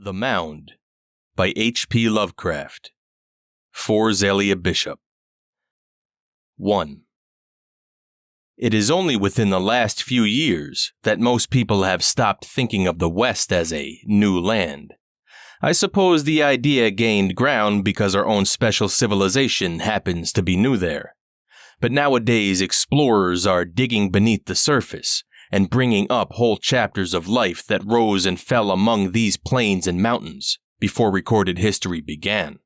The Mound by HP Lovecraft. For Zelia Bishop. 1. It is only within the last few years that most people have stopped thinking of the West as a new land. I suppose the idea gained ground because our own special civilization happens to be new there. But nowadays explorers are digging beneath the surface and bringing up whole chapters of life that rose and fell among these plains and mountains before recorded history began.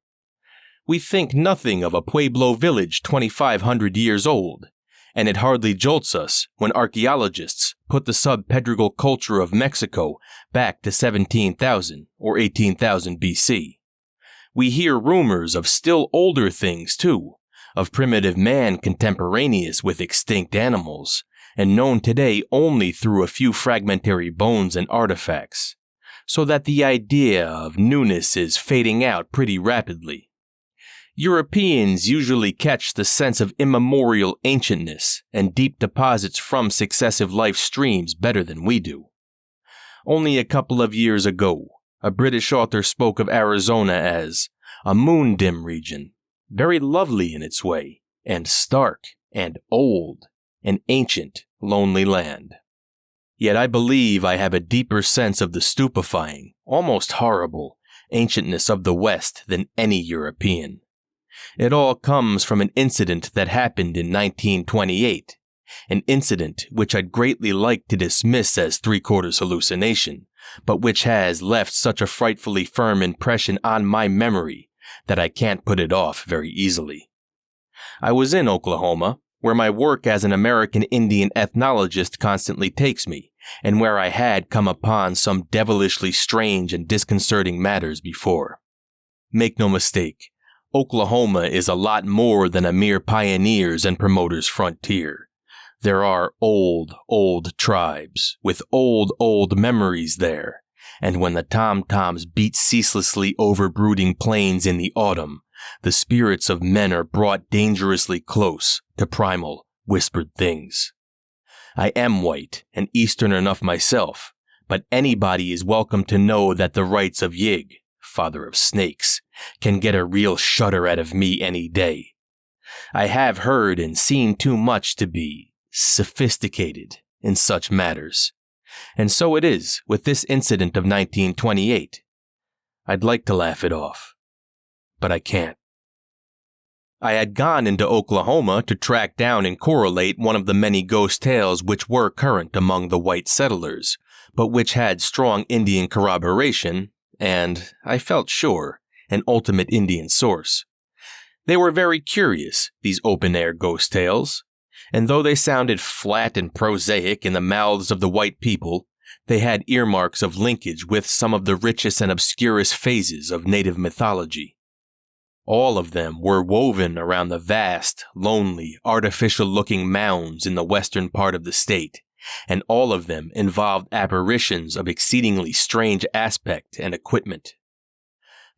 We think nothing of a Pueblo village 2,500 years old, and it hardly jolts us when archaeologists put the subpedregal culture of Mexico back to 17,000 or 18,000 BC. We hear rumors of still older things too, of primitive man contemporaneous with extinct animals, and known today only through a few fragmentary bones and artifacts, so that the idea of newness is fading out pretty rapidly. Europeans usually catch the sense of immemorial ancientness and deep deposits from successive life streams better than we do. Only a couple of years ago, a British author spoke of Arizona as a moon-dim region, very lovely in its way, and stark and old, an ancient, lonely land. Yet I believe I have a deeper sense of the stupefying, almost horrible, ancientness of the West than any European. It all comes from an incident that happened in 1928, an incident which I'd greatly like to dismiss as three-quarters hallucination, but which has left such a frightfully firm impression on my memory that I can't put it off very easily. I was in Oklahoma, where my work as an American Indian ethnologist constantly takes me, and where I had come upon some devilishly strange and disconcerting matters before. Make no mistake, Oklahoma is a lot more than a mere pioneers' and promoters' frontier. There are old tribes, with old memories there, and when the tom-toms beat ceaselessly over brooding plains in the autumn, the spirits of men are brought dangerously close to primal, whispered things. I am white and Eastern enough myself, but anybody is welcome to know that the rights of Yig, father of snakes, can get a real shudder out of me any day. I have heard and seen too much to be sophisticated in such matters, and so it is with this incident of 1928. I'd like to laugh it off, but I can't. I had gone into Oklahoma to track down and correlate one of the many ghost tales which were current among the white settlers, but which had strong Indian corroboration, and, I felt sure, an ultimate Indian source. They were very curious, these open-air ghost tales, and though they sounded flat and prosaic in the mouths of the white people, they had earmarks of linkage with some of the richest and obscurest phases of native mythology. All of them were woven around the vast, lonely, artificial-looking mounds in the western part of the state, and all of them involved apparitions of exceedingly strange aspect and equipment.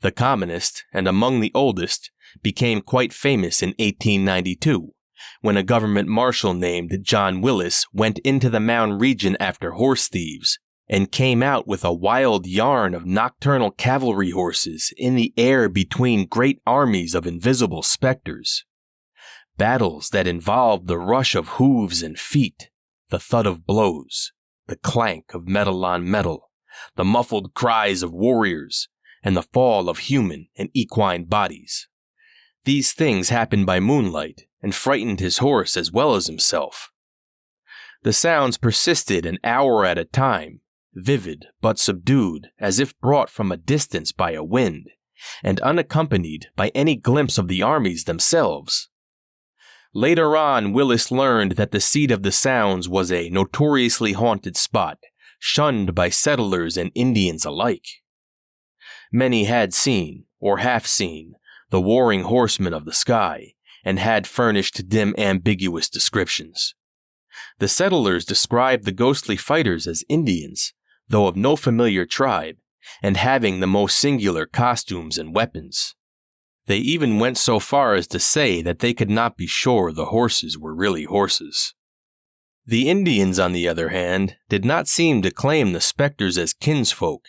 The commonest, and among the oldest, became quite famous in 1892, when a government marshal named John Willis went into the Mound region after horse thieves, and came out with a wild yarn of nocturnal cavalry horses in the air between great armies of invisible specters. Battles that involved the rush of hooves and feet, the thud of blows, the clank of metal on metal, the muffled cries of warriors, and the fall of human and equine bodies. These things happened by moonlight and frightened his horse as well as himself. The sounds persisted an hour at a time, vivid but subdued as if brought from a distance by a wind, and unaccompanied by any glimpse of the armies themselves. Later on, Willis learned that the seat of the sounds was a notoriously haunted spot, shunned by settlers and Indians alike. Many had seen, or half seen, the warring horsemen of the sky, and had furnished dim ambiguous descriptions. The settlers described the ghostly fighters as Indians, though of no familiar tribe, and having the most singular costumes and weapons. They even went so far as to say that they could not be sure the horses were really horses. The Indians, on the other hand, did not seem to claim the specters as kinsfolk,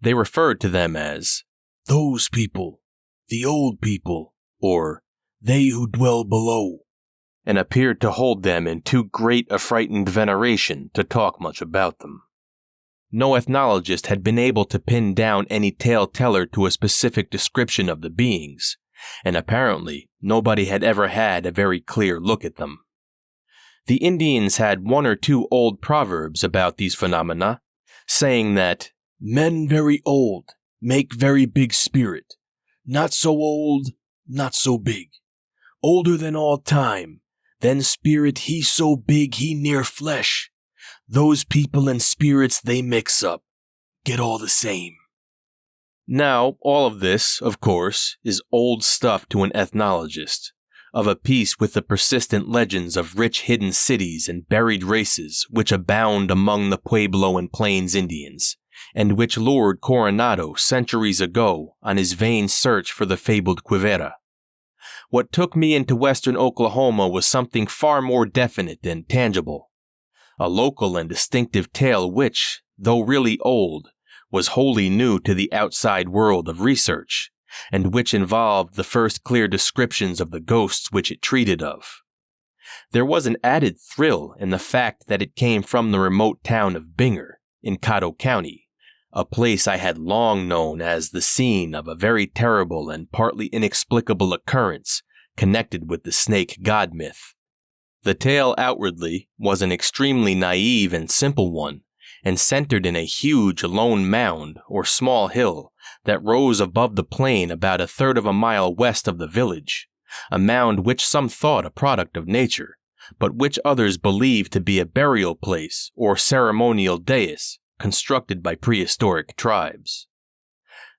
They referred to them as those people, the old people, or they who dwell below, and appeared to hold them in too great a frightened veneration to talk much about them. No ethnologist had been able to pin down any tale-teller to a specific description of the beings, and apparently nobody had ever had a very clear look at them. The Indians had one or two old proverbs about these phenomena, saying that men very old make very big spirit, not so old, not so big, older than all time, then spirit he so big he near flesh. Those people and spirits they mix up, get all the same. Now, all of this, of course, is old stuff to an ethnologist, of a piece with the persistent legends of rich hidden cities and buried races which abound among the Pueblo and Plains Indians, and which lured Coronado centuries ago on his vain search for the fabled Quivira. What took me into western Oklahoma was something far more definite and tangible. A local and distinctive tale which, though really old, was wholly new to the outside world of research, and which involved the first clear descriptions of the ghosts which it treated of. There was an added thrill in the fact that it came from the remote town of Binger, in Caddo County, a place I had long known as the scene of a very terrible and partly inexplicable occurrence connected with the snake god myth. The tale outwardly was an extremely naive and simple one, and centered in a huge lone mound or small hill that rose above the plain about a third of a mile west of the village, a mound which some thought a product of nature, but which others believed to be a burial place or ceremonial dais constructed by prehistoric tribes.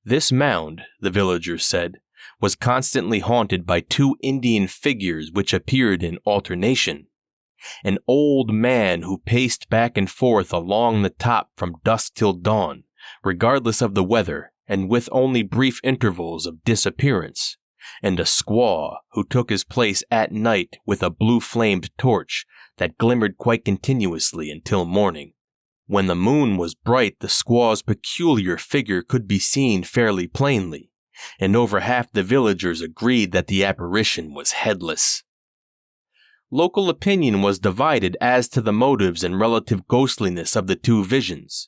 This mound, the villagers said, was constantly haunted by two Indian figures which appeared in alternation. An old man who paced back and forth along the top from dusk till dawn, regardless of the weather and with only brief intervals of disappearance, and a squaw who took his place at night with a blue-flamed torch that glimmered quite continuously until morning. When the moon was bright, the squaw's peculiar figure could be seen fairly plainly, and over half the villagers agreed that the apparition was headless. Local opinion was divided as to the motives and relative ghostliness of the two visions.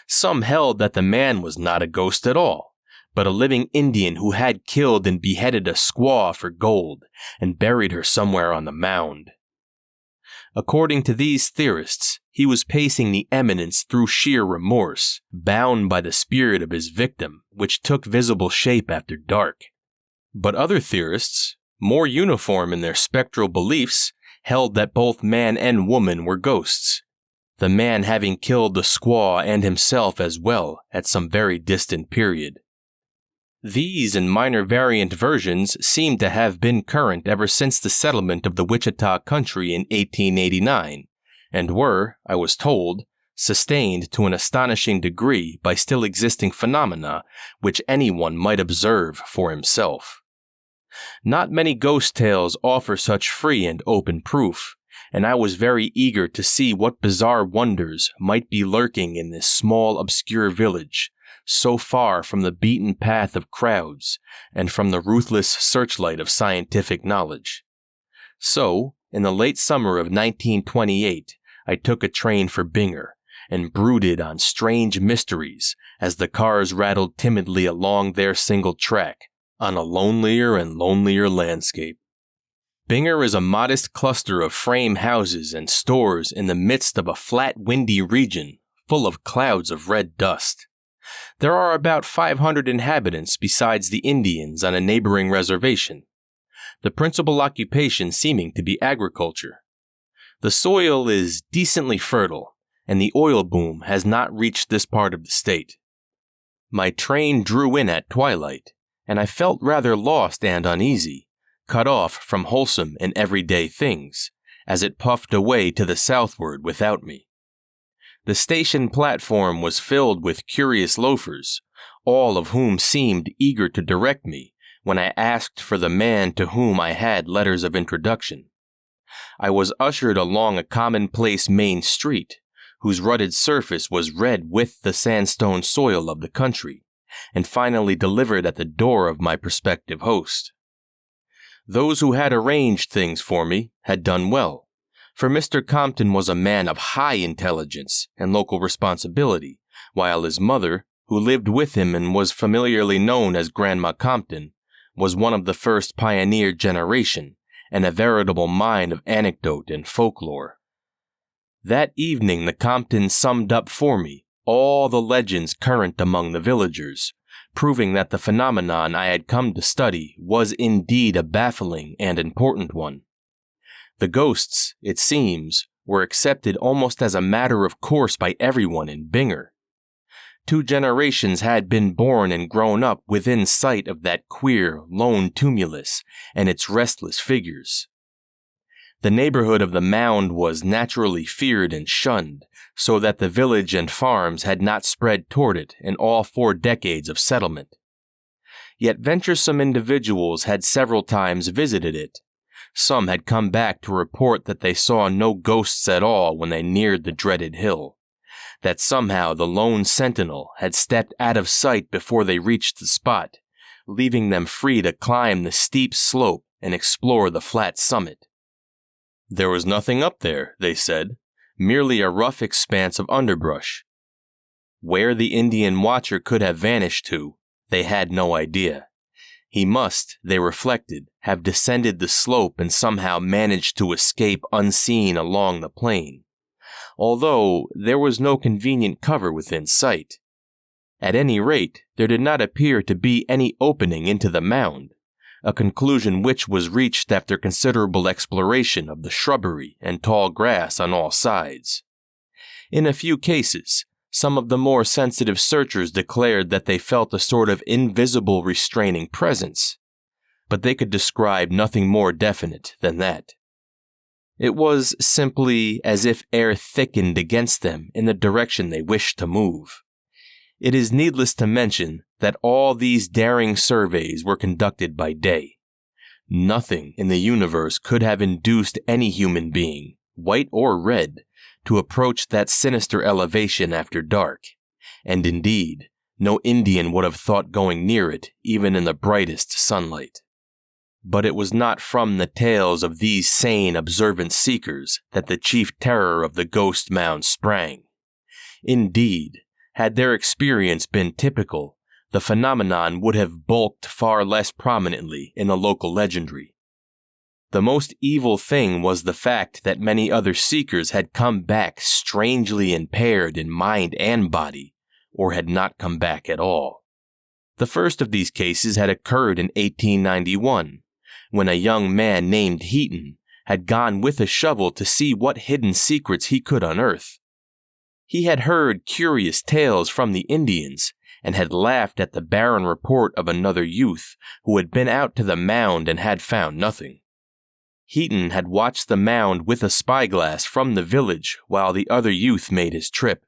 Some held that the man was not a ghost at all, but a living Indian who had killed and beheaded a squaw for gold and buried her somewhere on the mound. According to these theorists, he was pacing the eminence through sheer remorse, bound by the spirit of his victim, which took visible shape after dark. But other theorists, more uniform in their spectral beliefs, held that both man and woman were ghosts, the man having killed the squaw and himself as well at some very distant period. These and minor variant versions seem to have been current ever since the settlement of the Wichita country in 1889, and were, I was told, sustained to an astonishing degree by still existing phenomena which anyone might observe for himself. Not many ghost tales offer such free and open proof, and I was very eager to see what bizarre wonders might be lurking in this small, obscure village, so far from the beaten path of crowds and from the ruthless searchlight of scientific knowledge. So, in the late summer of 1928, I took a train for Binger and brooded on strange mysteries as the cars rattled timidly along their single track on a lonelier and lonelier landscape. Binger is a modest cluster of frame houses and stores in the midst of a flat, windy region full of clouds of red dust. There are about 500 inhabitants besides the Indians on a neighboring reservation, the principal occupation seeming to be agriculture. The soil is decently fertile, and the oil boom has not reached this part of the state. My train drew in at twilight, and I felt rather lost and uneasy, cut off from wholesome and everyday things, as it puffed away to the southward without me. The station platform was filled with curious loafers, all of whom seemed eager to direct me when I asked for the man to whom I had letters of introduction. I was ushered along a commonplace main street, whose rutted surface was red with the sandstone soil of the country, and finally delivered at the door of my prospective host. Those who had arranged things for me had done well, for Mr. Compton was a man of high intelligence and local responsibility, while his mother, who lived with him and was familiarly known as Grandma Compton, was one of the first pioneer generation and a veritable mine of anecdote and folklore. That evening the Comptons summed up for me all the legends current among the villagers, proving that the phenomenon I had come to study was indeed a baffling and important one. The ghosts, it seems, were accepted almost as a matter of course by everyone in Binger. 2 generations had been born and grown up within sight of that queer, lone tumulus and its restless figures. The neighborhood of the Mound was naturally feared and shunned, so that the village and farms had not spread toward it in all 4 decades of settlement. Yet venturesome individuals had several times visited it. Some had come back to report that they saw no ghosts at all when they neared the dreaded hill, that somehow the lone sentinel had stepped out of sight before they reached the spot, leaving them free to climb the steep slope and explore the flat summit. There was nothing up there, they said, merely a rough expanse of underbrush. Where the Indian watcher could have vanished to, they had no idea. He must, they reflected, have descended the slope and somehow managed to escape unseen along the plain, although there was no convenient cover within sight. At any rate, there did not appear to be any opening into the mound, a conclusion which was reached after considerable exploration of the shrubbery and tall grass on all sides. In a few cases, some of the more sensitive searchers declared that they felt a sort of invisible restraining presence, but they could describe nothing more definite than that. It was simply as if air thickened against them in the direction they wished to move. It is needless to mention that all these daring surveys were conducted by day. Nothing in the universe could have induced any human being, white or red, to approach that sinister elevation after dark, and indeed, no Indian would have thought going near it even in the brightest sunlight. But it was not from the tales of these sane, observant seekers that the chief terror of the ghost mound sprang. Indeed, had their experience been typical, the phenomenon would have bulked far less prominently in the local legendary. The most evil thing was the fact that many other seekers had come back strangely impaired in mind and body, or had not come back at all. The first of these cases had occurred in 1891, when a young man named Heaton had gone with a shovel to see what hidden secrets he could unearth. He had heard curious tales from the Indians, and had laughed at the barren report of another youth who had been out to the mound and had found nothing. Heaton had watched the mound with a spyglass from the village while the other youth made his trip,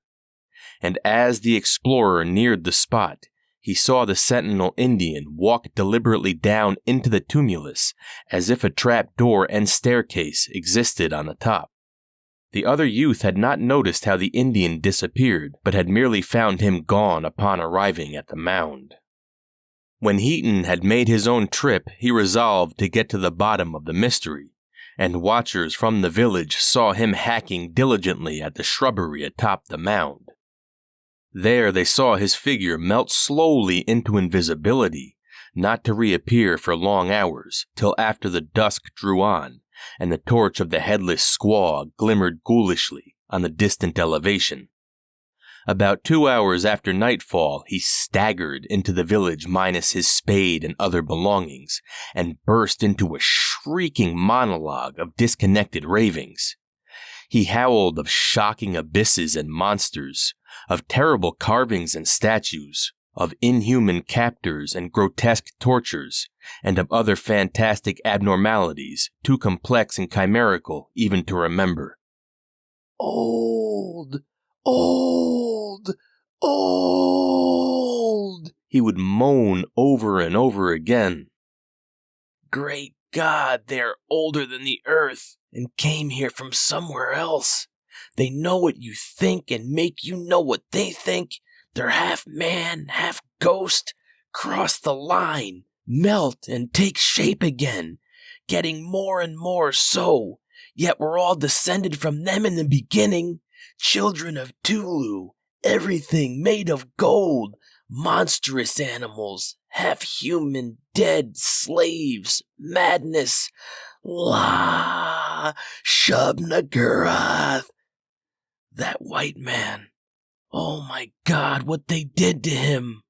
and as the explorer neared the spot, he saw the sentinel Indian walk deliberately down into the tumulus as if a trap door and staircase existed on the top. The other youth had not noticed how the Indian disappeared, but had merely found him gone upon arriving at the mound. When Heaton had made his own trip, he resolved to get to the bottom of the mystery, and watchers from the village saw him hacking diligently at the shrubbery atop the mound. There they saw his figure melt slowly into invisibility, not to reappear for long hours, till after the dusk drew on, and the torch of the headless squaw glimmered ghoulishly on the distant elevation. About 2 hours after nightfall, he staggered into the village minus his spade and other belongings, and burst into a shrieking monologue of disconnected ravings. He howled of shocking abysses and monsters, of terrible carvings and statues, of inhuman captors and grotesque tortures, and of other fantastic abnormalities too complex and chimerical even to remember. "Old, old, old," he would moan over and over again. "Great God, they're older than the earth and came here from somewhere else. They know what you think and make you know what they think. They're half man, half ghost. Cross the line, melt and take shape again, getting more and more so. Yet we're all descended from them in the beginning. Children of Tulu, everything made of gold. Monstrous animals, half human, dead slaves, madness. La Shub-Nagurath. That white man. Oh my God, what they did to him.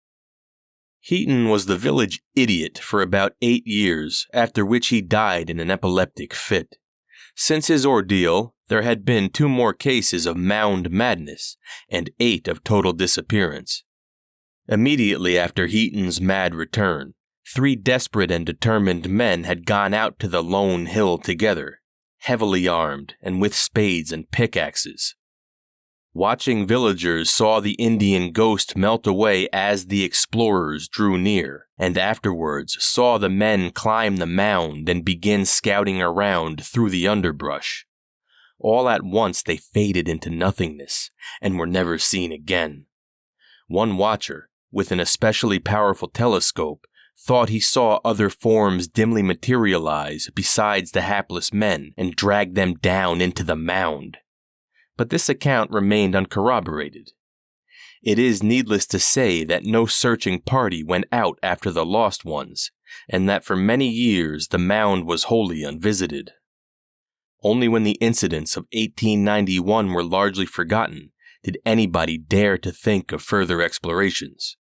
Heaton was the village idiot for about 8 years, after which he died in an epileptic fit. Since his ordeal, there had been 2 more cases of Mound madness and 8 of total disappearance. Immediately after Heaton's mad return, 3 desperate and determined men had gone out to the lone hill together, heavily armed and with spades and pickaxes. Watching villagers saw the Indian ghost melt away as the explorers drew near, and afterwards saw the men climb the mound and begin scouting around through the underbrush. All at once they faded into nothingness and were never seen again. One watcher, with an especially powerful telescope, thought he saw other forms dimly materialize besides the hapless men and drag them down into the mound. But this account remained uncorroborated. It is needless to say that no searching party went out after the lost ones, and that for many years the mound was wholly unvisited. Only when the incidents of 1891 were largely forgotten did anybody dare to think of further explorations.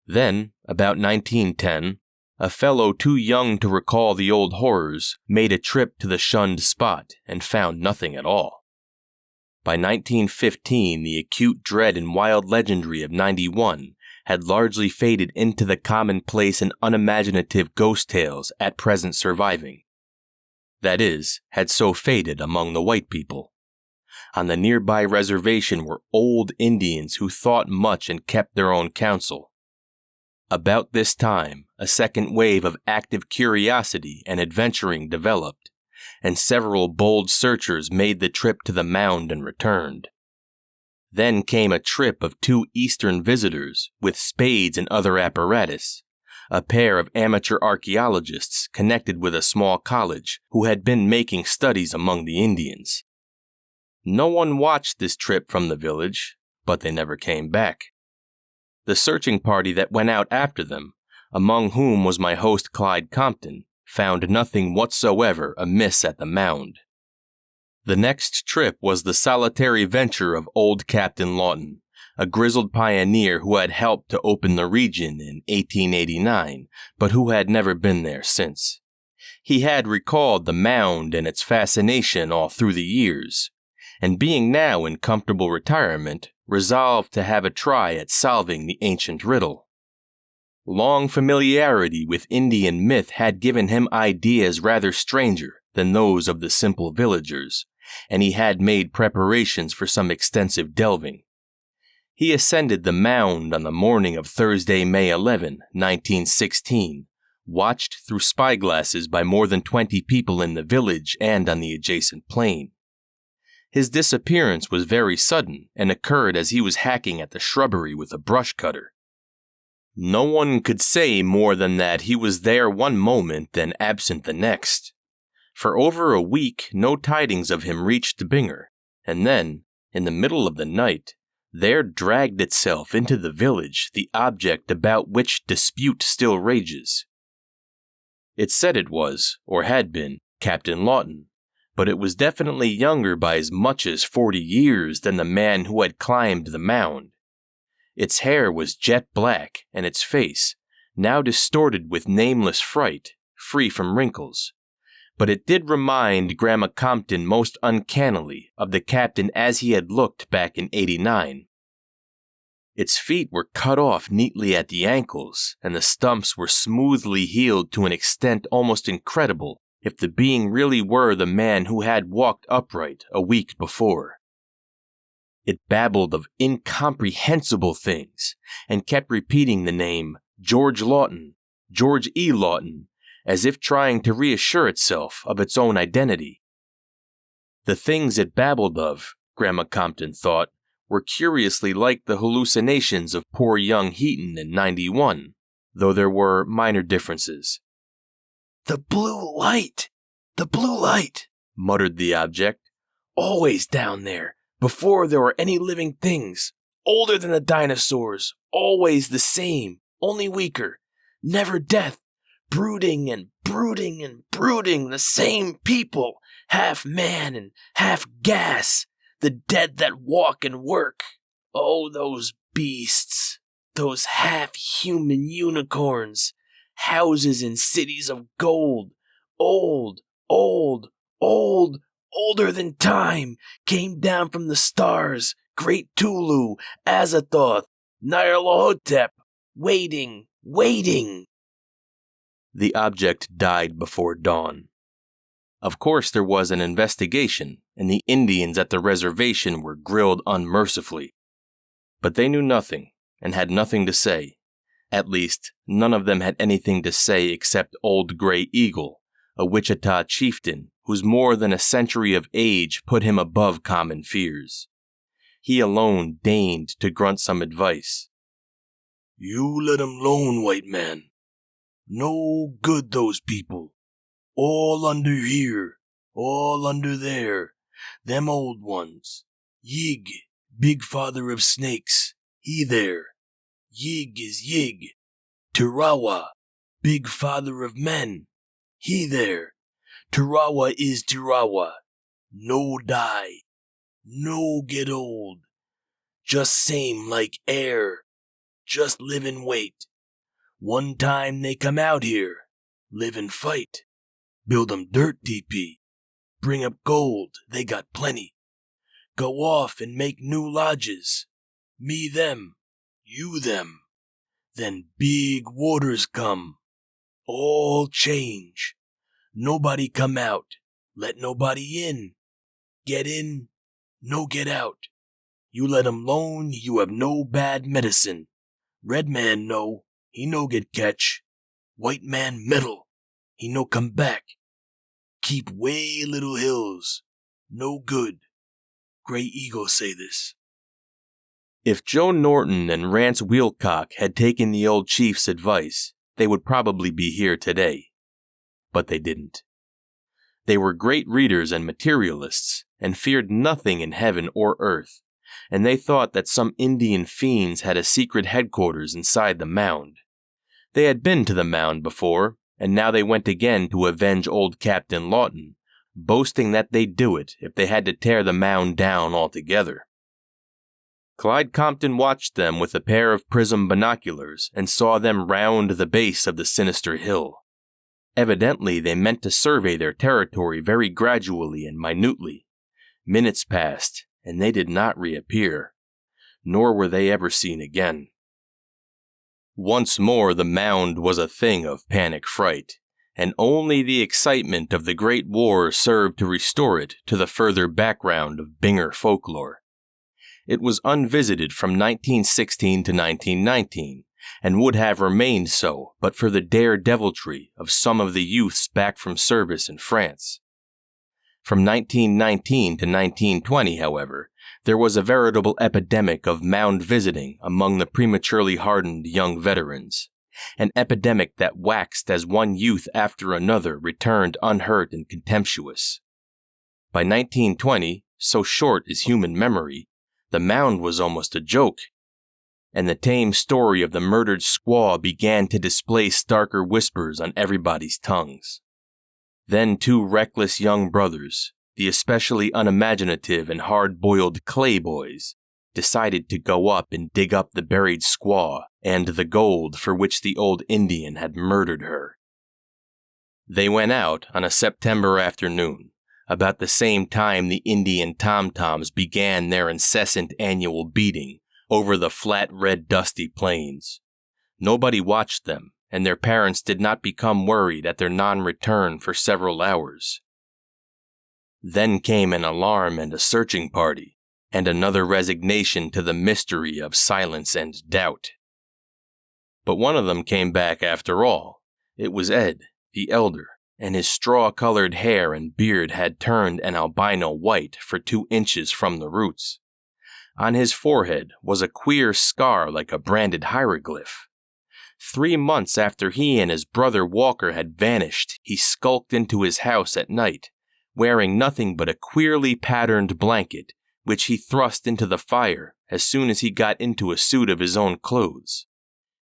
Then, about 1910, a fellow too young to recall the old horrors made a trip to the shunned spot and found nothing at all. By 1915, the acute dread and wild legendary of 91 had largely faded into the commonplace and unimaginative ghost tales at present surviving. That is, had so faded among the white people. On the nearby reservation were old Indians who thought much and kept their own counsel. About this time, a second wave of active curiosity and adventuring developed, and several bold searchers made the trip to the mound and returned. Then came a trip of 2 Eastern visitors with spades and other apparatus, a pair of amateur archaeologists connected with a small college who had been making studies among the Indians. No one watched this trip from the village, but they never came back. The searching party that went out after them, among whom was my host Clyde Compton, found nothing whatsoever amiss at the mound. The next trip was the solitary venture of old Captain Lawton, a grizzled pioneer who had helped to open the region in 1889, but who had never been there since. He had recalled the mound and its fascination all through the years, and being now in comfortable retirement, resolved to have a try at solving the ancient riddle. Long familiarity with Indian myth had given him ideas rather stranger than those of the simple villagers, and he had made preparations for some extensive delving. He ascended the mound on the morning of Thursday, May 11, 1916, watched through spyglasses by more than 20 people in the village and on the adjacent plain. His disappearance was very sudden and occurred as he was hacking at the shrubbery with a brush cutter. No one could say more than that he was there one moment and absent the next. For over a week no tidings of him reached Binger, and then, in the middle of the night, there dragged itself into the village the object about which dispute still rages. It said it was, or had been, Captain Lawton, but it was definitely younger by as much as 40 years than the man who had climbed the mound. Its hair was jet black, and its face, now distorted with nameless fright, free from wrinkles. But it did remind Grandma Compton most uncannily of the captain as he had looked back in '89. Its feet were cut off neatly at the ankles, and the stumps were smoothly healed to an extent almost incredible if the being really were the man who had walked upright a week before. It babbled of incomprehensible things, and kept repeating the name George Lawton, George E. Lawton, as if trying to reassure itself of its own identity. The things it babbled of, Grandma Compton thought, were curiously like the hallucinations of poor young Heaton in 91, though there were minor differences. "The blue light! The blue light!" muttered the object. "Always down there, before there were any living things. Older than the dinosaurs, always the same, only weaker. Never death, brooding and brooding and brooding, the same people, half man and half gas, the dead that walk and work. Oh, those beasts, those half-human unicorns, houses in cities of gold, old, old, old, older than time, came down from the stars, Great Tulu, Azathoth, Nyarlathotep, waiting, waiting." The object died before dawn. Of course there was an investigation, and the Indians at the reservation were grilled unmercifully. But they knew nothing, and had nothing to say. At least, none of them had anything to say except Old Gray Eagle, a Wichita chieftain whose more than a century of age put him above common fears. He alone deigned to grunt some advice. "You let 'em alone, white man. No good, those people. All under here, all under there. Them old ones. Yig, big father of snakes, he there. Yig is Yig. Turawa, big father of men, he there. Turawa is Turawa. No die. No get old. Just same like air. Just live and wait. One time they come out here, live and fight. Build 'em dirt teepee. Bring up gold, they got plenty. Go off and make new lodges. Me them, you them. Then big waters come. All change. Nobody come out. Let nobody in. Get in, no get out. You let 'em alone, you have no bad medicine. Red man no, he no get catch. White man meddle, he no come back. Keep way little hills. No good. Gray Eagle say this." If Joe Norton and Rance Wheelcock had taken the old chief's advice, they would probably be here today. But they didn't. They were great readers and materialists, and feared nothing in heaven or earth, and they thought that some Indian fiends had a secret headquarters inside the Mound. They had been to the Mound before, and now they went again to avenge old Captain Lawton, boasting that they'd do it if they had to tear the Mound down altogether. Clyde Compton watched them with a pair of prism binoculars and saw them round the base of the sinister hill. Evidently, they meant to survey their territory very gradually and minutely. Minutes passed, and they did not reappear, nor were they ever seen again. Once more the Mound was a thing of panic fright, and only the excitement of the Great War served to restore it to the further background of Binger folklore. It was unvisited from 1916 to 1919, and would have remained so but for the daredeviltry of some of the youths back from service in France. From 1919 to 1920, however, there was a veritable epidemic of Mound visiting among the prematurely hardened young veterans, an epidemic that waxed as one youth after another returned unhurt and contemptuous. By 1920, so short is human memory, the Mound was almost a joke, and the tame story of the murdered squaw began to display starker whispers on everybody's tongues. Then two reckless young brothers, the especially unimaginative and hard-boiled Clay boys, decided to go up and dig up the buried squaw and the gold for which the old Indian had murdered her. They went out on a September afternoon, about the same time the Indian tom-toms began their incessant annual beating over the flat red dusty plains. Nobody watched them, and their parents did not become worried at their non-return for several hours. Then came an alarm and a searching party, and another resignation to the mystery of silence and doubt. But one of them came back after all. It was Ed, the elder, and his straw-colored hair and beard had turned an albino white for 2 inches from the roots. On his forehead was a queer scar like a branded hieroglyph. 3 months after he and his brother Walker had vanished, he skulked into his house at night, wearing nothing but a queerly patterned blanket, which he thrust into the fire as soon as he got into a suit of his own clothes.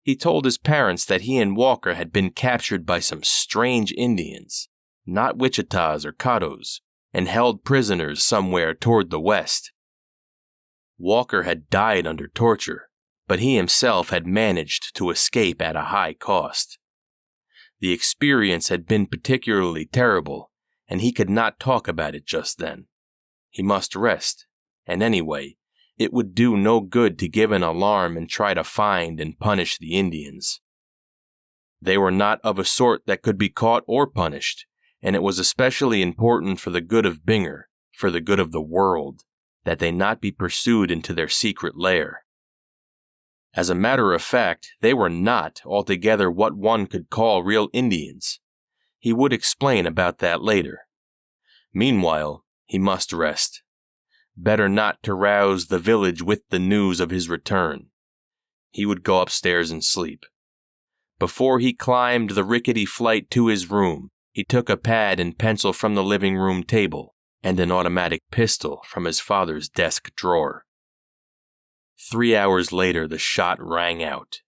He told his parents that he and Walker had been captured by some strange Indians, not Wichitas or Caddos, and held prisoners somewhere toward the west. Walker had died under torture, but he himself had managed to escape at a high cost. The experience had been particularly terrible, and he could not talk about it just then. He must rest, and anyway, it would do no good to give an alarm and try to find and punish the Indians. They were not of a sort that could be caught or punished, and it was especially important for the good of Binger, for the good of the world, that they not be pursued into their secret lair. As a matter of fact, they were not altogether what one could call real Indians. He would explain about that later. Meanwhile, he must rest. Better not to rouse the village with the news of his return. He would go upstairs and sleep. Before he climbed the rickety flight to his room, he took a pad and pencil from the living room table and an automatic pistol from his father's desk drawer. 3 hours later, the shot rang out.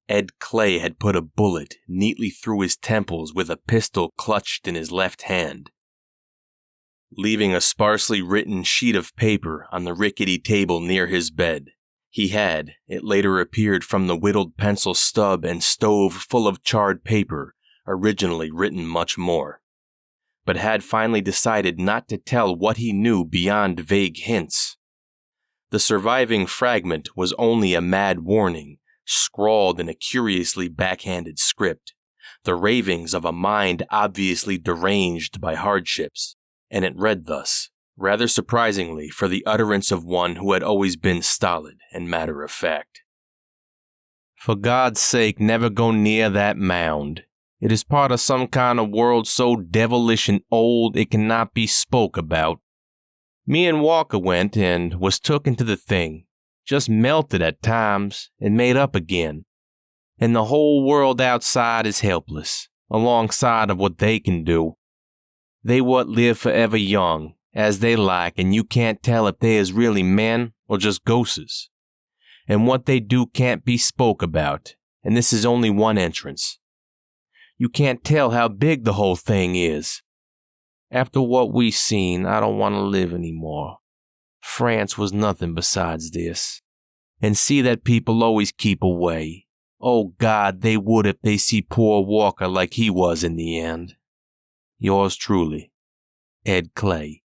Ed Clay had put a bullet neatly through his temples with a pistol clutched in his left hand. Leaving a sparsely written sheet of paper on the rickety table near his bed, he had, it later appeared from the whittled pencil stub and stove full of charred paper, originally written much more, but had finally decided not to tell what he knew beyond vague hints. The surviving fragment was only a mad warning, scrawled in a curiously backhanded script, the ravings of a mind obviously deranged by hardships, and it read thus, rather surprisingly for the utterance of one who had always been stolid and matter-of-fact. For God's sake, never go near that mound. It is part of some kind of world so devilish and old it cannot be spoke about. Me and Walker went and was took into the thing, just melted at times and made up again. And the whole world outside is helpless, alongside of what they can do. They what live forever young, as they like, and you can't tell if they is really men or just ghosts. And what they do can't be spoke about, and this is only one entrance. You can't tell how big the whole thing is. After what we seen, I don't want to live anymore. France was nothing besides this. And see that people always keep away. Oh God, they would if they see poor Walker like he was in the end. Yours truly, Ed Clay.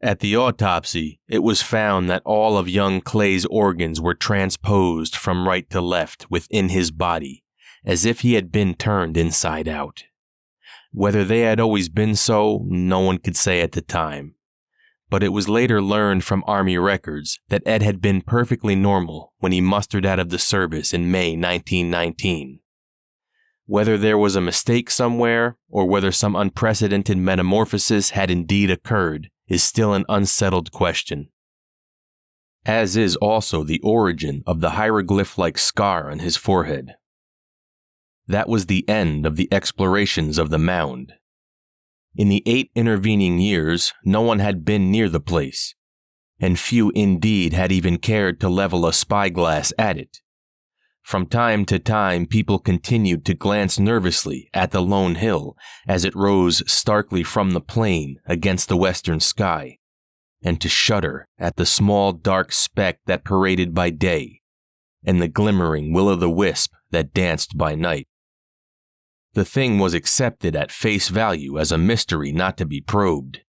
At the autopsy, it was found that all of young Clay's organs were transposed from right to left within his body, as if he had been turned inside out. Whether they had always been so, no one could say at the time. But it was later learned from Army records that Ed had been perfectly normal when he mustered out of the service in May 1919. Whether there was a mistake somewhere, or whether some unprecedented metamorphosis had indeed occurred, is still an unsettled question. As is also the origin of the hieroglyph-like scar on his forehead. That was the end of the explorations of the mound. In the 8 intervening years, no one had been near the place, and few indeed had even cared to level a spyglass at it. From time to time, people continued to glance nervously at the lone hill as it rose starkly from the plain against the western sky, and to shudder at the small dark speck that paraded by day, and the glimmering will-o'-the-wisp that danced by night. The thing was accepted at face value as a mystery not to be probed.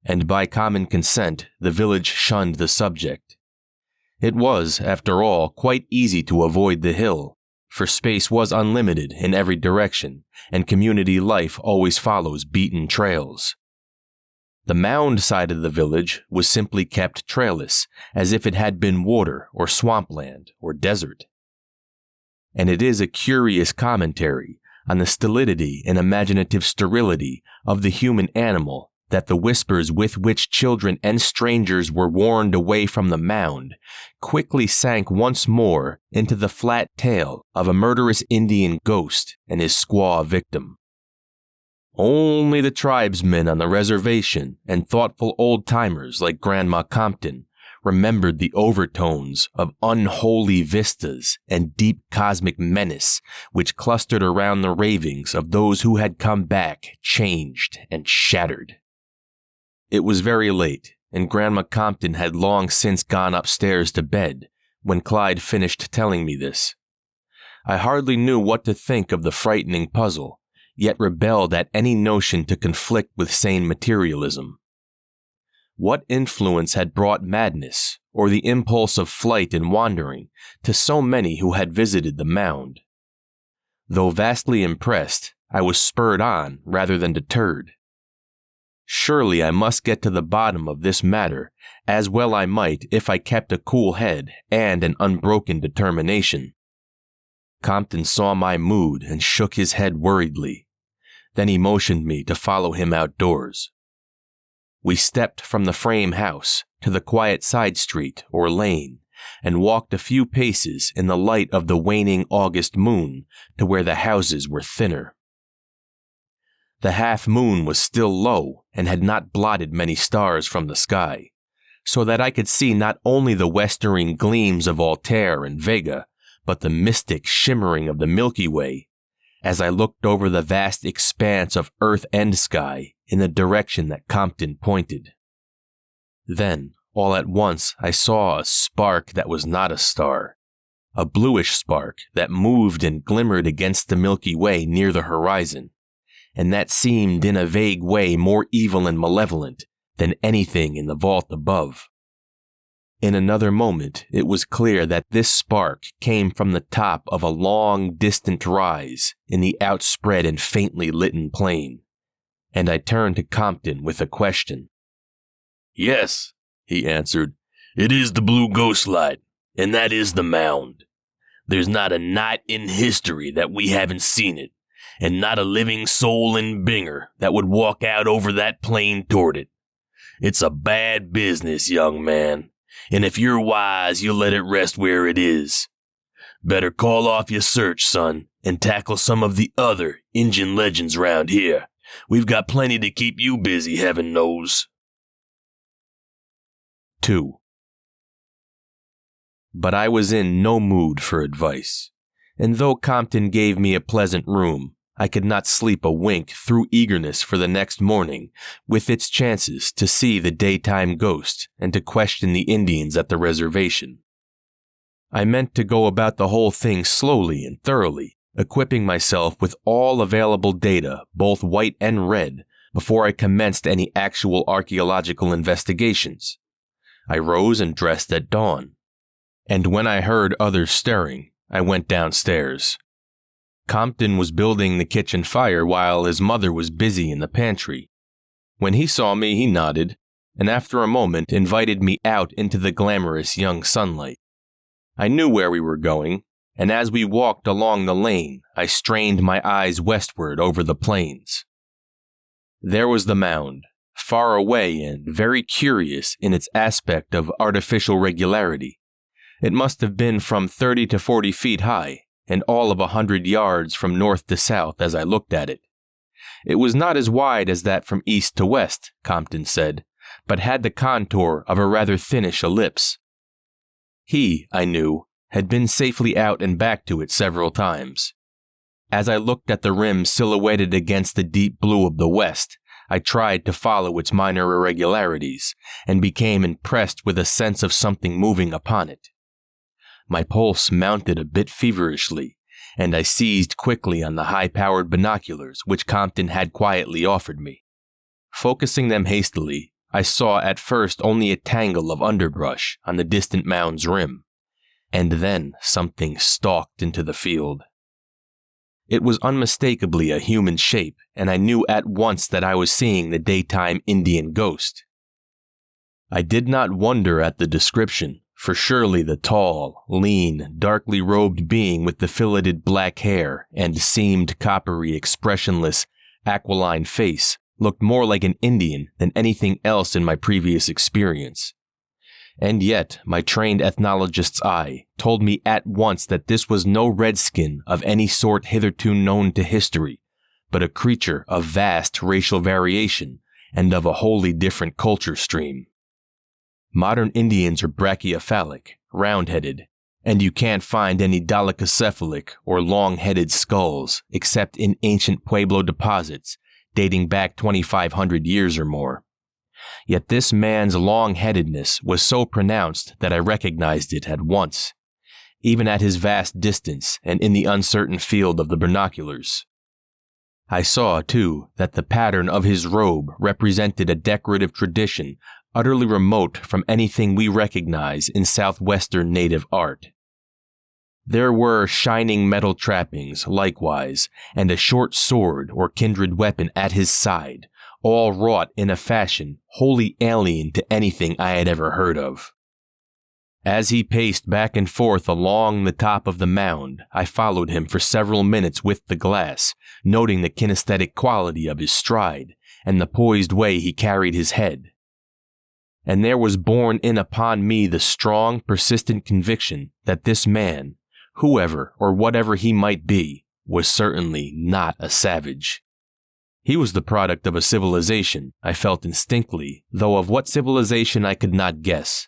And by common consent, the village shunned the subject. It was, after all, quite easy to avoid the hill, for space was unlimited in every direction, and community life always follows beaten trails. The mound side of the village was simply kept trailless, as if it had been water or swampland or desert. And it is a curious commentary, on the stolidity and imaginative sterility of the human animal that the whispers with which children and strangers were warned away from the mound quickly sank once more into the flat tale of a murderous Indian ghost and his squaw victim. Only the tribesmen on the reservation and thoughtful old-timers like Grandma Compton remembered the overtones of unholy vistas and deep cosmic menace which clustered around the ravings of those who had come back changed and shattered. It was very late, and Grandma Compton had long since gone upstairs to bed when Clyde finished telling me this. I hardly knew what to think of the frightening puzzle, yet rebelled at any notion to conflict with sane materialism. What influence had brought madness, or the impulse of flight and wandering, to so many who had visited the mound? Though vastly impressed, I was spurred on rather than deterred. Surely I must get to the bottom of this matter, as well I might if I kept a cool head and an unbroken determination. Compton saw my mood and shook his head worriedly. Then he motioned me to follow him outdoors. We stepped from the frame house to the quiet side street or lane and walked a few paces in the light of the waning August moon to where the houses were thinner. The half moon was still low and had not blotted many stars from the sky, so that I could see not only the westering gleams of Altair and Vega, but the mystic shimmering of the Milky Way, as I looked over the vast expanse of earth and sky in the direction that Compton pointed. Then, all at once, I saw a spark that was not a star, a bluish spark that moved and glimmered against the Milky Way near the horizon, and that seemed in a vague way more evil and malevolent than anything in the vault above. In another moment, it was clear that this spark came from the top of a long, distant rise in the outspread and faintly litten plain, and I turned to Compton with a question. "Yes," he answered, "it is the blue ghost light, and that is the mound. There's not a night in history that we haven't seen it, and not a living soul in Binger that would walk out over that plain toward it. It's a bad business, young man, and if you're wise, you'll let it rest where it is. Better call off your search, son, and tackle some of the other Injun legends round here. We've got plenty to keep you busy, heaven knows." 2. But I was in no mood for advice, and though Compton gave me a pleasant room, I could not sleep a wink through eagerness for the next morning, with its chances to see the daytime ghost and to question the Indians at the reservation. I meant to go about the whole thing slowly and thoroughly, equipping myself with all available data, both white and red, before I commenced any actual archaeological investigations. I rose and dressed at dawn, and when I heard others stirring, I went downstairs. Compton was building the kitchen fire while his mother was busy in the pantry. When he saw me, he nodded, and after a moment invited me out into the glamorous young sunlight. I knew where we were going, and as we walked along the lane, I strained my eyes westward over the plains. There was the mound, far away and very curious in its aspect of artificial regularity. It must have been from 30 to 40 feet high, and all of 100 yards from north to south as I looked at it. It was not as wide as that from east to west, Compton said, but had the contour of a rather thinnish ellipse. He, I knew, had been safely out and back to it several times. As I looked at the rim silhouetted against the deep blue of the west, I tried to follow its minor irregularities, and became impressed with a sense of something moving upon it. My pulse mounted a bit feverishly, and I seized quickly on the high-powered binoculars which Compton had quietly offered me. Focusing them hastily, I saw at first only a tangle of underbrush on the distant mound's rim, and then something stalked into the field. It was unmistakably a human shape, and I knew at once that I was seeing the daytime Indian ghost. I did not wonder at the description, for surely the tall, lean, darkly robed being with the filleted black hair and seamed coppery, expressionless, aquiline face looked more like an Indian than anything else in my previous experience. And yet, my trained ethnologist's eye told me at once that this was no redskin of any sort hitherto known to history, but a creature of vast racial variation and of a wholly different culture stream. Modern Indians are brachiocephalic, round-headed, and you can't find any dolichocephalic or long-headed skulls except in ancient Pueblo deposits dating back 2,500 years or more. Yet this man's long-headedness was so pronounced that I recognized it at once, even at his vast distance and in the uncertain field of the binoculars. I saw, too, that the pattern of his robe represented a decorative tradition utterly remote from anything we recognize in southwestern native art. There were shining metal trappings, likewise, and a short sword or kindred weapon at his side, all wrought in a fashion wholly alien to anything I had ever heard of. As he paced back and forth along the top of the mound, I followed him for several minutes with the glass, noting the kinesthetic quality of his stride and the poised way he carried his head. And there was borne in upon me the strong, persistent conviction that this man, whoever or whatever he might be, was certainly not a savage. He was the product of a civilization, I felt instinctively, though of what civilization I could not guess.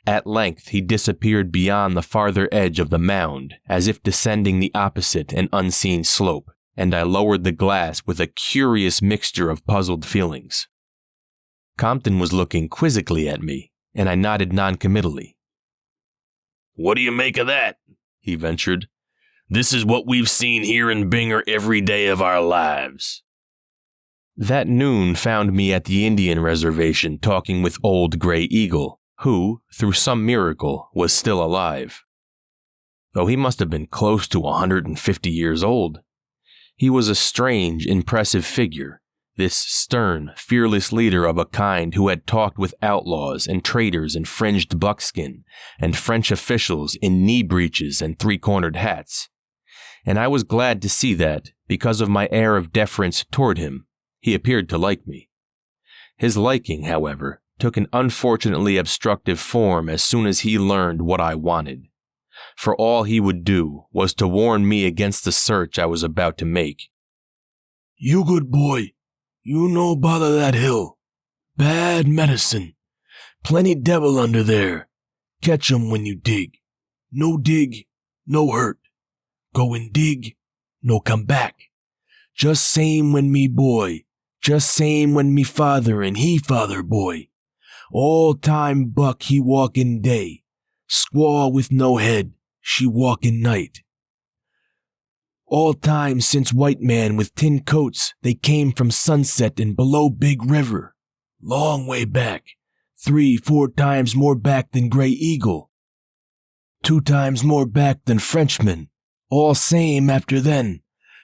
At length he disappeared beyond the farther edge of the mound, as if descending the opposite and unseen slope, and I lowered the glass with a curious mixture of puzzled feelings. Compton was looking quizzically at me, and I nodded noncommittally. "What do you make of that?" he ventured. "This is what we've seen here in Binger every day of our lives." That noon found me at the Indian reservation talking with old Gray Eagle, who, through some miracle, was still alive. Though he must have been close to 150 years old. He was a strange, impressive figure, this stern, fearless leader of a kind who had talked with outlaws and traders in fringed buckskin and French officials in knee breeches and three-cornered hats. And I was glad to see that, because of my air of deference toward him, he appeared to like me. His liking, however, took an unfortunately obstructive form as soon as he learned what I wanted. For all he would do was to warn me against the search I was about to make. "You good boy. You no bother that hill. Bad medicine. Plenty devil under there. Catch 'em when you dig. No dig, no hurt. Go and dig, no come back. Just same when me boy. Just same when me father and he father boy. All time buck he walk in day. Squaw with no head, she walk in night. All time since white man with tin coats, they came from Sunset and below Big River. Long way back. 3-4 times more back than Gray Eagle. 2 times more back than Frenchman. All same after then.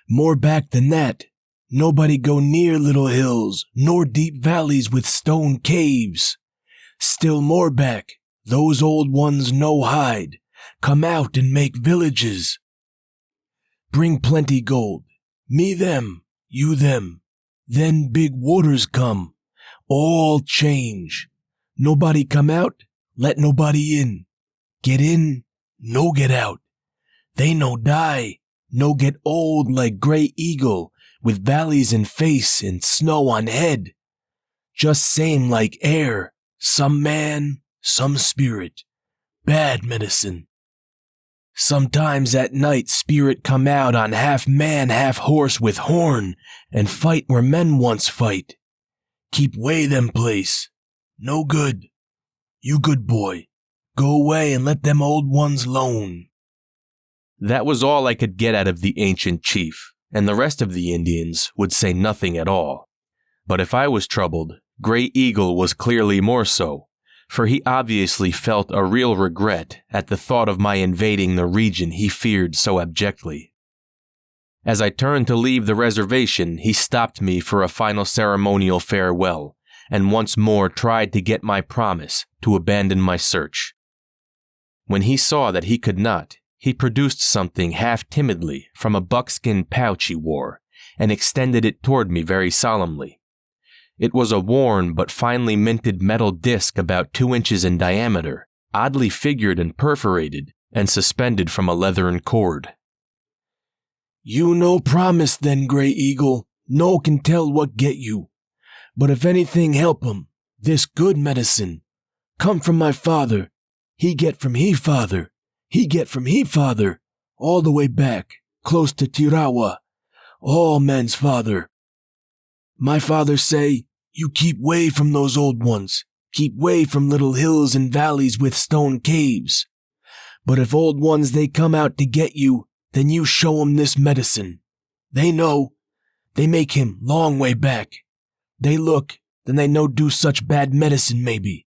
More back than that. Nobody go near little hills, nor deep valleys with stone caves. Still more back. Those old ones no hide. Come out and make villages. Bring plenty gold. Me them, you them. Then big waters come. All change. Nobody come out, let nobody in. Get in, no get out. They no die, no get old like Gray Eagle, with valleys in face and snow on head. Just same like air, some man, some spirit. Bad medicine. Sometimes at night spirit come out on half man, half horse with horn, and fight where men once fight. Keep way them place. No good. You good boy. Go away and let them old ones lone. That was all I could get out of the ancient chief, and the rest of the Indians would say nothing at all. But if I was troubled, Gray Eagle was clearly more so, for he obviously felt a real regret at the thought of my invading the region he feared so abjectly. As I turned to leave the reservation, he stopped me for a final ceremonial farewell, and once more tried to get my promise to abandon my search. When he saw that he could not, he produced something half timidly from a buckskin pouch he wore and extended it toward me very solemnly. It was a worn but finely minted metal disc about 2 inches in diameter, oddly figured and perforated, and suspended from a leathern cord. "You no promise then, Grey Eagle. No can tell what get you. But if anything help him, this good medicine, come from my father. He get from he father. He get from he father. All the way back, close to Tirawa. All men's father. My father say, you keep way from those old ones. Keep way from little hills and valleys with stone caves. But if old ones they come out to get you, then you show 'em this medicine. They know. They make him long way back. They look, then they no do such bad medicine maybe.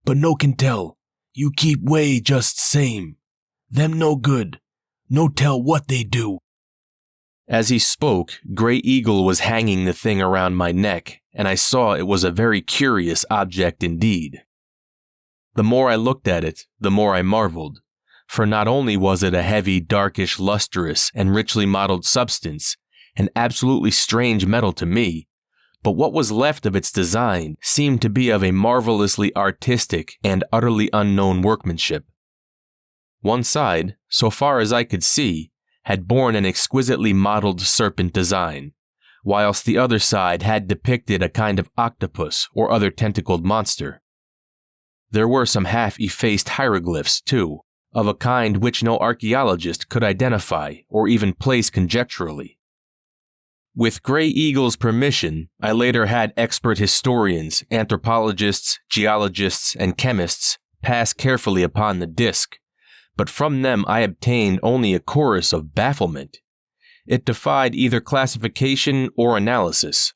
But no can tell. You keep way just same. Them no good. No tell what they do." As he spoke, Grey Eagle was hanging the thing around my neck, and I saw it was a very curious object indeed. The more I looked at it, the more I marveled, for not only was it a heavy, darkish, lustrous, and richly modeled substance, an absolutely strange metal to me, but what was left of its design seemed to be of a marvelously artistic and utterly unknown workmanship. One side, so far as I could see, had borne an exquisitely modeled serpent design, whilst the other side had depicted a kind of octopus or other tentacled monster. There were some half-effaced hieroglyphs, too, of a kind which no archaeologist could identify or even place conjecturally. With Grey Eagle's permission, I later had expert historians, anthropologists, geologists, and chemists pass carefully upon the disc, but from them I obtained only a chorus of bafflement. It defied either classification or analysis.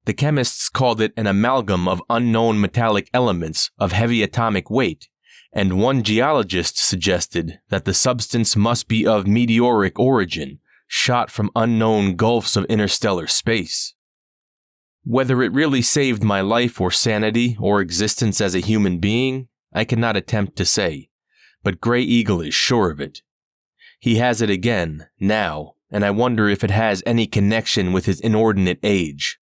The chemists called it an amalgam of unknown metallic elements of heavy atomic weight, and one geologist suggested that the substance must be of meteoric origin, shot from unknown gulfs of interstellar space. Whether it really saved my life or sanity or existence as a human being, I cannot attempt to say, but Grey Eagle is sure of it. He has it again, now, and I wonder if it has any connection with his inordinate age.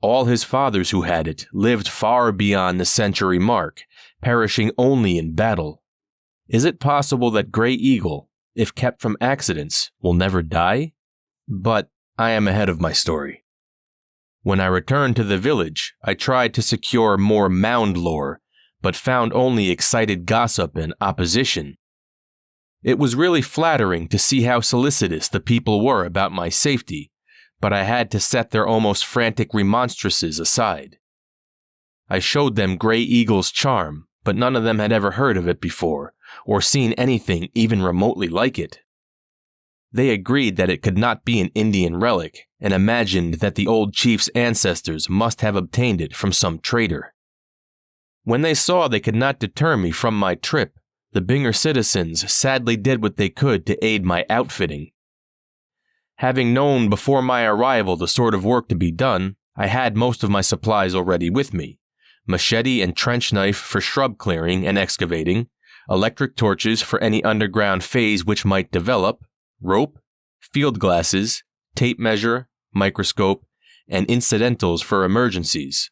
All his fathers who had it lived far beyond the century mark, perishing only in battle. Is it possible that Grey Eagle, if kept from accidents, will never die? But I am ahead of my story. When I returned to the village, I tried to secure more Mound lore, but found only excited gossip and opposition. It was really flattering to see how solicitous the people were about my safety, but I had to set their almost frantic remonstrances aside. I showed them Grey Eagle's charm, but none of them had ever heard of it before, or seen anything even remotely like it. They agreed that it could not be an Indian relic, and imagined that the old chief's ancestors must have obtained it from some trader. When they saw they could not deter me from my trip, the Binger citizens sadly did what they could to aid my outfitting. Having known before my arrival the sort of work to be done, I had most of my supplies already with me: machete and trench knife for shrub clearing and excavating, electric torches for any underground phase which might develop, rope, field glasses, tape measure, microscope, and incidentals for emergencies.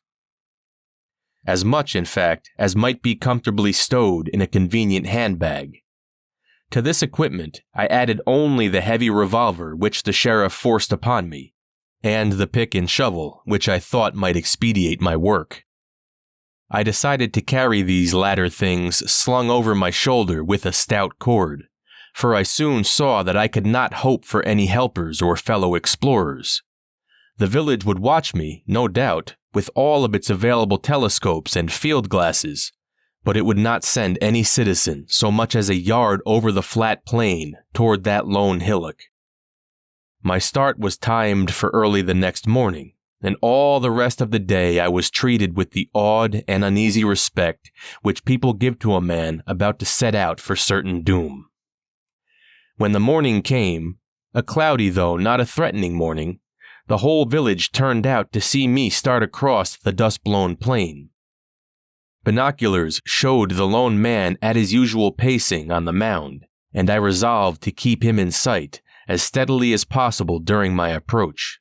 As much, in fact, as might be comfortably stowed in a convenient handbag. To this equipment, I added only the heavy revolver which the sheriff forced upon me, and the pick and shovel which I thought might expedite my work. I decided to carry these latter things slung over my shoulder with a stout cord, for I soon saw that I could not hope for any helpers or fellow explorers. The village would watch me, no doubt, with all of its available telescopes and field glasses, but it would not send any citizen so much as a yard over the flat plain toward that lone hillock. My start was timed for early the next morning, and all the rest of the day I was treated with the awed and uneasy respect which people give to a man about to set out for certain doom. When the morning came, a cloudy though not a threatening morning, the whole village turned out to see me start across the dust-blown plain. Binoculars showed the lone man at his usual pacing on the mound, and I resolved to keep him in sight as steadily as possible during my approach.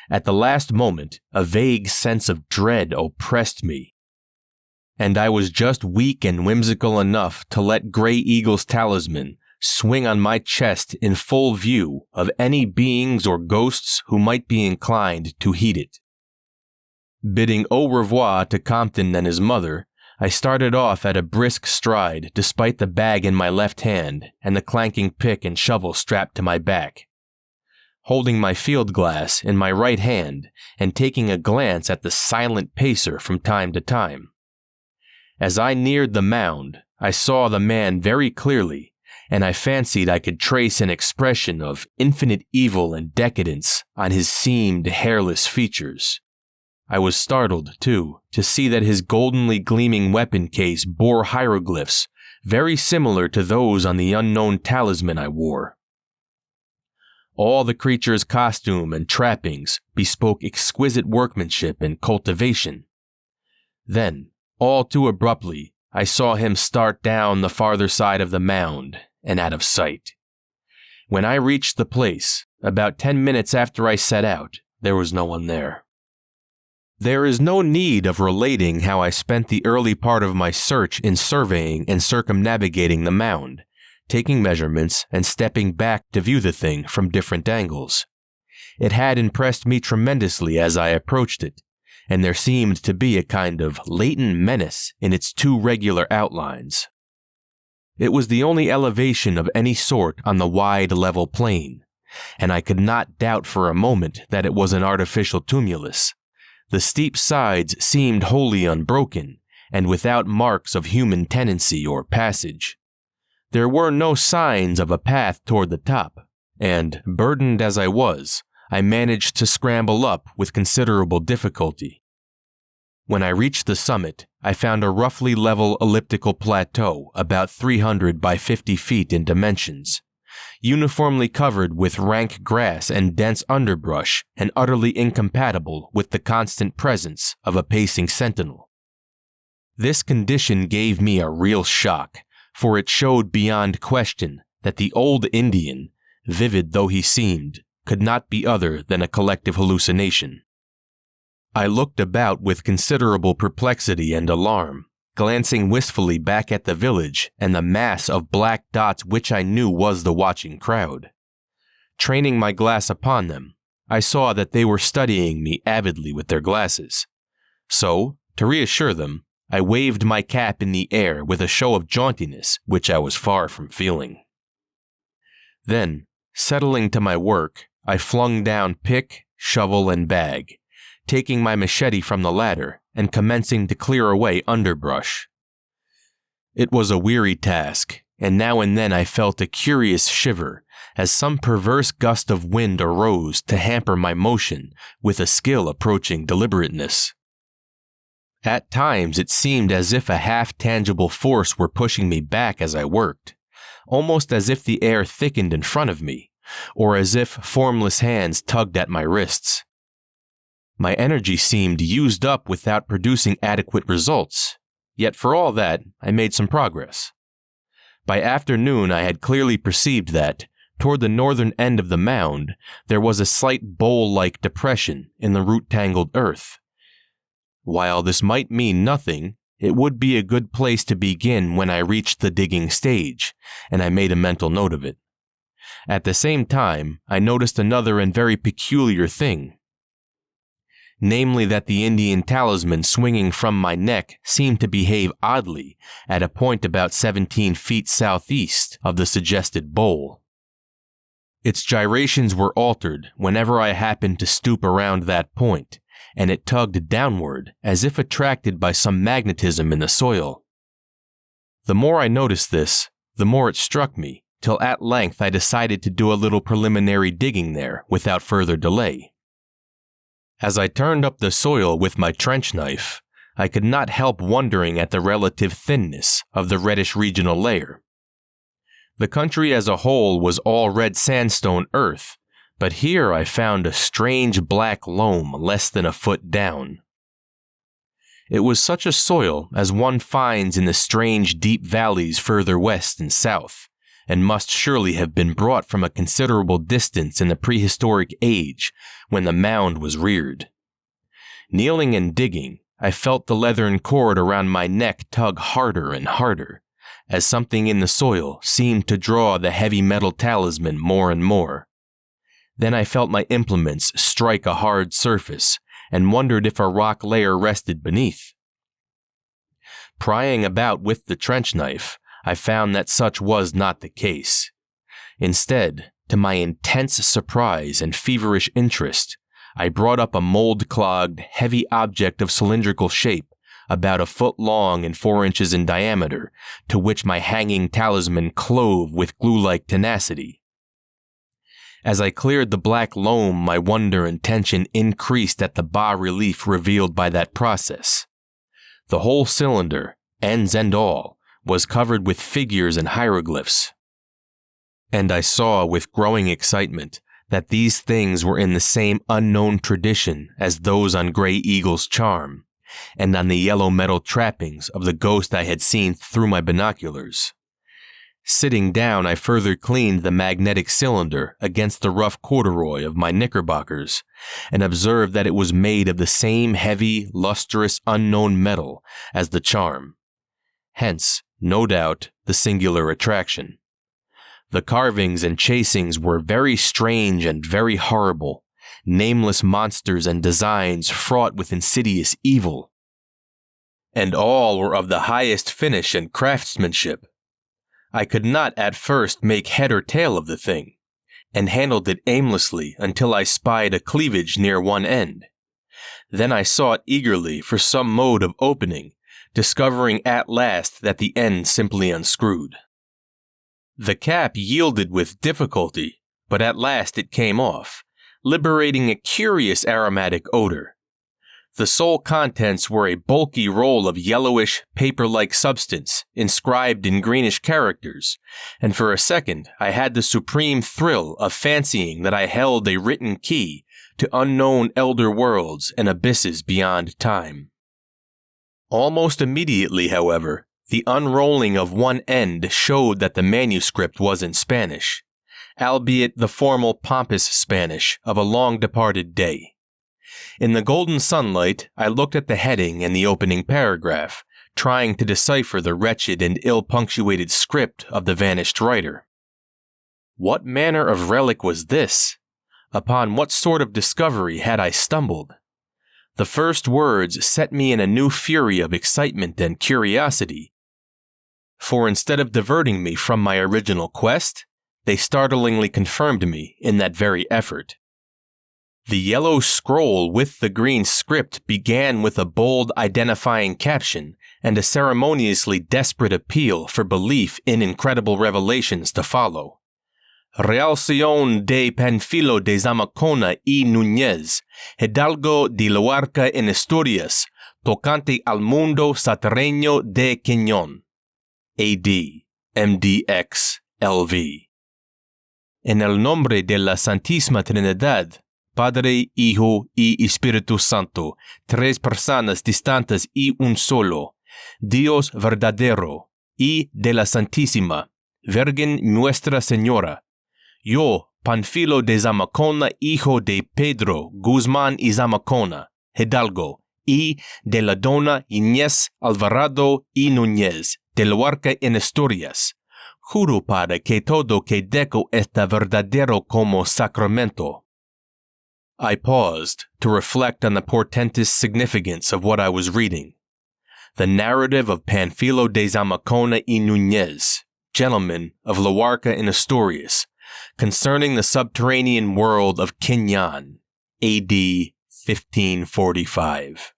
At the last moment, a vague sense of dread oppressed me, and I was just weak and whimsical enough to let Grey Eagle's talisman swing on my chest in full view of any beings or ghosts who might be inclined to heed it. Bidding au revoir to Compton and his mother, I started off at a brisk stride despite the bag in my left hand and the clanking pick and shovel strapped to my back. Holding my field glass in my right hand and taking a glance at the silent pacer from time to time. As I neared the mound, I saw the man very clearly, and I fancied I could trace an expression of infinite evil and decadence on his seamed, hairless features. I was startled, too, to see that his goldenly gleaming weapon case bore hieroglyphs very similar to those on the unknown talisman I wore. All the creature's costume and trappings bespoke exquisite workmanship and cultivation. Then, all too abruptly, I saw him start down the farther side of the mound and out of sight. When I reached the place, about 10 minutes after I set out, there was no one there. There is no need of relating how I spent the early part of my search in surveying and circumnavigating the mound, taking measurements and stepping back to view the thing from different angles. It had impressed me tremendously as I approached it, and there seemed to be a kind of latent menace in its two regular outlines. It was the only elevation of any sort on the wide level plain, and I could not doubt for a moment that it was an artificial tumulus. The steep sides seemed wholly unbroken, and without marks of human tenancy or passage. There were no signs of a path toward the top, and, burdened as I was, I managed to scramble up with considerable difficulty. When I reached the summit, I found a roughly level elliptical plateau about 300 by 50 feet in dimensions, uniformly covered with rank grass and dense underbrush and utterly incompatible with the constant presence of a pacing sentinel. This condition gave me a real shock, for it showed beyond question that the old Indian, vivid though he seemed, could not be other than a collective hallucination. I looked about with considerable perplexity and alarm, glancing wistfully back at the village and the mass of black dots which I knew was the watching crowd. Training my glass upon them, I saw that they were studying me avidly with their glasses. So, to reassure them, I waved my cap in the air with a show of jauntiness which I was far from feeling. Then, settling to my work, I flung down pick, shovel, and bag, taking my machete from the latter and commencing to clear away underbrush. It was a weary task, and now and then I felt a curious shiver as some perverse gust of wind arose to hamper my motion with a skill approaching deliberateness. At times it seemed as if a half-tangible force were pushing me back as I worked, almost as if the air thickened in front of me, or as if formless hands tugged at my wrists. My energy seemed used up without producing adequate results, yet for all that, I made some progress. By afternoon I had clearly perceived that, toward the northern end of the mound, there was a slight bowl-like depression in the root-tangled earth. While this might mean nothing, it would be a good place to begin when I reached the digging stage, and I made a mental note of it. At the same time, I noticed another and very peculiar thing. Namely that the Indian talisman swinging from my neck seemed to behave oddly at a point about 17 feet southeast of the suggested bowl. Its gyrations were altered whenever I happened to stoop around that point, and it tugged downward as if attracted by some magnetism in the soil. The more I noticed this, the more it struck me, till at length I decided to do a little preliminary digging there without further delay. As I turned up the soil with my trench knife, I could not help wondering at the relative thinness of the reddish regional layer. The country as a whole was all red sandstone earth, but here I found a strange black loam less than a foot down. It was such a soil as one finds in the strange deep valleys further west and south, and must surely have been brought from a considerable distance in the prehistoric age when the mound was reared. Kneeling and digging, I felt the leathern cord around my neck tug harder and harder, as something in the soil seemed to draw the heavy metal talisman more and more. Then I felt my implements strike a hard surface, and wondered if a rock layer rested beneath. Prying about with the trench knife, I found that such was not the case. Instead, to my intense surprise and feverish interest, I brought up a mold-clogged, heavy object of cylindrical shape, about 1 foot long and 4 inches in diameter, to which my hanging talisman clove with glue-like tenacity. As I cleared the black loam, my wonder and tension increased at the bas-relief revealed by that process. The whole cylinder, ends and all, was covered with figures and hieroglyphs. And I saw with growing excitement that these things were in the same unknown tradition as those on Grey Eagle's charm, and on the yellow metal trappings of the ghost I had seen through my binoculars. Sitting down, I further cleaned the magnetic cylinder against the rough corduroy of my knickerbockers, and observed that it was made of the same heavy, lustrous, unknown metal as the charm. Hence, no doubt, the singular attraction. The carvings and chasings were very strange and very horrible, nameless monsters and designs fraught with insidious evil. And all were of the highest finish and craftsmanship. I could not at first make head or tail of the thing, and handled it aimlessly until I spied a cleavage near one end. Then I sought eagerly for some mode of opening, discovering at last that the end simply unscrewed. The cap yielded with difficulty, but at last it came off, liberating a curious aromatic odor. The sole contents were a bulky roll of yellowish, paper-like substance, inscribed in greenish characters, and for a second I had the supreme thrill of fancying that I held a written key to unknown elder worlds and abysses beyond time. Almost immediately, however, the unrolling of one end showed that the manuscript was in Spanish, albeit the formal pompous Spanish of a long-departed day. In the golden sunlight, I looked at the heading and the opening paragraph, trying to decipher the wretched and ill-punctuated script of the vanished writer. What manner of relic was this? Upon what sort of discovery had I stumbled? The first words set me in a new fury of excitement and curiosity, for instead of diverting me from my original quest, they startlingly confirmed me in that very effort. The yellow scroll with the green script began with a bold identifying caption and a ceremoniously desperate appeal for belief in incredible revelations to follow. Realción de Panfilo de Zamacona y Núñez, Hidalgo de Luarca en Asturias, tocante al mundo satereño de Quiñón. A.D. MDX LV. En el nombre de la Santísima Trinidad, Padre, Hijo y Espíritu Santo, tres personas distantes y un solo, Dios verdadero, y de la Santísima Virgen Nuestra Señora. Yo, Panfilo de Zamacona, hijo de Pedro Guzmán y Zamacona, Hidalgo, y de la dona Inés Alvarado y Núñez, de Luarca en Asturias, juro para que todo que deco está verdadero como sacramento. I paused to reflect on the portentous significance of what I was reading. The narrative of Panfilo de Zamacona y Núñez, gentleman of Luarca in Asturias, concerning the subterranean world of Quiñón, A.D. 1545.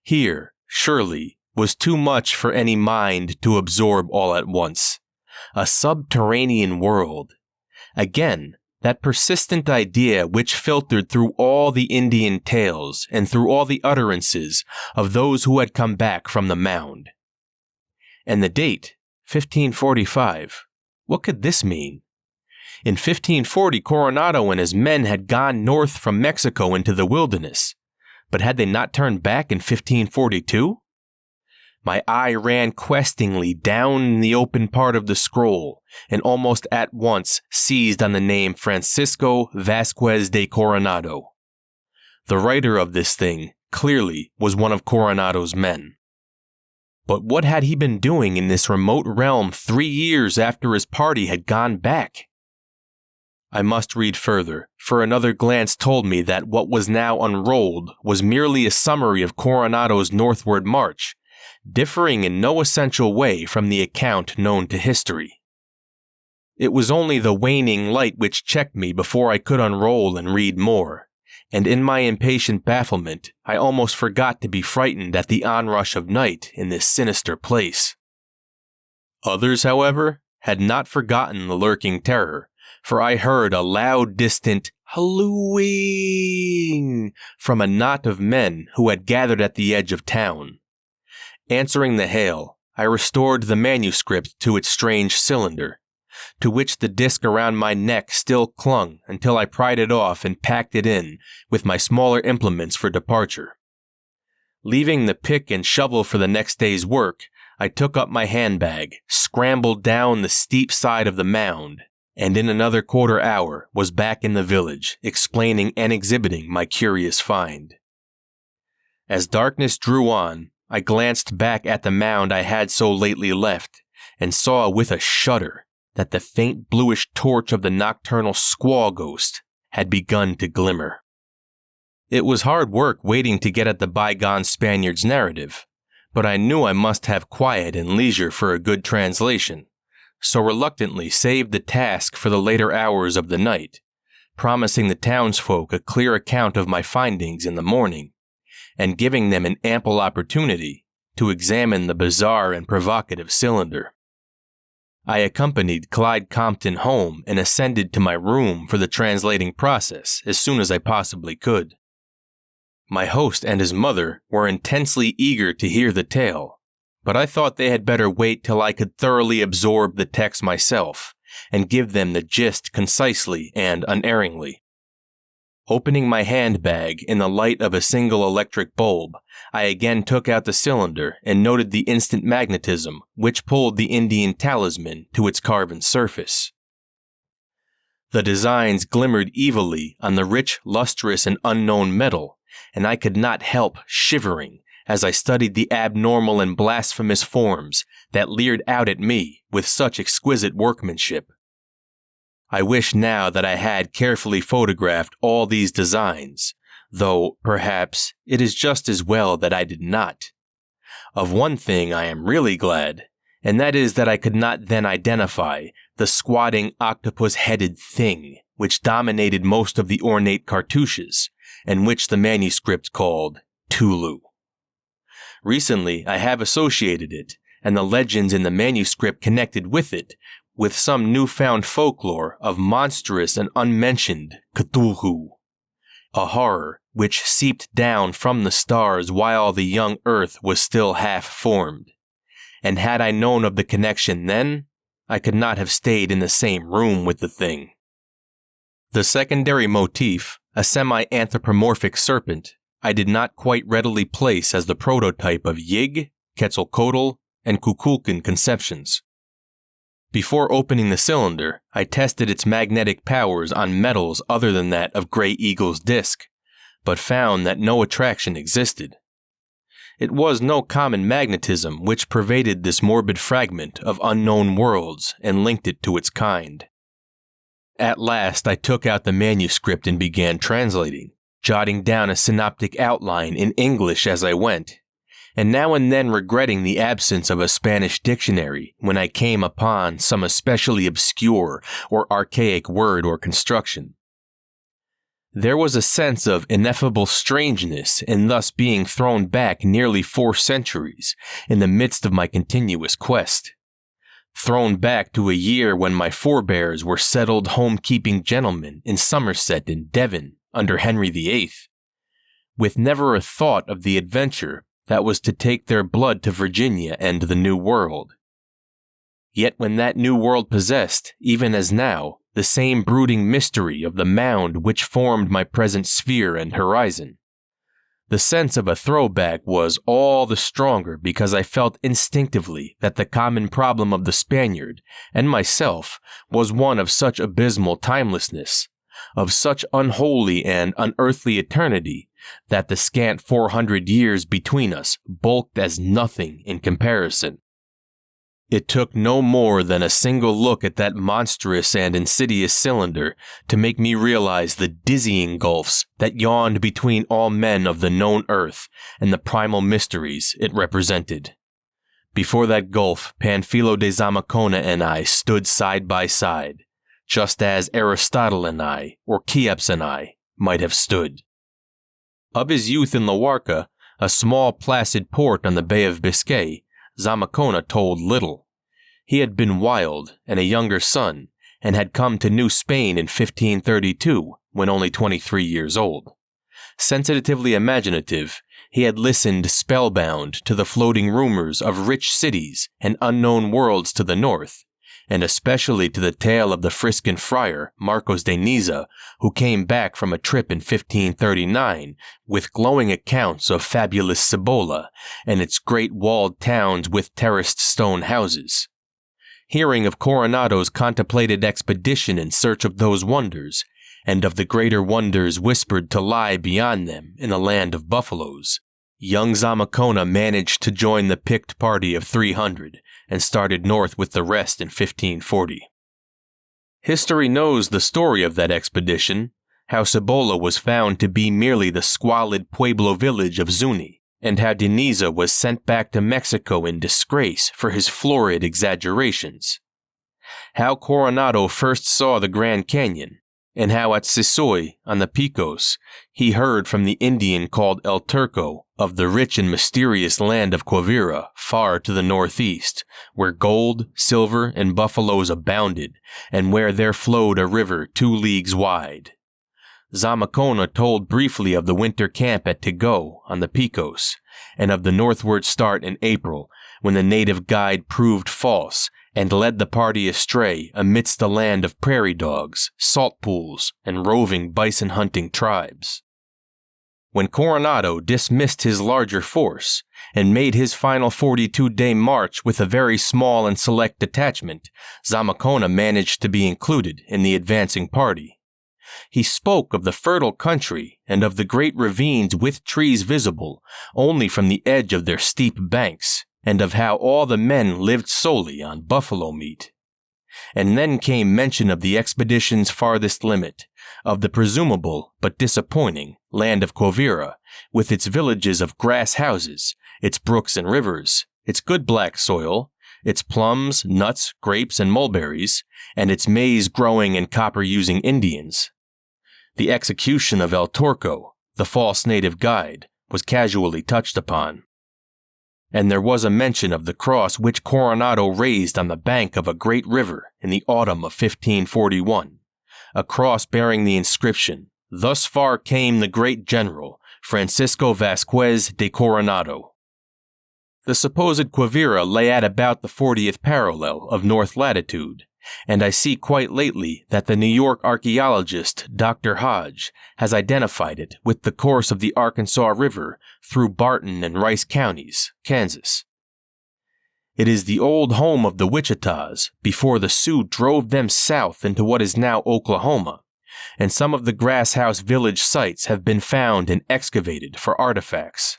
Here, surely, was too much for any mind to absorb all at once. A subterranean world. Again, that persistent idea which filtered through all the Indian tales and through all the utterances of those who had come back from the Mound. And the date, 1545, what could this mean? In 1540, Coronado and his men had gone north from Mexico into the wilderness, But had they not turned back in 1542? My eye ran questingly down the open part of the scroll, and almost at once seized on the name Francisco Vasquez de Coronado. The writer of this thing, clearly, was one of Coronado's men. But what had he been doing in this remote realm 3 years after his party had gone back? I must read further, for another glance told me that what was now unrolled was merely a summary of Coronado's northward march, differing in no essential way from the account known to history. It was only the waning light which checked me before I could unroll and read more, and in my impatient bafflement, I almost forgot to be frightened at the onrush of night in this sinister place. Others, however, had not forgotten the lurking terror, for I heard a loud, distant hallooing from a knot of men who had gathered at the edge of town. Answering the hail, I restored the manuscript to its strange cylinder, to which the disc around my neck still clung until I pried it off and packed it in with my smaller implements for departure. Leaving the pick and shovel for the next day's work, I took up my handbag, scrambled down the steep side of the mound, and in another quarter hour was back in the village, explaining and exhibiting my curious find. As darkness drew on, I glanced back at the mound I had so lately left, and saw with a shudder that the faint bluish torch of the nocturnal squaw ghost had begun to glimmer. It was hard work waiting to get at the bygone Spaniard's narrative, but I knew I must have quiet and leisure for a good translation, so reluctantly saved the task for the later hours of the night, promising the townsfolk a clear account of my findings in the morning, and giving them an ample opportunity to examine the bizarre and provocative cylinder. I accompanied Clyde Compton home and ascended to my room for the translating process as soon as I possibly could. My host and his mother were intensely eager to hear the tale, but I thought they had better wait till I could thoroughly absorb the text myself and give them the gist concisely and unerringly. Opening my handbag in the light of a single electric bulb, I again took out the cylinder and noted the instant magnetism which pulled the Indian talisman to its carven surface. The designs glimmered evilly on the rich, lustrous, and unknown metal, and I could not help shivering as I studied the abnormal and blasphemous forms that leered out at me with such exquisite workmanship. I wish now that I had carefully photographed all these designs, though perhaps it is just as well that I did not. Of one thing I am really glad, and that is that I could not then identify the squatting octopus-headed thing which dominated most of the ornate cartouches, and which the manuscript called Tulu. Recently, I have associated it, and the legends in the manuscript connected with it, with some newfound folklore of monstrous and unmentioned Cthulhu, a horror which seeped down from the stars while the young earth was still half formed. And had I known of the connection then, I could not have stayed in the same room with the thing. The secondary motif, a semi-anthropomorphic serpent, I did not quite readily place as the prototype of Yig, Quetzalcoatl, and Kukulkan conceptions. Before opening the cylinder, I tested its magnetic powers on metals other than that of Grey Eagle's disc, but found that no attraction existed. It was no common magnetism which pervaded this morbid fragment of unknown worlds and linked it to its kind. At last I took out the manuscript and began translating, jotting down a synoptic outline in English as I went, and now and then regretting the absence of a Spanish dictionary when I came upon some especially obscure or archaic word or construction. There was a sense of ineffable strangeness in thus being thrown back nearly 4 centuries in the midst of my continuous quest. Thrown back to a year when my forebears were settled home-keeping gentlemen in Somerset and Devon under Henry VIII, with never a thought of the adventure that was to take their blood to Virginia and the New World. Yet when that New World possessed, even as now, the same brooding mystery of the mound which formed my present sphere and horizon, The sense of a throwback was all the stronger because I felt instinctively that the common problem of the Spaniard and myself was one of such abysmal timelessness, of such unholy and unearthly eternity, that the scant 400 years between us bulked as nothing in comparison. It took no more than a single look at that monstrous and insidious cylinder to make me realize the dizzying gulfs that yawned between all men of the known earth and the primal mysteries it represented. Before that gulf, Panfilo de Zamacona and I stood side by side, just as Aristotle and I, or Cheops and I, might have stood. Of his youth in Luarca, a small placid port on the Bay of Biscay, Zamacona told little. He had been wild and a younger son, and had come to New Spain in 1532, when only 23 years old. Sensitively imaginative, he had listened spellbound to the floating rumors of rich cities and unknown worlds to the north, and especially to the tale of the Friscan friar, Marcos de Niza, who came back from a trip in 1539 with glowing accounts of fabulous Cibola and its great walled towns with terraced stone houses. Hearing of Coronado's contemplated expedition in search of those wonders, and of the greater wonders whispered to lie beyond them in a land of buffaloes, young Zamacona managed to join the picked party of 300 and started north with the rest in 1540. History knows the story of that expedition, how Cibola was found to be merely the squalid Pueblo village of Zuni, and how de Niza was sent back to Mexico in disgrace for his florid exaggerations. How Coronado first saw the Grand Canyon, and how at Sisoy, on the Picos, he heard from the Indian called El Turco of the rich and mysterious land of Quivira, far to the northeast, where gold, silver, and buffaloes abounded, and where there flowed a river 2 leagues wide. Zamacona told briefly of the winter camp at Tigo on the Picos, and of the northward start in April, when the native guide proved false and led the party astray amidst a land of prairie dogs, salt pools, and roving bison-hunting tribes. When Coronado dismissed his larger force and made his final 42-day march with a very small and select detachment, Zamacona managed to be included in the advancing party. He spoke of the fertile country and of the great ravines with trees visible only from the edge of their steep banks, and of how all the men lived solely on buffalo meat. And then came mention of the expedition's farthest limit, of the presumable but disappointing land of Quivira, with its villages of grass houses, its brooks and rivers, its good black soil, its plums, nuts, grapes, and mulberries, and its maize-growing and copper-using Indians. The execution of El Turco, the false native guide, was casually touched upon. And there was a mention of the cross which Coronado raised on the bank of a great river in the autumn of 1541, a cross bearing the inscription, "Thus far came the great general, Francisco Vasquez de Coronado." The supposed Quivira lay at about the 40th parallel of north latitude, and I see quite lately that the New York archaeologist Dr. Hodge has identified it with the course of the Arkansas River through Barton and Rice counties, Kansas. It is the old home of the Wichitas before the Sioux drove them south into what is now Oklahoma, and some of the grass house village sites have been found and excavated for artifacts.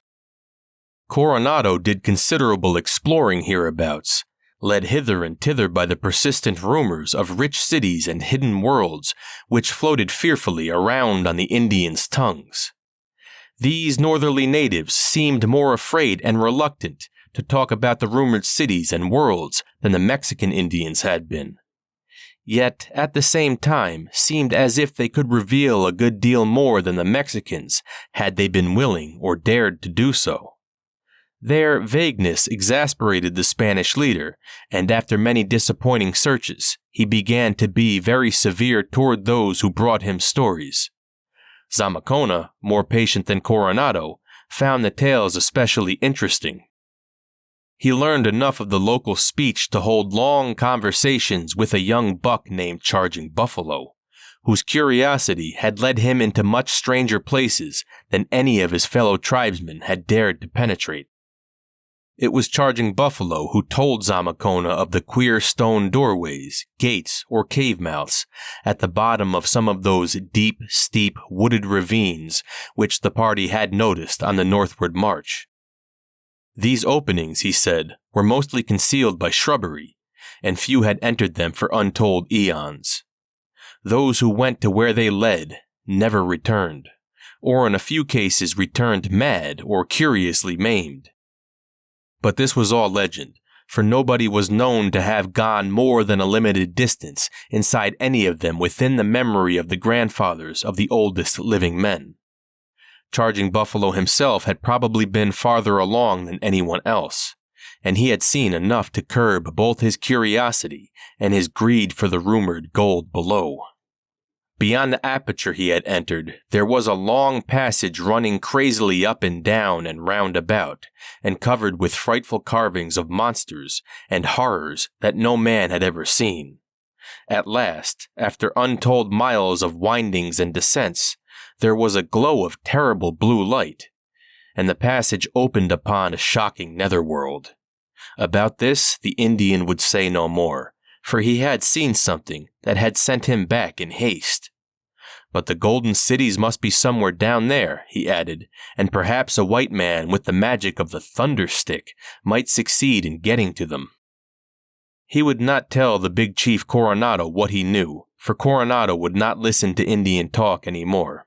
Coronado did considerable exploring hereabouts, led hither and thither by the persistent rumors of rich cities and hidden worlds which floated fearfully around on the Indians' tongues. These northerly natives seemed more afraid and reluctant to talk about the rumored cities and worlds than the Mexican Indians had been. Yet, at the same time, seemed as if they could reveal a good deal more than the Mexicans had they been willing or dared to do so. Their vagueness exasperated the Spanish leader, and after many disappointing searches, he began to be very severe toward those who brought him stories. Zamacona, more patient than Coronado, found the tales especially interesting. He learned enough of the local speech to hold long conversations with a young buck named Charging Buffalo, whose curiosity had led him into much stranger places than any of his fellow tribesmen had dared to penetrate. It was Charging Buffalo who told Zamakona of the queer stone doorways, gates, or cave mouths at the bottom of some of those deep, steep, wooded ravines which the party had noticed on the northward march. These openings, he said, were mostly concealed by shrubbery, and few had entered them for untold eons. Those who went to where they led never returned, or in a few cases returned mad or curiously maimed. But this was all legend, for nobody was known to have gone more than a limited distance inside any of them within the memory of the grandfathers of the oldest living men. Charging Buffalo himself had probably been farther along than anyone else, and he had seen enough to curb both his curiosity and his greed for the rumored gold below. Beyond the aperture he had entered, there was a long passage running crazily up and down and round about, and covered with frightful carvings of monsters and horrors that no man had ever seen. At last, after untold miles of windings and descents, there was a glow of terrible blue light, and the passage opened upon a shocking netherworld. About this the Indian would say no more, for he had seen something that had sent him back in haste. But the golden cities must be somewhere down there, he added, and perhaps a white man with the magic of the thunder stick might succeed in getting to them. He would not tell the big chief Coronado what he knew, for Coronado would not listen to Indian talk any more.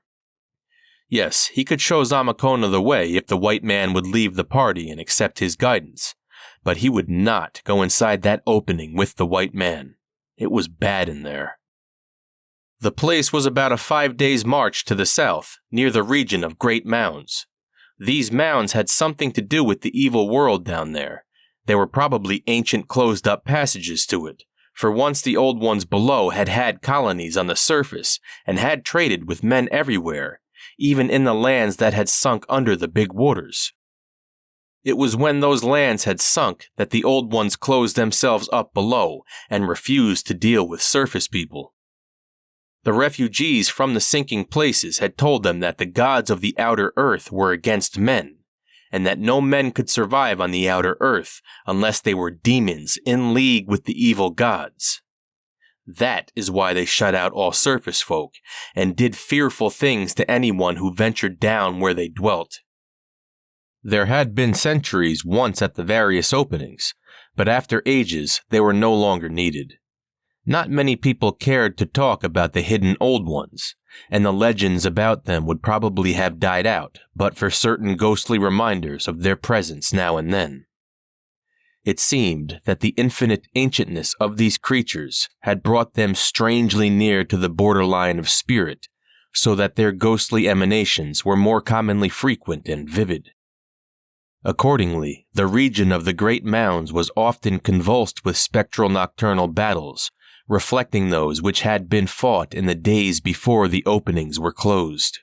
Yes, he could show Zamakona the way if the white man would leave the party and accept his guidance, but he would not go inside that opening with the white man. It was bad in there. The place was about a 5 days' march to the south, near the region of great mounds. These mounds had something to do with the evil world down there. They were probably ancient closed-up passages to it, for once the old ones below had had colonies on the surface and had traded with men everywhere, even in the lands that had sunk under the big waters. It was when those lands had sunk that the old ones closed themselves up below and refused to deal with surface people. The refugees from the sinking places had told them that the gods of the outer earth were against men, and that no men could survive on the outer earth unless they were demons in league with the evil gods. That is why they shut out all surface folk and did fearful things to anyone who ventured down where they dwelt. There had been sentries once at the various openings, but after ages they were no longer needed. Not many people cared to talk about the hidden old ones, and the legends about them would probably have died out but for certain ghostly reminders of their presence now and then. It seemed that the infinite ancientness of these creatures had brought them strangely near to the borderline of spirit, so that their ghostly emanations were more commonly frequent and vivid. Accordingly, the region of the great mounds was often convulsed with spectral nocturnal battles, reflecting those which had been fought in the days before the openings were closed.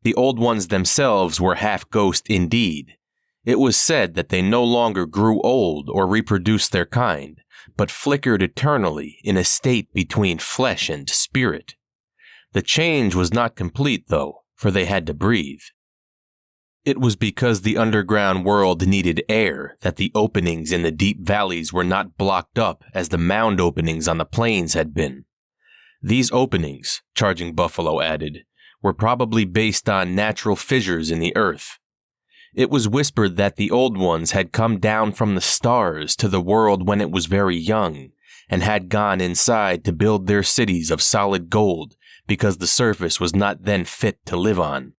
The old ones themselves were half ghost indeed. It was said that they no longer grew old or reproduced their kind, but flickered eternally in a state between flesh and spirit. The change was not complete, though, for they had to breathe. It was because the underground world needed air that the openings in the deep valleys were not blocked up as the mound openings on the plains had been. These openings, Charging Buffalo added, were probably based on natural fissures in the earth. It was whispered that the old ones had come down from the stars to the world when it was very young, and had gone inside to build their cities of solid gold because the surface was not then fit to live on.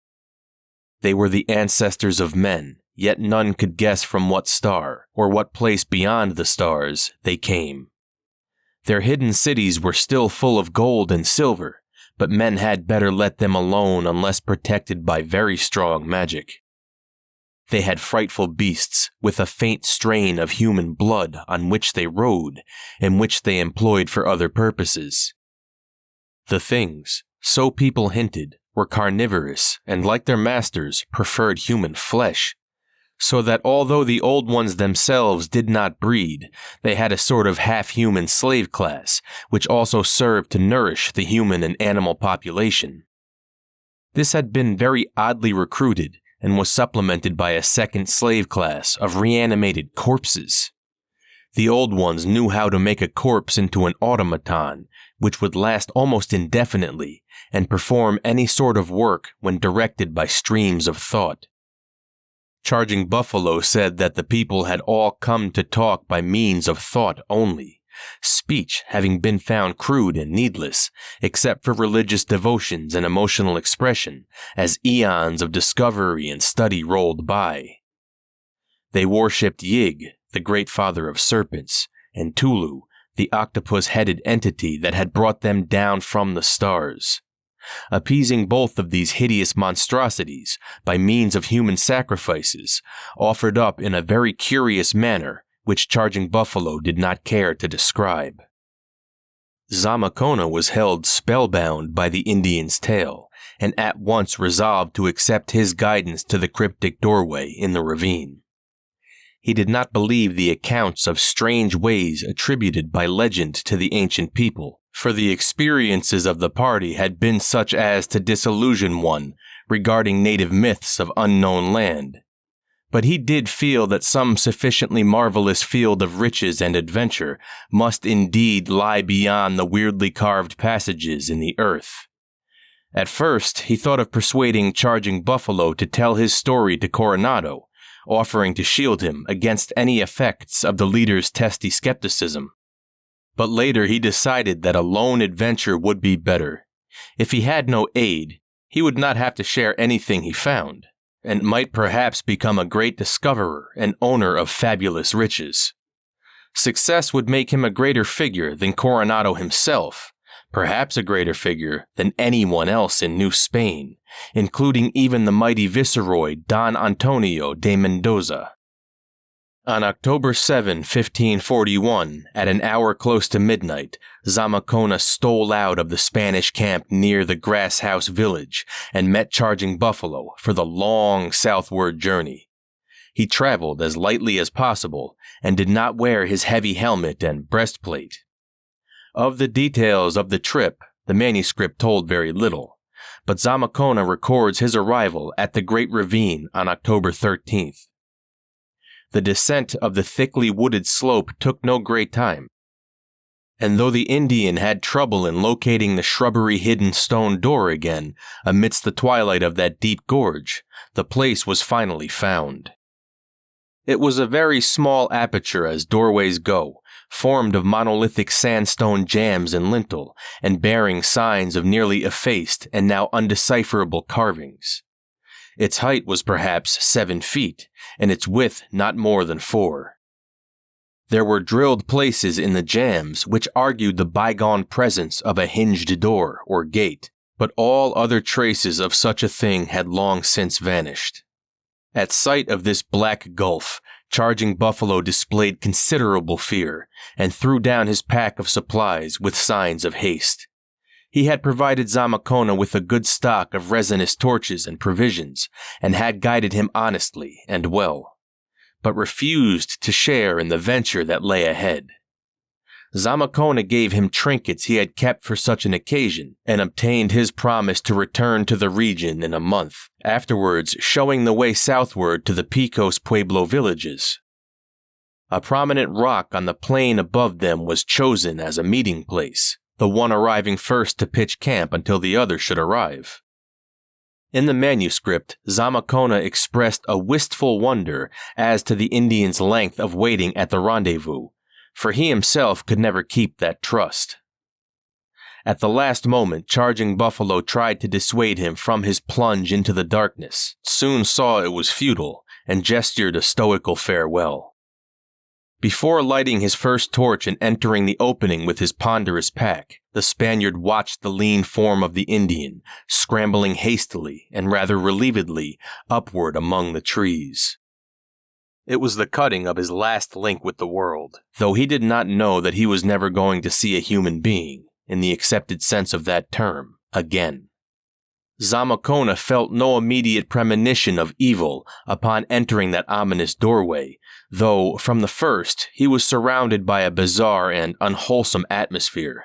They were the ancestors of men, yet none could guess from what star, or what place beyond the stars, they came. Their hidden cities were still full of gold and silver, but men had better let them alone unless protected by very strong magic. They had frightful beasts with a faint strain of human blood on which they rode, and which they employed for other purposes. The things, so people hinted, were carnivorous and, like their masters, preferred human flesh. so that although the Old Ones themselves did not breed, they had a sort of half-human slave class, which also served to nourish the human and animal population. This had been very oddly recruited and was supplemented by a second slave class of reanimated corpses. The Old Ones knew how to make a corpse into an automaton, which would last almost indefinitely and perform any sort of work when directed by streams of thought. Charging Buffalo said that the people had all come to talk by means of thought only, speech having been found crude and needless, except for religious devotions and emotional expression, as eons of discovery and study rolled by. They worshipped Yig, the great father of serpents, and Tulu, the octopus-headed entity that had brought them down from the stars. Appeasing both of these hideous monstrosities by means of human sacrifices, offered up in a very curious manner, which Charging Buffalo did not care to describe. Zamakona was held spellbound by the Indian's tale, and at once resolved to accept his guidance to the cryptic doorway in the ravine. He did not believe the accounts of strange ways attributed by legend to the ancient people, for the experiences of the party had been such as to disillusion one regarding native myths of unknown land. But he did feel that some sufficiently marvelous field of riches and adventure must indeed lie beyond the weirdly carved passages in the earth. At first, he thought of persuading Charging Buffalo to tell his story to Coronado, offering to shield him against any effects of the leader's testy skepticism. But later he decided that a lone adventure would be better. If he had no aid, he would not have to share anything he found, and might perhaps become a great discoverer and owner of fabulous riches. Success would make him a greater figure than Coronado himself, perhaps a greater figure than anyone else in New Spain, including even the mighty Viceroy Don Antonio de Mendoza. On October 7, 1541, at an hour close to midnight, Zamakona stole out of the Spanish camp near the Grass House village and met Charging Buffalo for the long southward journey. He traveled as lightly as possible and did not wear his heavy helmet and breastplate. Of the details of the trip, the manuscript told very little, but Zamakona records his arrival at the Great Ravine on October 13th. The descent of the thickly wooded slope took no great time, and though the Indian had trouble in locating the shrubbery-hidden stone door again amidst the twilight of that deep gorge, the place was finally found. It was a very small aperture as doorways go, formed of monolithic sandstone jambs and lintel, and bearing signs of nearly effaced and now undecipherable carvings. Its height was perhaps 7 feet, and its width not more than 4. There were drilled places in the jambs which argued the bygone presence of a hinged door or gate, but all other traces of such a thing had long since vanished. At sight of this black gulf, Charging Buffalo displayed considerable fear, and threw down his pack of supplies with signs of haste. He had provided Zamakona with a good stock of resinous torches and provisions, and had guided him honestly and well, but refused to share in the venture that lay ahead. Zamakona gave him trinkets he had kept for such an occasion, and obtained his promise to return to the region in a month, afterwards showing the way southward to the Picos Pueblo villages. A prominent rock on the plain above them was chosen as a meeting place, the one arriving first to pitch camp until the other should arrive. In the manuscript, Zamakona expressed a wistful wonder as to the Indian's length of waiting at the rendezvous, for he himself could never keep that trust. At the last moment, Charging Buffalo tried to dissuade him from his plunge into the darkness, soon saw it was futile, and gestured a stoical farewell. Before lighting his first torch and entering the opening with his ponderous pack, the Spaniard watched the lean form of the Indian, scrambling hastily and rather relievedly upward among the trees. It was the cutting of his last link with the world, though he did not know that he was never going to see a human being, in the accepted sense of that term, again. Zamakona felt no immediate premonition of evil upon entering that ominous doorway, though from the first he was surrounded by a bizarre and unwholesome atmosphere.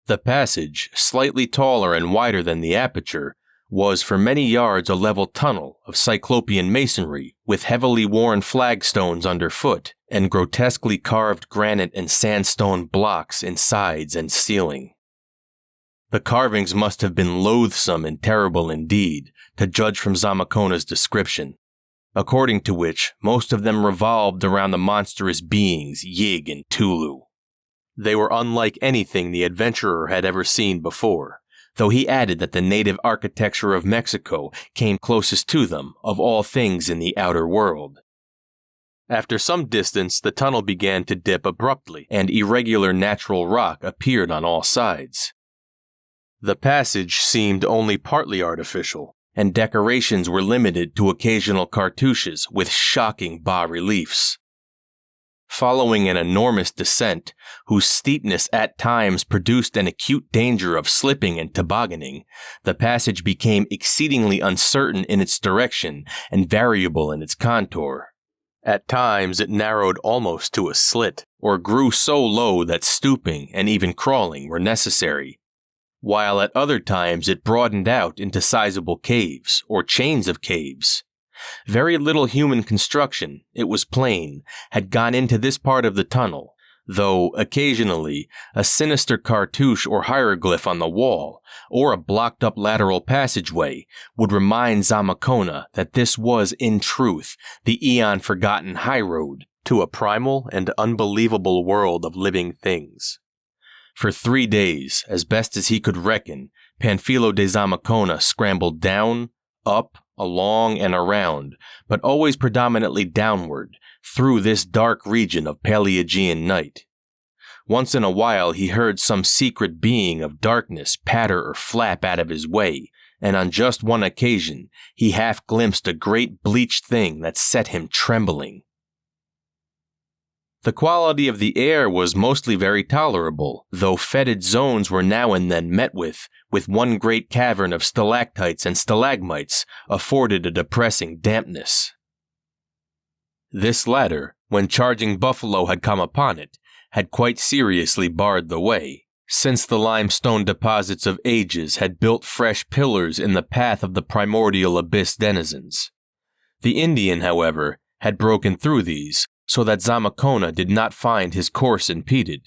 The passage, slightly taller and wider than the aperture, was for many yards a level tunnel of cyclopean masonry with heavily worn flagstones underfoot and grotesquely carved granite and sandstone blocks in sides and ceiling. The carvings must have been loathsome and terrible indeed, to judge from Zamakona's description, according to which most of them revolved around the monstrous beings Yig and Tulu. They were unlike anything the adventurer had ever seen before, though he added that the native architecture of Mexico came closest to them of all things in the outer world. After some distance, the tunnel began to dip abruptly, and irregular natural rock appeared on all sides. The passage seemed only partly artificial, and decorations were limited to occasional cartouches with shocking bas-reliefs. Following an enormous descent, whose steepness at times produced an acute danger of slipping and tobogganing, the passage became exceedingly uncertain in its direction and variable in its contour. At times it narrowed almost to a slit, or grew so low that stooping and even crawling were necessary, while at other times it broadened out into sizable caves, or chains of caves. Very little human construction, it was plain, had gone into this part of the tunnel, though occasionally a sinister cartouche or hieroglyph on the wall, or a blocked-up lateral passageway, would remind Zamakona that this was, in truth, the eon-forgotten highroad to a primal and unbelievable world of living things. For 3 days, as best as he could reckon, Panfilo de Zamakona scrambled down, up, along, and around, but always predominantly downward, through this dark region of Paleogean night. Once in a while he heard some secret being of darkness patter or flap out of his way, and on just one occasion he half glimpsed a great bleached thing that set him trembling. The quality of the air was mostly very tolerable, though fetid zones were now and then met with one great cavern of stalactites and stalagmites afforded a depressing dampness. This latter, when Charging Buffalo had come upon it, had quite seriously barred the way, since the limestone deposits of ages had built fresh pillars in the path of the primordial abyss denizens. The Indian, however, had broken through these, so that Zamakona did not find his course impeded.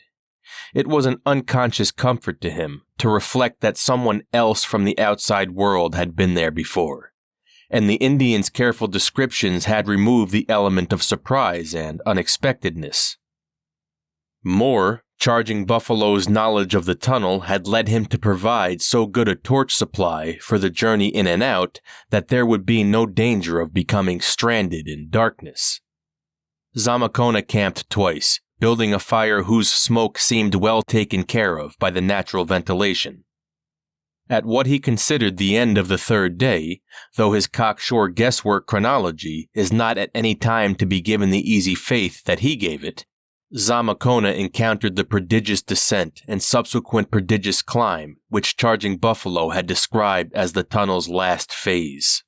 It was an unconscious comfort to him to reflect that someone else from the outside world had been there before, and the Indian's careful descriptions had removed the element of surprise and unexpectedness. More, Charging Buffalo's knowledge of the tunnel had led him to provide so good a torch supply for the journey in and out that there would be no danger of becoming stranded in darkness. Zamakona camped twice, building a fire whose smoke seemed well taken care of by the natural ventilation. At what he considered the end of the 3rd day, though his cocksure guesswork chronology is not at any time to be given the easy faith that he gave it, Zamakona encountered the prodigious descent and subsequent prodigious climb which Charging Buffalo had described as the tunnel's last phase.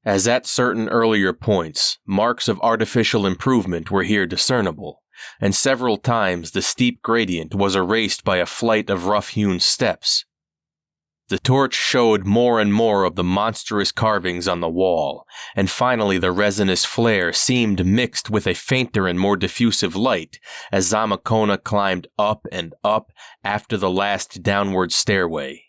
As at certain earlier points, marks of artificial improvement were here discernible, and several times the steep gradient was erased by a flight of rough-hewn steps. The torch showed more and more of the monstrous carvings on the wall, and finally the resinous flare seemed mixed with a fainter and more diffusive light as Zamakona climbed up and up after the last downward stairway.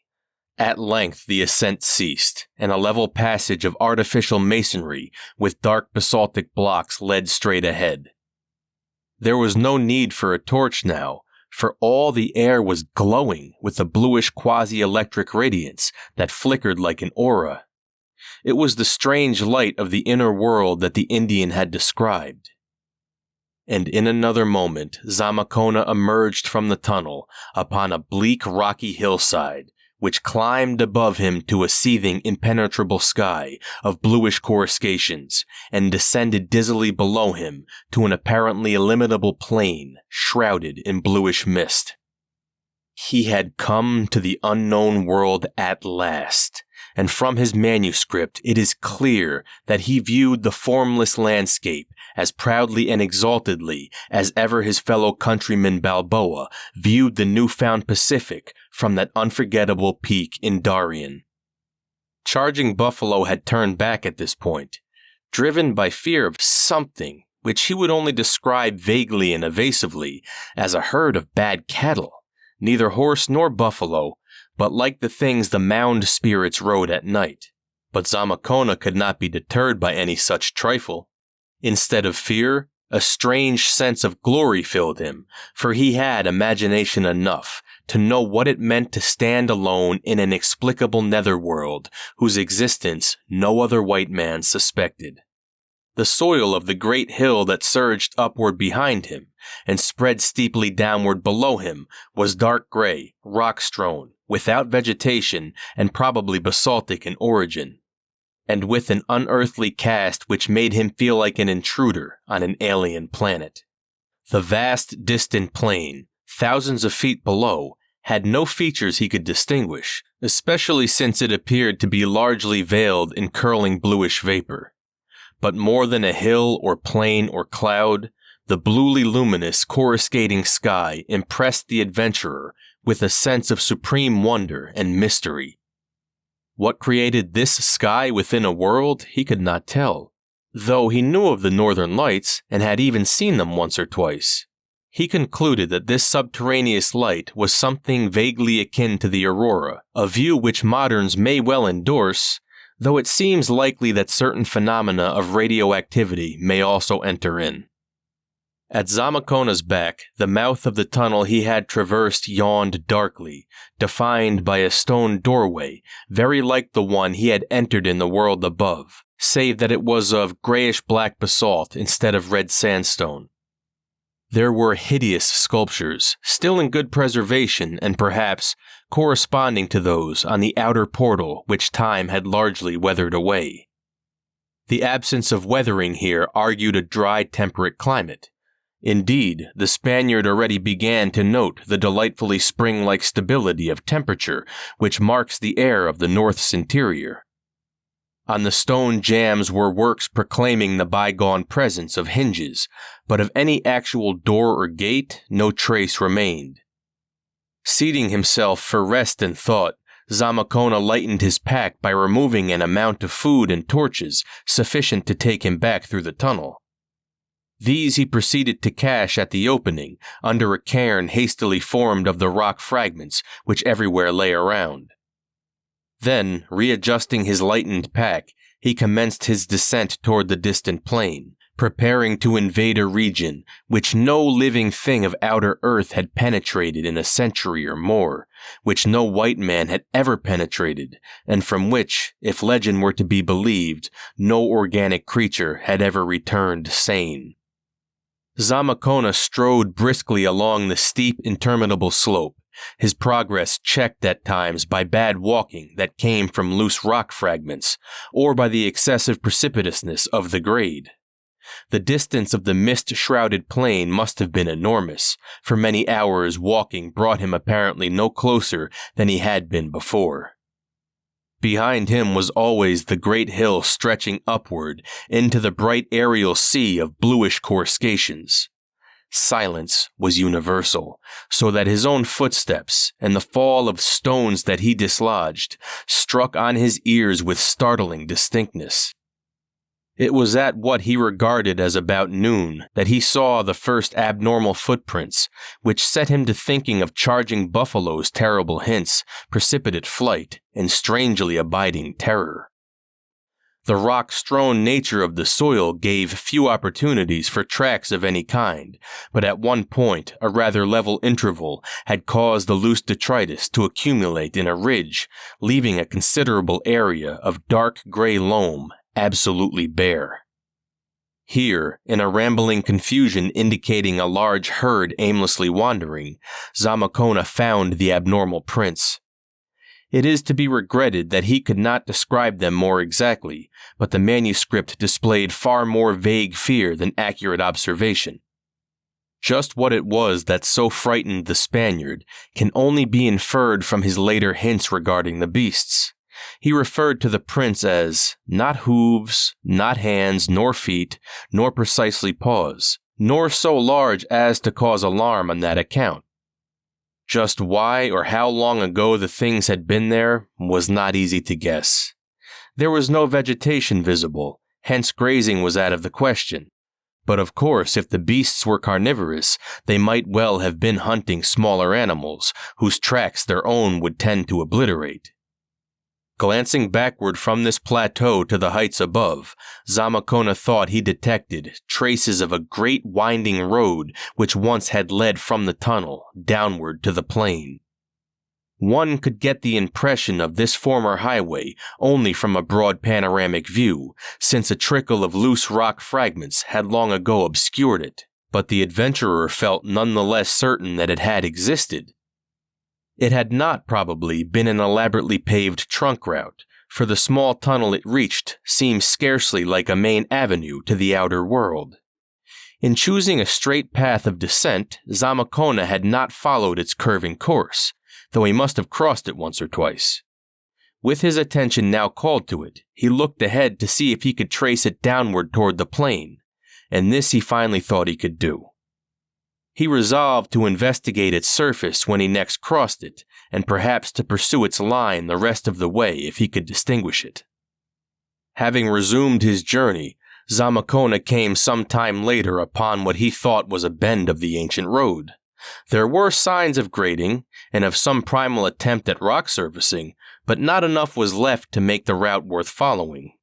At length the ascent ceased, and a level passage of artificial masonry with dark basaltic blocks led straight ahead. There was no need for a torch now, for all the air was glowing with a bluish quasi-electric radiance that flickered like an aura. It was the strange light of the inner world that the Indian had described. And in another moment Zamakona emerged from the tunnel upon a bleak rocky hillside, which climbed above him to a seething impenetrable sky of bluish coruscations, and descended dizzily below him to an apparently illimitable plain shrouded in bluish mist. He had come to the unknown world at last, and from his manuscript it is clear that he viewed the formless landscape as proudly and exaltedly as ever his fellow countryman Balboa viewed the newfound Pacific from that unforgettable peak in Darien. Charging Buffalo had turned back at this point, driven by fear of something which he would only describe vaguely and evasively as a herd of bad cattle, neither horse nor buffalo, but like the things the Mound spirits rode at night. But Zamacona could not be deterred by any such trifle. Instead of fear, a strange sense of glory filled him, for he had imagination enough to know what it meant to stand alone in an inexplicable netherworld whose existence no other white man suspected. The soil of the great hill that surged upward behind him and spread steeply downward below him was dark gray, rock-strewn, without vegetation and probably basaltic in origin, and with an unearthly cast which made him feel like an intruder on an alien planet. The vast, distant plain, thousands of feet below, had no features he could distinguish, especially since it appeared to be largely veiled in curling bluish vapor. But more than a hill or plain or cloud, the bluely luminous coruscating sky impressed the adventurer with a sense of supreme wonder and mystery. What created this sky within a world he could not tell, though he knew of the northern lights and had even seen them once or twice. He concluded that this subterraneous light was something vaguely akin to the aurora, a view which moderns may well endorse, though it seems likely that certain phenomena of radioactivity may also enter in. At Zamacona's back, the mouth of the tunnel he had traversed yawned darkly, defined by a stone doorway, very like the one he had entered in the world above, save that it was of grayish-black basalt instead of red sandstone. There were hideous sculptures, still in good preservation and perhaps corresponding to those on the outer portal which time had largely weathered away. The absence of weathering here argued a dry, temperate climate. Indeed, the Spaniard already began to note the delightfully spring-like stability of temperature which marks the air of the North's interior. On the stone jambs were works proclaiming the bygone presence of hinges, but of any actual door or gate, no trace remained. Seating himself for rest and thought, Zamacona lightened his pack by removing an amount of food and torches sufficient to take him back through the tunnel. These he proceeded to cache at the opening, under a cairn hastily formed of the rock fragments which everywhere lay around. Then, readjusting his lightened pack, he commenced his descent toward the distant plain, preparing to invade a region which no living thing of outer earth had penetrated in a century or more, which no white man had ever penetrated, and from which, if legend were to be believed, no organic creature had ever returned sane. Zamacona strode briskly along the steep, interminable slope, his progress checked at times by bad walking that came from loose rock fragments, or by the excessive precipitousness of the grade. The distance of the mist-shrouded plain must have been enormous, for many hours walking brought him apparently no closer than he had been before. Behind him was always the great hill stretching upward into the bright aerial sea of bluish coruscations. Silence was universal, so that his own footsteps and the fall of stones that he dislodged struck on his ears with startling distinctness. It was at what he regarded as about noon that he saw the first abnormal footprints, which set him to thinking of Charging Buffalo's terrible hints, precipitate flight, and strangely abiding terror. The rock-strewn nature of the soil gave few opportunities for tracks of any kind, but at one point a rather level interval had caused the loose detritus to accumulate in a ridge, leaving a considerable area of dark gray loam absolutely bare. Here, in a rambling confusion indicating a large herd aimlessly wandering, Zamacona found the abnormal prints. It is to be regretted that he could not describe them more exactly, but the manuscript displayed far more vague fear than accurate observation. Just what it was that so frightened the Spaniard can only be inferred from his later hints regarding the beasts. He referred to the prints as not hooves, not hands, nor feet, nor precisely paws, nor so large as to cause alarm on that account. Just why or how long ago the things had been there was not easy to guess. There was no vegetation visible, hence grazing was out of the question. But of course, if the beasts were carnivorous, they might well have been hunting smaller animals, whose tracks their own would tend to obliterate. Glancing backward from this plateau to the heights above, Zamakona thought he detected traces of a great winding road which once had led from the tunnel downward to the plain. One could get the impression of this former highway only from a broad panoramic view, since a trickle of loose rock fragments had long ago obscured it, but the adventurer felt none the less certain that it had existed. It had not, probably, been an elaborately paved trunk route, for the small tunnel it reached seemed scarcely like a main avenue to the outer world. In choosing a straight path of descent, Zamakona had not followed its curving course, though he must have crossed it once or twice. With his attention now called to it, he looked ahead to see if he could trace it downward toward the plain, and this he finally thought he could do. He resolved to investigate its surface when he next crossed it, and perhaps to pursue its line the rest of the way if he could distinguish it. Having resumed his journey, Zamakona came some time later upon what he thought was a bend of the ancient road. There were signs of grading, and of some primal attempt at rock surfacing, but not enough was left to make the route worth following.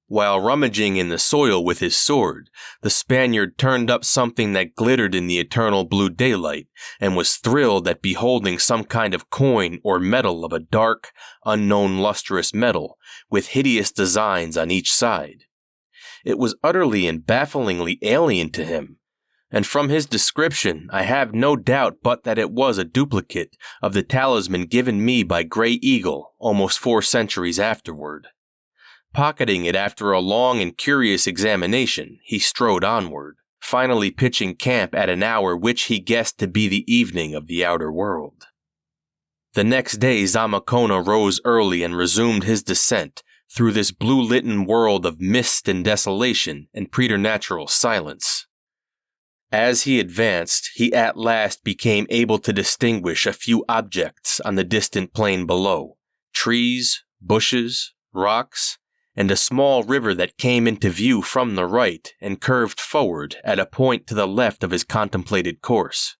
While rummaging in the soil with his sword, the Spaniard turned up something that glittered in the eternal blue daylight, and was thrilled at beholding some kind of coin or medal of a dark, unknown lustrous metal, with hideous designs on each side. It was utterly and bafflingly alien to him, and from his description I have no doubt but that it was a duplicate of the talisman given me by Grey Eagle almost 4 centuries afterward. Pocketing it after a long and curious examination, he strode onward, finally pitching camp at an hour which he guessed to be the evening of the outer world. The next day Zamakona rose early and resumed his descent through this blue-litten world of mist and desolation and preternatural silence. As he advanced, he at last became able to distinguish a few objects on the distant plain below: trees, bushes, rocks, and a small river that came into view from the right and curved forward at a point to the left of his contemplated course.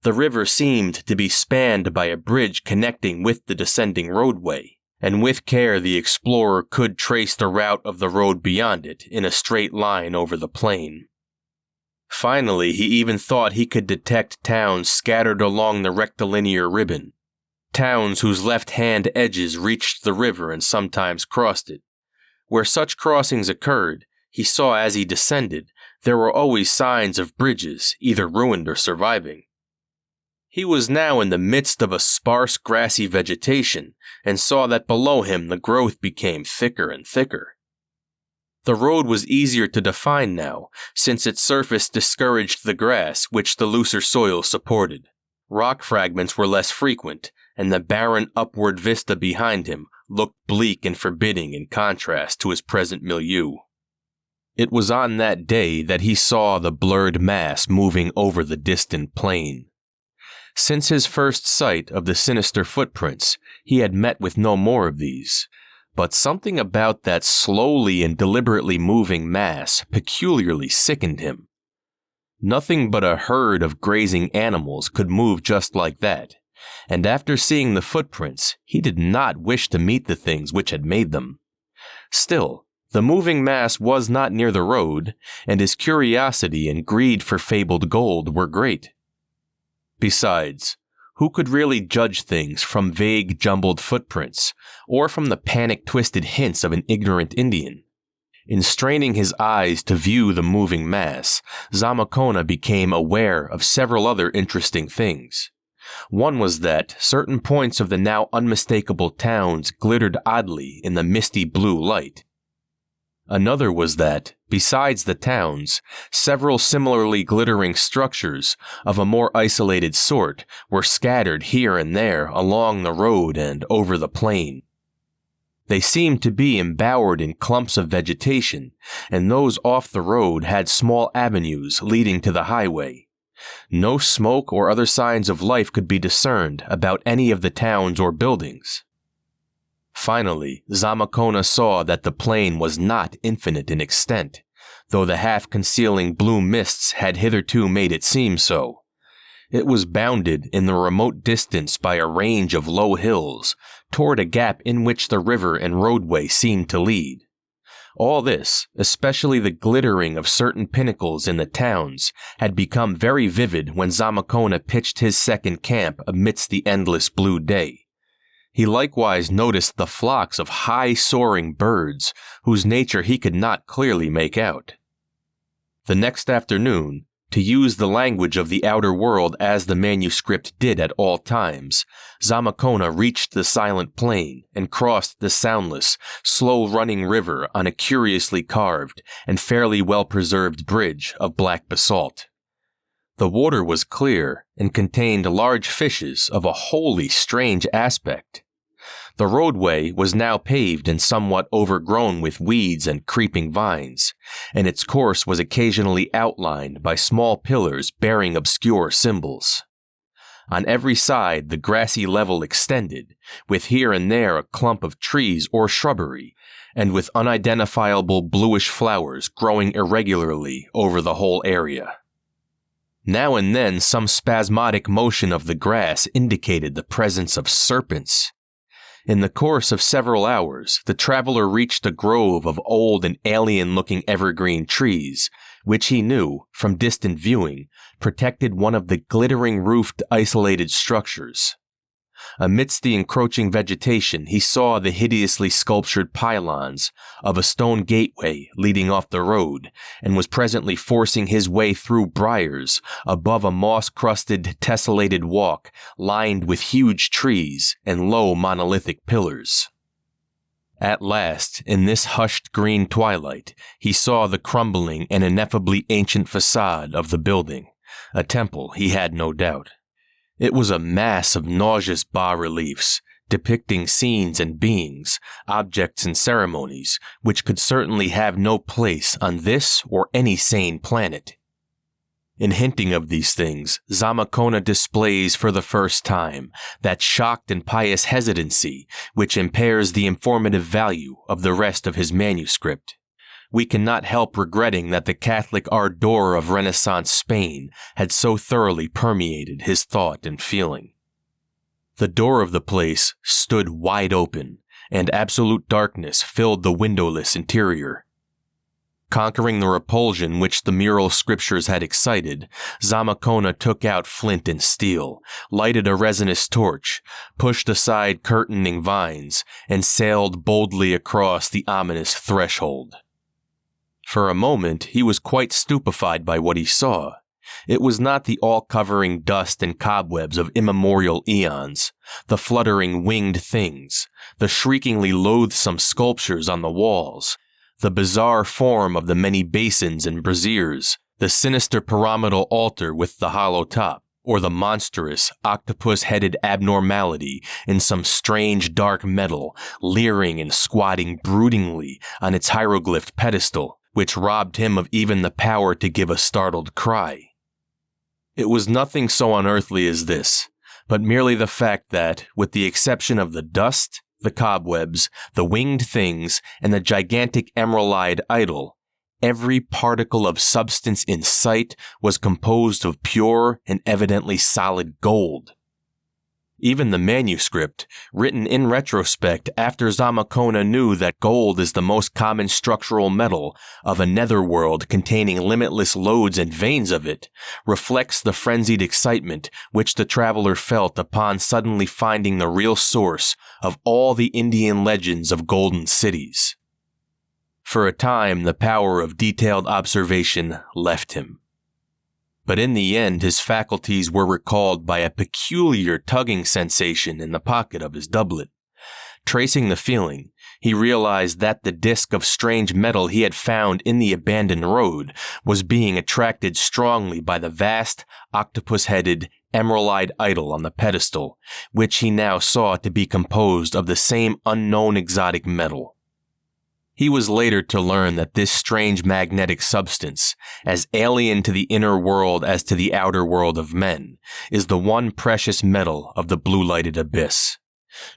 The river seemed to be spanned by a bridge connecting with the descending roadway, and with care the explorer could trace the route of the road beyond it in a straight line over the plain. Finally, he even thought he could detect towns scattered along the rectilinear ribbon, towns whose left-hand edges reached the river and sometimes crossed it. Where such crossings occurred, he saw as he descended, there were always signs of bridges, either ruined or surviving. He was now in the midst of a sparse grassy vegetation, and saw that below him the growth became thicker and thicker. The road was easier to define now, since its surface discouraged the grass which the looser soil supported. Rock fragments were less frequent, and the barren upward vista behind him looked bleak and forbidding in contrast to his present milieu. It was on that day that he saw the blurred mass moving over the distant plain. Since his first sight of the sinister footprints, he had met with no more of these, but something about that slowly and deliberately moving mass peculiarly sickened him. Nothing but a herd of grazing animals could move just like that, and after seeing the footprints, he did not wish to meet the things which had made them. Still, the moving mass was not near the road, and his curiosity and greed for fabled gold were great. Besides, who could really judge things from vague, jumbled footprints, or from the panic-twisted hints of an ignorant Indian? In straining his eyes to view the moving mass, Zamakona became aware of several other interesting things. One was that certain points of the now unmistakable towns glittered oddly in the misty blue light. Another was that, besides the towns, several similarly glittering structures of a more isolated sort were scattered here and there along the road and over the plain. They seemed to be embowered in clumps of vegetation, and those off the road had small avenues leading to the highway. No smoke or other signs of life could be discerned about any of the towns or buildings. Finally, Zamakona saw that the plain was not infinite in extent, though the half-concealing blue mists had hitherto made it seem so. It was bounded in the remote distance by a range of low hills, toward a gap in which the river and roadway seemed to lead. All this, especially the glittering of certain pinnacles in the towns, had become very vivid when Zamakona pitched his second camp amidst the endless blue day. He likewise noticed the flocks of high-soaring birds, whose nature he could not clearly make out. The next afternoon, to use the language of the outer world as the manuscript did at all times, Zamakona reached the silent plain and crossed the soundless, slow-running river on a curiously carved and fairly well-preserved bridge of black basalt. The water was clear and contained large fishes of a wholly strange aspect. The roadway was now paved and somewhat overgrown with weeds and creeping vines, and its course was occasionally outlined by small pillars bearing obscure symbols. On every side the grassy level extended, with here and there a clump of trees or shrubbery, and with unidentifiable bluish flowers growing irregularly over the whole area. Now and then some spasmodic motion of the grass indicated the presence of serpents. In the course of several hours, the traveler reached a grove of old and alien-looking evergreen trees, which he knew, from distant viewing, protected one of the glittering-roofed isolated structures. Amidst the encroaching vegetation, he saw the hideously sculptured pylons of a stone gateway leading off the road, and was presently forcing his way through briars above a moss-crusted, tessellated walk lined with huge trees and low monolithic pillars. At last, in this hushed green twilight, he saw the crumbling and ineffably ancient facade of the building, a temple, he had no doubt. It was a mass of nauseous bas-reliefs, depicting scenes and beings, objects and ceremonies, which could certainly have no place on this or any sane planet. In hinting of these things, Zamakona displays for the first time that shocked and pious hesitancy which impairs the informative value of the rest of his manuscript. We cannot help regretting that the Catholic ardor of Renaissance Spain had so thoroughly permeated his thought and feeling. The door of the place stood wide open, and absolute darkness filled the windowless interior. Conquering the repulsion which the mural scriptures had excited, Zamakona took out flint and steel, lighted a resinous torch, pushed aside curtaining vines, and sailed boldly across the ominous threshold. For a moment, he was quite stupefied by what he saw. It was not the all-covering dust and cobwebs of immemorial eons, the fluttering winged things, the shriekingly loathsome sculptures on the walls, the bizarre form of the many basins and braziers, the sinister pyramidal altar with the hollow top, or the monstrous, octopus-headed abnormality in some strange dark metal, leering and squatting broodingly on its hieroglyphed pedestal, which robbed him of even the power to give a startled cry. It was nothing so unearthly as this, but merely the fact that, with the exception of the dust, the cobwebs, the winged things, and the gigantic emerald-eyed idol, every particle of substance in sight was composed of pure and evidently solid gold. Even the manuscript, written in retrospect after Zamakona knew that gold is the most common structural metal of a netherworld containing limitless lodes and veins of it, reflects the frenzied excitement which the traveler felt upon suddenly finding the real source of all the Indian legends of golden cities. For a time, the power of detailed observation left him. But in the end, his faculties were recalled by a peculiar tugging sensation in the pocket of his doublet. Tracing the feeling, he realized that the disc of strange metal he had found in the abandoned road was being attracted strongly by the vast, octopus-headed, emerald-eyed idol on the pedestal, which he now saw to be composed of the same unknown exotic metal. He was later to learn that this strange magnetic substance, as alien to the inner world as to the outer world of men, is the one precious metal of the blue-lighted abyss.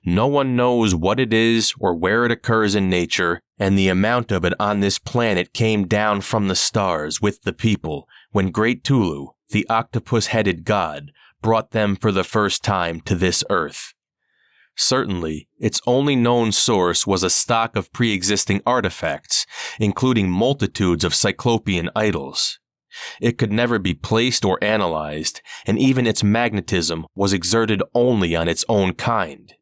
No one knows what it is or where it occurs in nature, and the amount of it on this planet came down from the stars with the people when Great Tulu, the octopus-headed god, brought them for the first time to this earth. Certainly, its only known source was a stock of pre-existing artifacts, including multitudes of Cyclopean idols. It could never be placed or analyzed, and even its magnetism was exerted only on its own kind.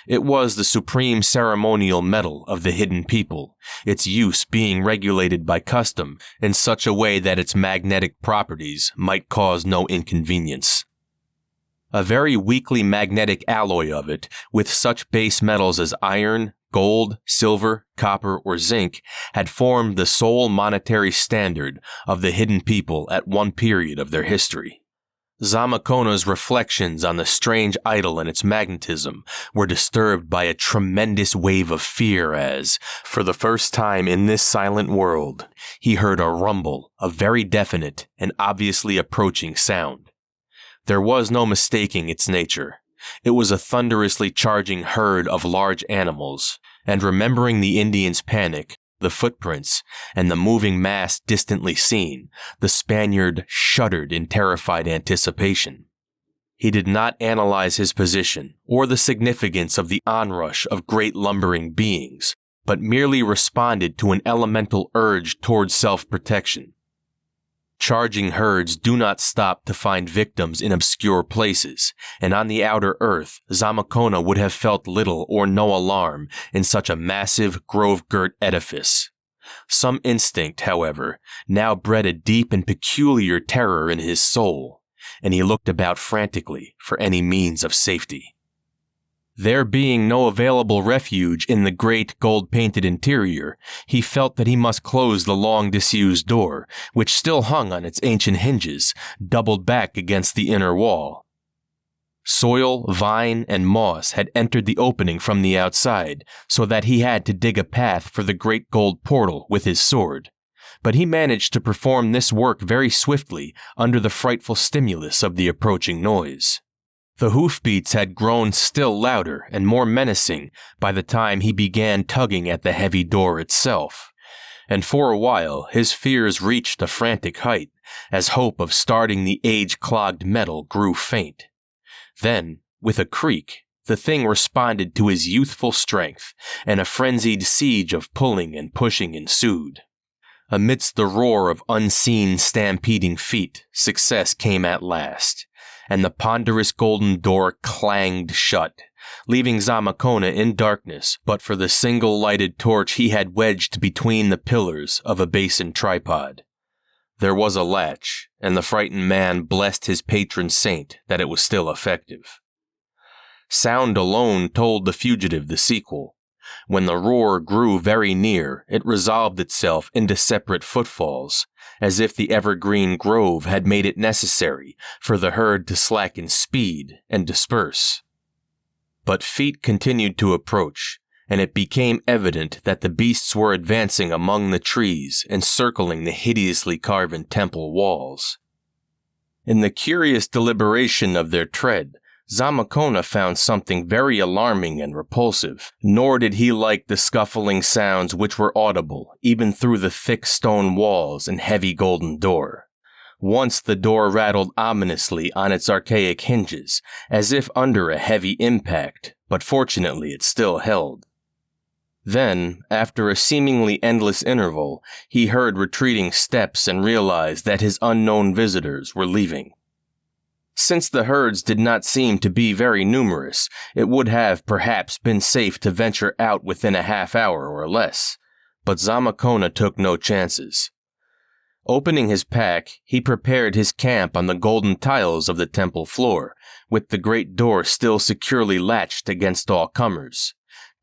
It was the supreme ceremonial metal of the hidden people, its use being regulated by custom in such a way that its magnetic properties might cause no inconvenience. A very weakly magnetic alloy of it, with such base metals as iron, gold, silver, copper, or zinc, had formed the sole monetary standard of the hidden people at one period of their history. Zamakona's reflections on the strange idol and its magnetism were disturbed by a tremendous wave of fear as, for the first time in this silent world, he heard a rumble, a very definite and obviously approaching sound. There was no mistaking its nature. It was a thunderously charging herd of large animals, and remembering the Indians' panic, the footprints, and the moving mass distantly seen, the Spaniard shuddered in terrified anticipation. He did not analyze his position or the significance of the onrush of great lumbering beings, but merely responded to an elemental urge towards self-protection. Charging herds do not stop to find victims in obscure places, and on the outer earth, Zamakona would have felt little or no alarm in such a massive, grove-girt edifice. Some instinct, however, now bred a deep and peculiar terror in his soul, and he looked about frantically for any means of safety. There being no available refuge in the great gold-painted interior, he felt that he must close the long disused door, which still hung on its ancient hinges, doubled back against the inner wall. Soil, vine, and moss had entered the opening from the outside, so that he had to dig a path for the great gold portal with his sword. But he managed to perform this work very swiftly under the frightful stimulus of the approaching noise. The hoofbeats had grown still louder and more menacing by the time he began tugging at the heavy door itself, and for a while his fears reached a frantic height as hope of starting the age-clogged metal grew faint. Then, with a creak, the thing responded to his youthful strength, and a frenzied siege of pulling and pushing ensued. Amidst the roar of unseen stampeding feet, success came at last, and the ponderous golden door clanged shut, leaving Zamakona in darkness but for the single lighted torch he had wedged between the pillars of a basin tripod. There was a latch, and the frightened man blessed his patron saint that it was still effective. Sound alone told the fugitive the sequel. When the roar grew very near, it resolved itself into separate footfalls, as if the evergreen grove had made it necessary for the herd to slacken speed and disperse. But feet continued to approach, and it became evident that the beasts were advancing among the trees and circling the hideously carven temple walls. In the curious deliberation of their tread, Zamakona found something very alarming and repulsive, nor did he like the scuffling sounds which were audible even through the thick stone walls and heavy golden door. Once the door rattled ominously on its archaic hinges, as if under a heavy impact, but fortunately it still held. Then, after a seemingly endless interval, he heard retreating steps and realized that his unknown visitors were leaving. Since the herds did not seem to be very numerous, it would have perhaps been safe to venture out within a half hour or less, but Zamakona took no chances. Opening his pack, he prepared his camp on the golden tiles of the temple floor, with the great door still securely latched against all comers,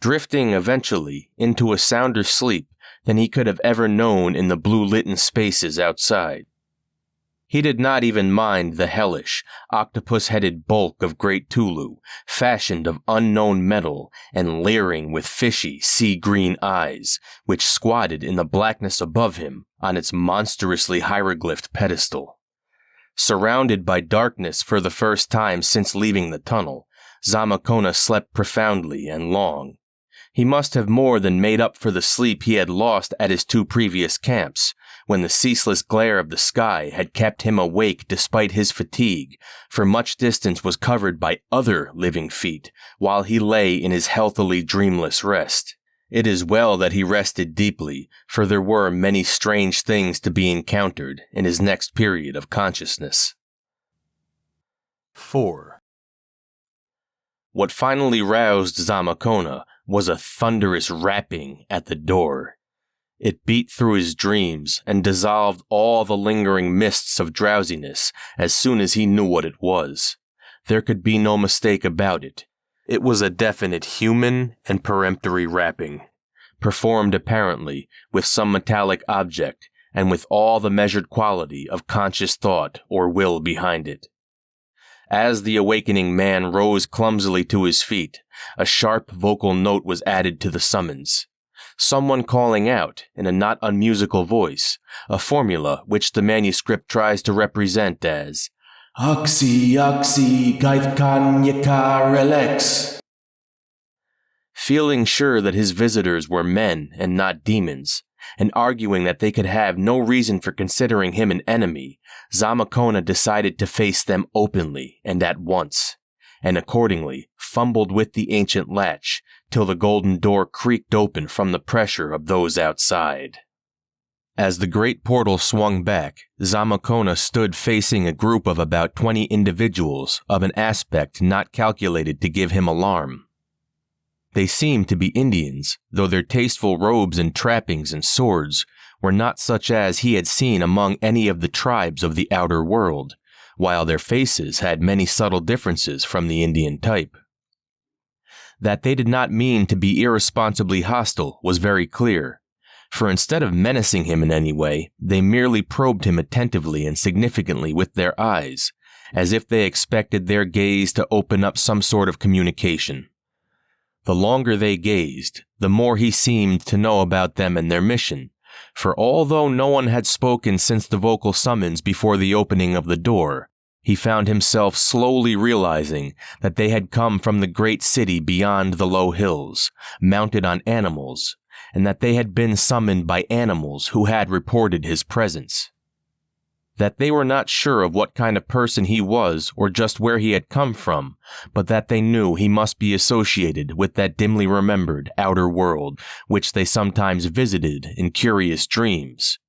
drifting eventually into a sounder sleep than he could have ever known in the blue-litten spaces outside. He did not even mind the hellish, octopus-headed bulk of Great Tulu, fashioned of unknown metal and leering with fishy, sea-green eyes, which squatted in the blackness above him on its monstrously hieroglyphed pedestal. Surrounded by darkness for the first time since leaving the tunnel, Zamakona slept profoundly and long. He must have more than made up for the sleep he had lost at his 2 previous camps, when the ceaseless glare of the sky had kept him awake despite his fatigue, for much distance was covered by other living feet, while he lay in his healthily dreamless rest. It is well that he rested deeply, for there were many strange things to be encountered in his next period of consciousness. 4. What finally roused Zamakona was a thunderous rapping at the door. It beat through his dreams and dissolved all the lingering mists of drowsiness as soon as he knew what it was. There could be no mistake about it. It was a definite human and peremptory rapping, performed apparently with some metallic object and with all the measured quality of conscious thought or will behind it. As the awakening man rose clumsily to his feet, a sharp vocal note was added to the summons. Someone calling out, in a not unmusical voice, a formula which the manuscript tries to represent as Oxy, Oxy, Gaithkan Yakar Relax. Feeling sure that his visitors were men and not demons, and arguing that they could have no reason for considering him an enemy, Zamakona decided to face them openly and at once, and accordingly fumbled with the ancient latch till the golden door creaked open from the pressure of those outside. As the great portal swung back, Zamakona stood facing a group of about 20 individuals of an aspect not calculated to give him alarm. They seemed to be Indians, though their tasteful robes and trappings and swords were not such as he had seen among any of the tribes of the outer world, while their faces had many subtle differences from the Indian type. That they did not mean to be irresponsibly hostile was very clear, for instead of menacing him in any way, they merely probed him attentively and significantly with their eyes, as if they expected their gaze to open up some sort of communication. The longer they gazed, the more he seemed to know about them and their mission, for although no one had spoken since the vocal summons before the opening of the door, he found himself slowly realizing that they had come from the great city beyond the low hills, mounted on animals, and that they had been summoned by animals who had reported his presence. That they were not sure of what kind of person he was or just where he had come from, but that they knew he must be associated with that dimly remembered outer world which they sometimes visited in curious dreams.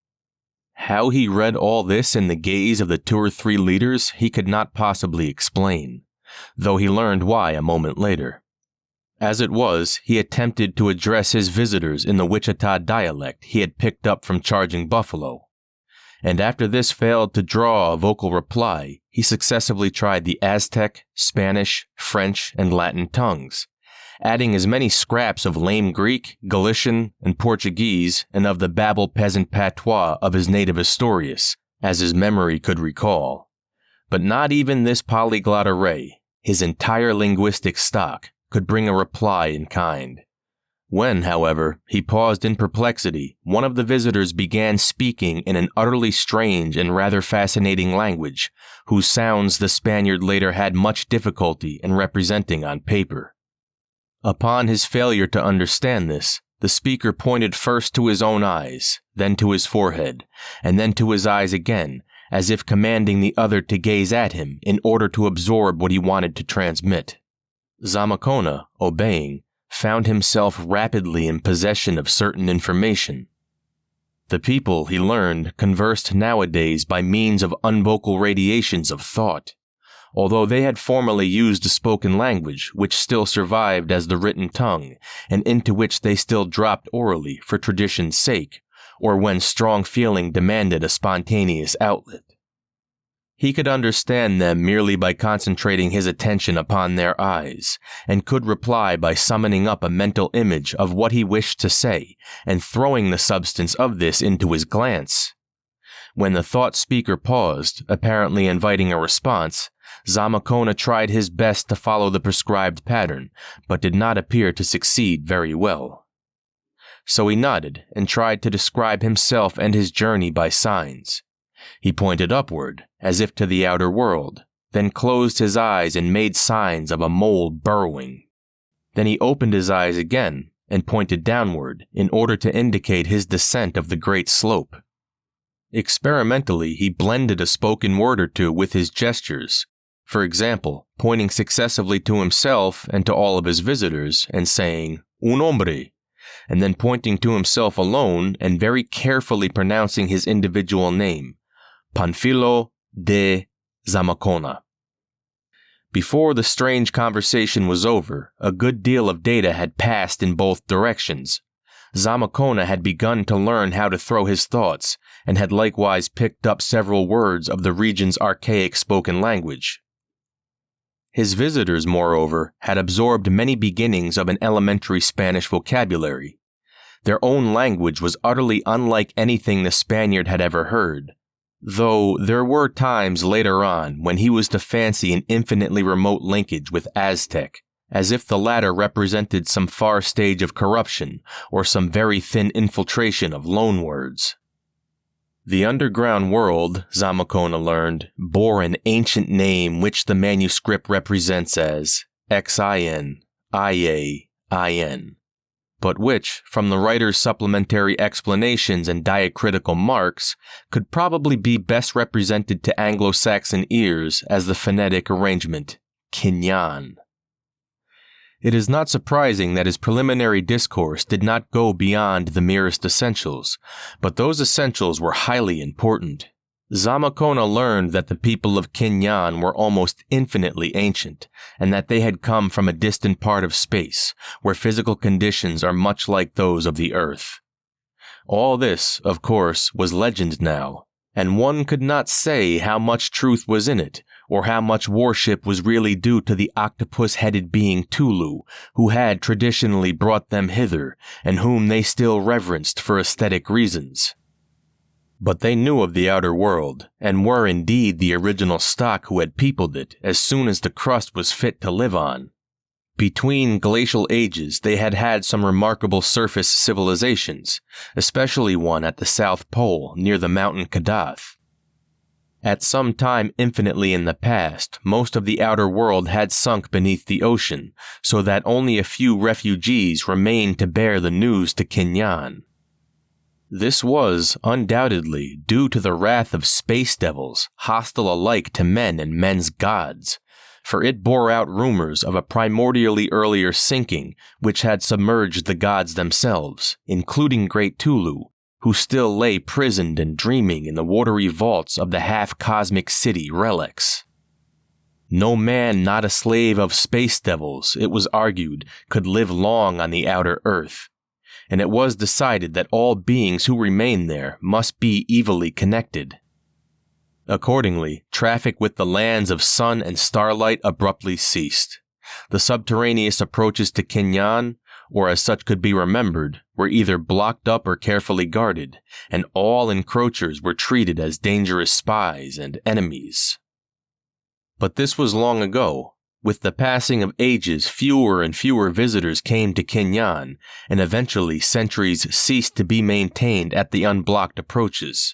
How he read all this in the gaze of the 2 or 3 leaders he could not possibly explain, though he learned why a moment later. As it was, he attempted to address his visitors in the Wichita dialect he had picked up from Charging Buffalo, and after this failed to draw a vocal reply, he successively tried the Aztec, Spanish, French, and Latin tongues, adding as many scraps of lame Greek, Galician, and Portuguese, and of the babble peasant patois of his native Asturias, as his memory could recall. But not even this polyglot array, his entire linguistic stock, could bring a reply in kind. When, however, he paused in perplexity, one of the visitors began speaking in an utterly strange and rather fascinating language, whose sounds the Spaniard later had much difficulty in representing on paper. Upon his failure to understand this, the speaker pointed first to his own eyes, then to his forehead, and then to his eyes again, as if commanding the other to gaze at him in order to absorb what he wanted to transmit. Zamakona, obeying, found himself rapidly in possession of certain information. The people, he learned, conversed nowadays by means of unvocal radiations of thought, although they had formerly used a spoken language which still survived as the written tongue, and into which they still dropped orally for tradition's sake, or when strong feeling demanded a spontaneous outlet. He could understand them merely by concentrating his attention upon their eyes, and could reply by summoning up a mental image of what he wished to say and throwing the substance of this into his glance. When the thought speaker paused, apparently inviting a response, Zamakona tried his best to follow the prescribed pattern, but did not appear to succeed very well. So he nodded and tried to describe himself and his journey by signs. He pointed upward, as if to the outer world, then closed his eyes and made signs of a mole burrowing. Then he opened his eyes again and pointed downward in order to indicate his descent of the great slope. Experimentally, he blended a spoken word or two with his gestures, for example, pointing successively to himself and to all of his visitors and saying, "Un hombre," and then pointing to himself alone and very carefully pronouncing his individual name, Panfilo de Zamakona. Before the strange conversation was over, a good deal of data had passed in both directions. Zamakona had begun to learn how to throw his thoughts, and had likewise picked up several words of the region's archaic spoken language. His visitors, moreover, had absorbed many beginnings of an elementary Spanish vocabulary. Their own language was utterly unlike anything the Spaniard had ever heard, though there were times later on when he was to fancy an infinitely remote linkage with Aztec, as if the latter represented some far stage of corruption or some very thin infiltration of loanwords. The underground world, Zamakona learned, bore an ancient name which the manuscript represents as Xin, Ia-In, but which, from the writer's supplementary explanations and diacritical marks, could probably be best represented to Anglo-Saxon ears as the phonetic arrangement Kinyan. It is not surprising that his preliminary discourse did not go beyond the merest essentials, but those essentials were highly important. Zamakona learned that the people of Kinyan were almost infinitely ancient, and that they had come from a distant part of space, where physical conditions are much like those of the Earth. All this, of course, was legend now, and one could not say how much truth was in it, or how much worship was really due to the octopus-headed being Tulu, who had traditionally brought them hither, and whom they still reverenced for aesthetic reasons. But they knew of the outer world, and were indeed the original stock who had peopled it as soon as the crust was fit to live on. Between glacial ages, they had had some remarkable surface civilizations, especially one at the South Pole near the mountain Kadath. At some time infinitely in the past, most of the outer world had sunk beneath the ocean, so that only a few refugees remained to bear the news to Kinyan. This was, undoubtedly, due to the wrath of space devils, hostile alike to men and men's gods, for it bore out rumors of a primordially earlier sinking which had submerged the gods themselves, including Great Tulu, who still lay prisoned and dreaming in the watery vaults of the half-cosmic city Relics. No man not a slave of space devils, it was argued, could live long on the outer earth, and it was decided that all beings who remained there must be evilly connected. Accordingly, traffic with the lands of sun and starlight abruptly ceased. The subterraneous approaches to Kinyan, or as such could be remembered, were either blocked up or carefully guarded, and all encroachers were treated as dangerous spies and enemies. But this was long ago. With the passing of ages, fewer and fewer visitors came to Kinyan, and eventually sentries ceased to be maintained at the unblocked approaches.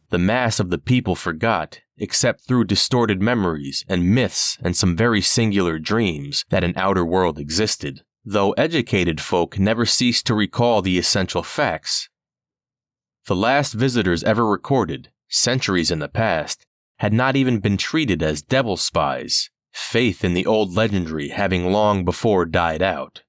The mass of the people forgot, except through distorted memories and myths and some very singular dreams, that an outer world existed, though educated folk never ceased to recall the essential facts. The last visitors ever recorded, centuries in the past, had not even been treated as devil spies, faith in the old legendary having long before died out.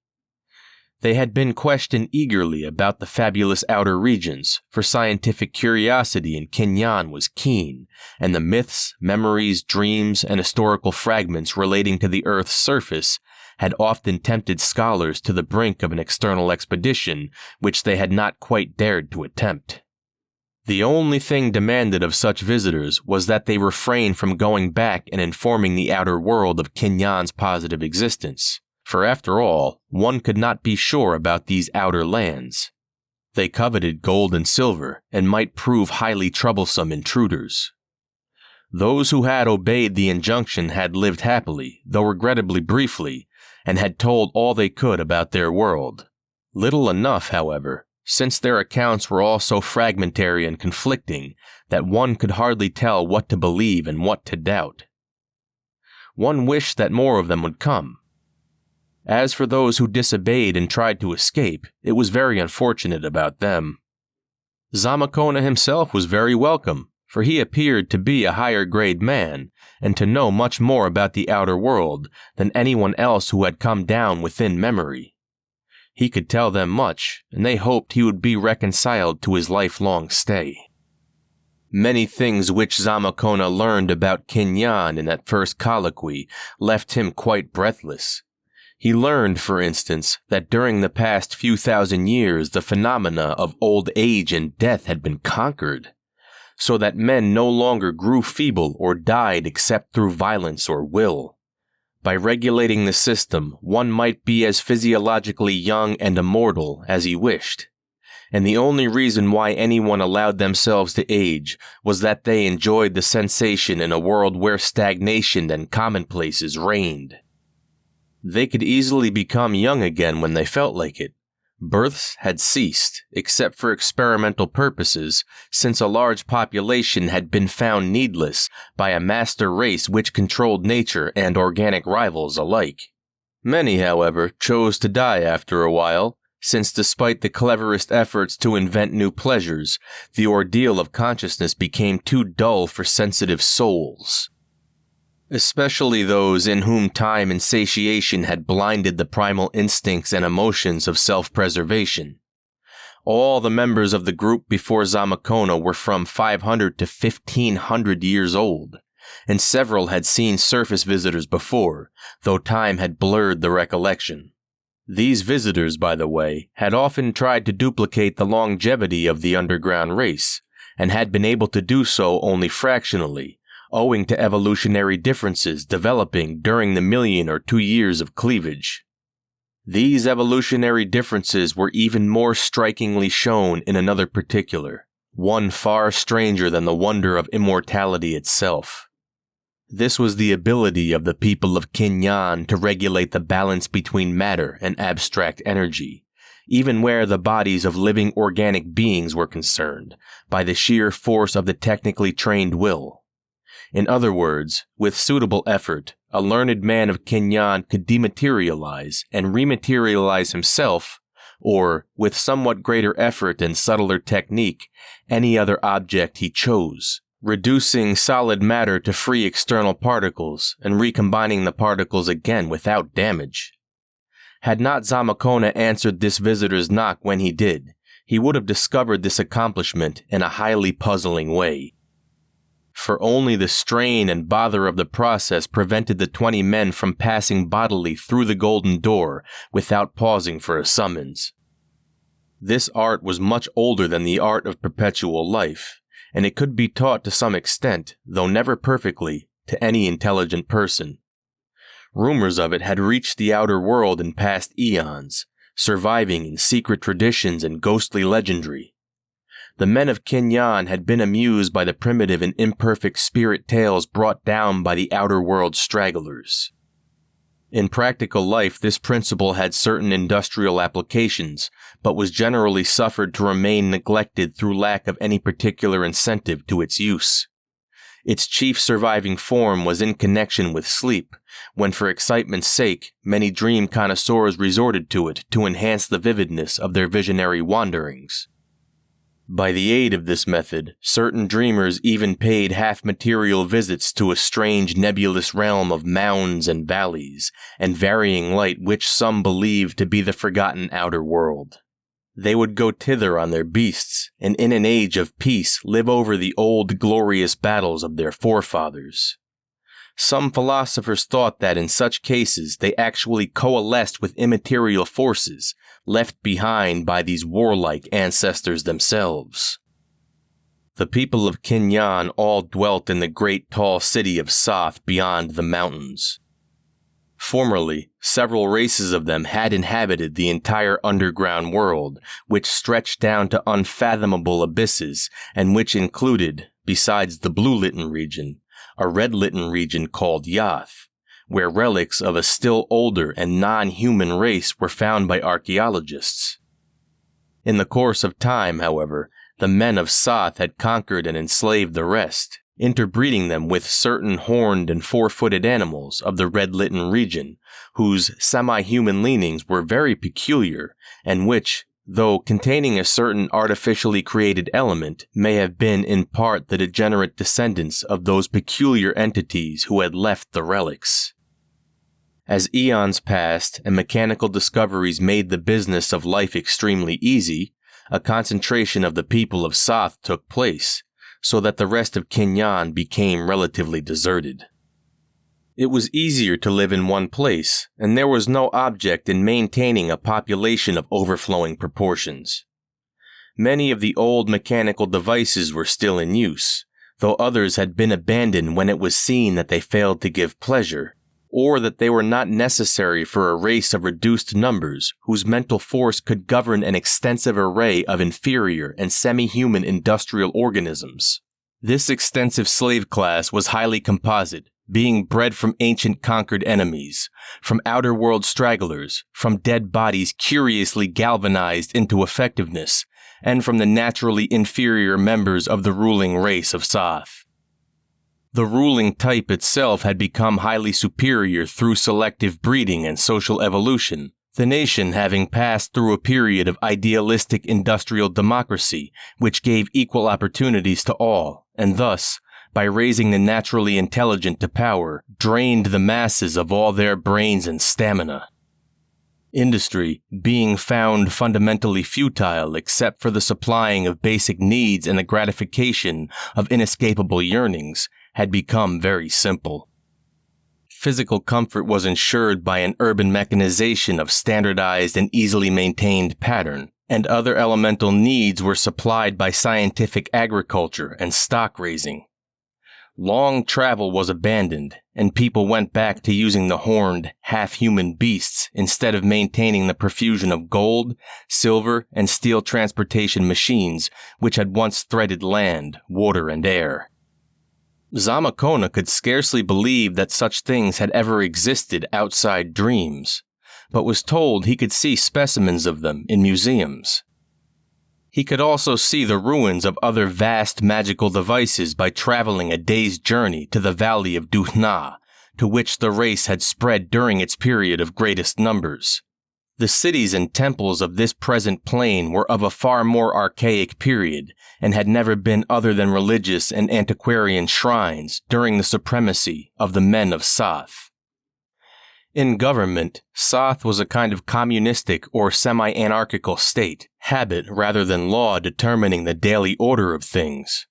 They had been questioned eagerly about the fabulous outer regions, for scientific curiosity in Kinyan was keen, and the myths, memories, dreams, and historical fragments relating to the Earth's surface had often tempted scholars to the brink of an external expedition which they had not quite dared to attempt. The only thing demanded of such visitors was that they refrain from going back and informing the outer world of Kinyan's positive existence, for after all, one could not be sure about these outer lands. They coveted gold and silver and might prove highly troublesome intruders. Those who had obeyed the injunction had lived happily, though regrettably briefly, and had told all they could about their world. Little enough, however, since their accounts were all so fragmentary and conflicting that one could hardly tell what to believe and what to doubt. One wished that more of them would come. As for those who disobeyed and tried to escape, it was very unfortunate about them. Zamakona himself was very welcome, for he appeared to be a higher-grade man, and to know much more about the outer world than anyone else who had come down within memory. He could tell them much, and they hoped he would be reconciled to his lifelong stay. Many things which Zamakona learned about Kinyan in that first colloquy left him quite breathless. He learned, for instance, that during the past few thousand years the phenomena of old age and death had been conquered, so that men no longer grew feeble or died except through violence or will. By regulating the system, one might be as physiologically young and immortal as he wished, and the only reason why anyone allowed themselves to age was that they enjoyed the sensation in a world where stagnation and commonplaces reigned. They could easily become young again when they felt like it. Births had ceased, except for experimental purposes, since a large population had been found needless by a master race which controlled nature and organic rivals alike. Many, however, chose to die after a while, since despite the cleverest efforts to invent new pleasures, the ordeal of consciousness became too dull for sensitive souls. Especially those in whom time and satiation had blinded the primal instincts and emotions of self-preservation. All the members of the group before Zamakona were from 500 to 1500 years old, and several had seen surface visitors before, though time had blurred the recollection. These visitors, by the way, had often tried to duplicate the longevity of the underground race, and had been able to do so only fractionally, owing to evolutionary differences developing during the 1,000,000 or 2 years of cleavage. These evolutionary differences were even more strikingly shown in another particular, one far stranger than the wonder of immortality itself. This was the ability of the people of Kinyan to regulate the balance between matter and abstract energy, even where the bodies of living organic beings were concerned, by the sheer force of the technically trained will. In other words, with suitable effort, a learned man of Kinyan could dematerialize and rematerialize himself, or, with somewhat greater effort and subtler technique, any other object he chose, reducing solid matter to free external particles and recombining the particles again without damage. Had not Zamakona answered this visitor's knock when he did, he would have discovered this accomplishment in a highly puzzling way. For only the strain and bother of the process prevented the 20 men from passing bodily through the golden door without pausing for a summons. This art was much older than the art of perpetual life, and it could be taught to some extent, though never perfectly, to any intelligent person. Rumors of it had reached the outer world in past eons, surviving in secret traditions and ghostly legendry. The men of Kinyan had been amused by the primitive and imperfect spirit tales brought down by the outer world stragglers. In practical life, this principle had certain industrial applications, but was generally suffered to remain neglected through lack of any particular incentive to its use. Its chief surviving form was in connection with sleep, when for excitement's sake, many dream connoisseurs resorted to it to enhance the vividness of their visionary wanderings. By the aid of this method, certain dreamers even paid half-material visits to a strange nebulous realm of mounds and valleys, and varying light which some believed to be the forgotten outer world. They would go thither on their beasts, and in an age of peace live over the old glorious battles of their forefathers. Some philosophers thought that in such cases they actually coalesced with immaterial forces, left behind by these warlike ancestors themselves. The people of Kinyan all dwelt in the great tall city of Soth beyond the mountains. Formerly, several races of them had inhabited the entire underground world, which stretched down to unfathomable abysses, and which included, besides the blue-litten region, a red-litten region called Yath, where relics of a still older and non-human race were found by archaeologists. In the course of time, however, the men of Soth had conquered and enslaved the rest, interbreeding them with certain horned and four-footed animals of the red-litten region, whose semi-human leanings were very peculiar, and which, though containing a certain artificially created element, may have been in part the degenerate descendants of those peculiar entities who had left the relics. As eons passed and mechanical discoveries made the business of life extremely easy, a concentration of the people of Soth took place, so that the rest of Kinyan became relatively deserted. It was easier to live in one place, and there was no object in maintaining a population of overflowing proportions. Many of the old mechanical devices were still in use, though others had been abandoned when it was seen that they failed to give pleasure, or that they were not necessary for a race of reduced numbers whose mental force could govern an extensive array of inferior and semi-human industrial organisms. This extensive slave class was highly composite, being bred from ancient conquered enemies, from outer world stragglers, from dead bodies curiously galvanized into effectiveness, and from the naturally inferior members of the ruling race of Soth. The ruling type itself had become highly superior through selective breeding and social evolution, the nation having passed through a period of idealistic industrial democracy which gave equal opportunities to all, and thus, by raising the naturally intelligent to power, drained the masses of all their brains and stamina. Industry, being found fundamentally futile except for the supplying of basic needs and the gratification of inescapable yearnings, had become very simple. Physical comfort was ensured by an urban mechanization of standardized and easily maintained pattern, and other elemental needs were supplied by scientific agriculture and stock raising. Long travel was abandoned, and people went back to using the horned, half-human beasts instead of maintaining the profusion of gold, silver, and steel transportation machines which had once threaded land, water, and air. Zamakona could scarcely believe that such things had ever existed outside dreams, but was told he could see specimens of them in museums. He could also see the ruins of other vast magical devices by traveling a day's journey to the valley of Duhna, to which the race had spread during its period of greatest numbers. The cities and temples of this present plane were of a far more archaic period, and had never been other than religious and antiquarian shrines during the supremacy of the men of Soth. In government, Soth was a kind of communistic or semi-anarchical state, habit rather than law determining the daily order of things.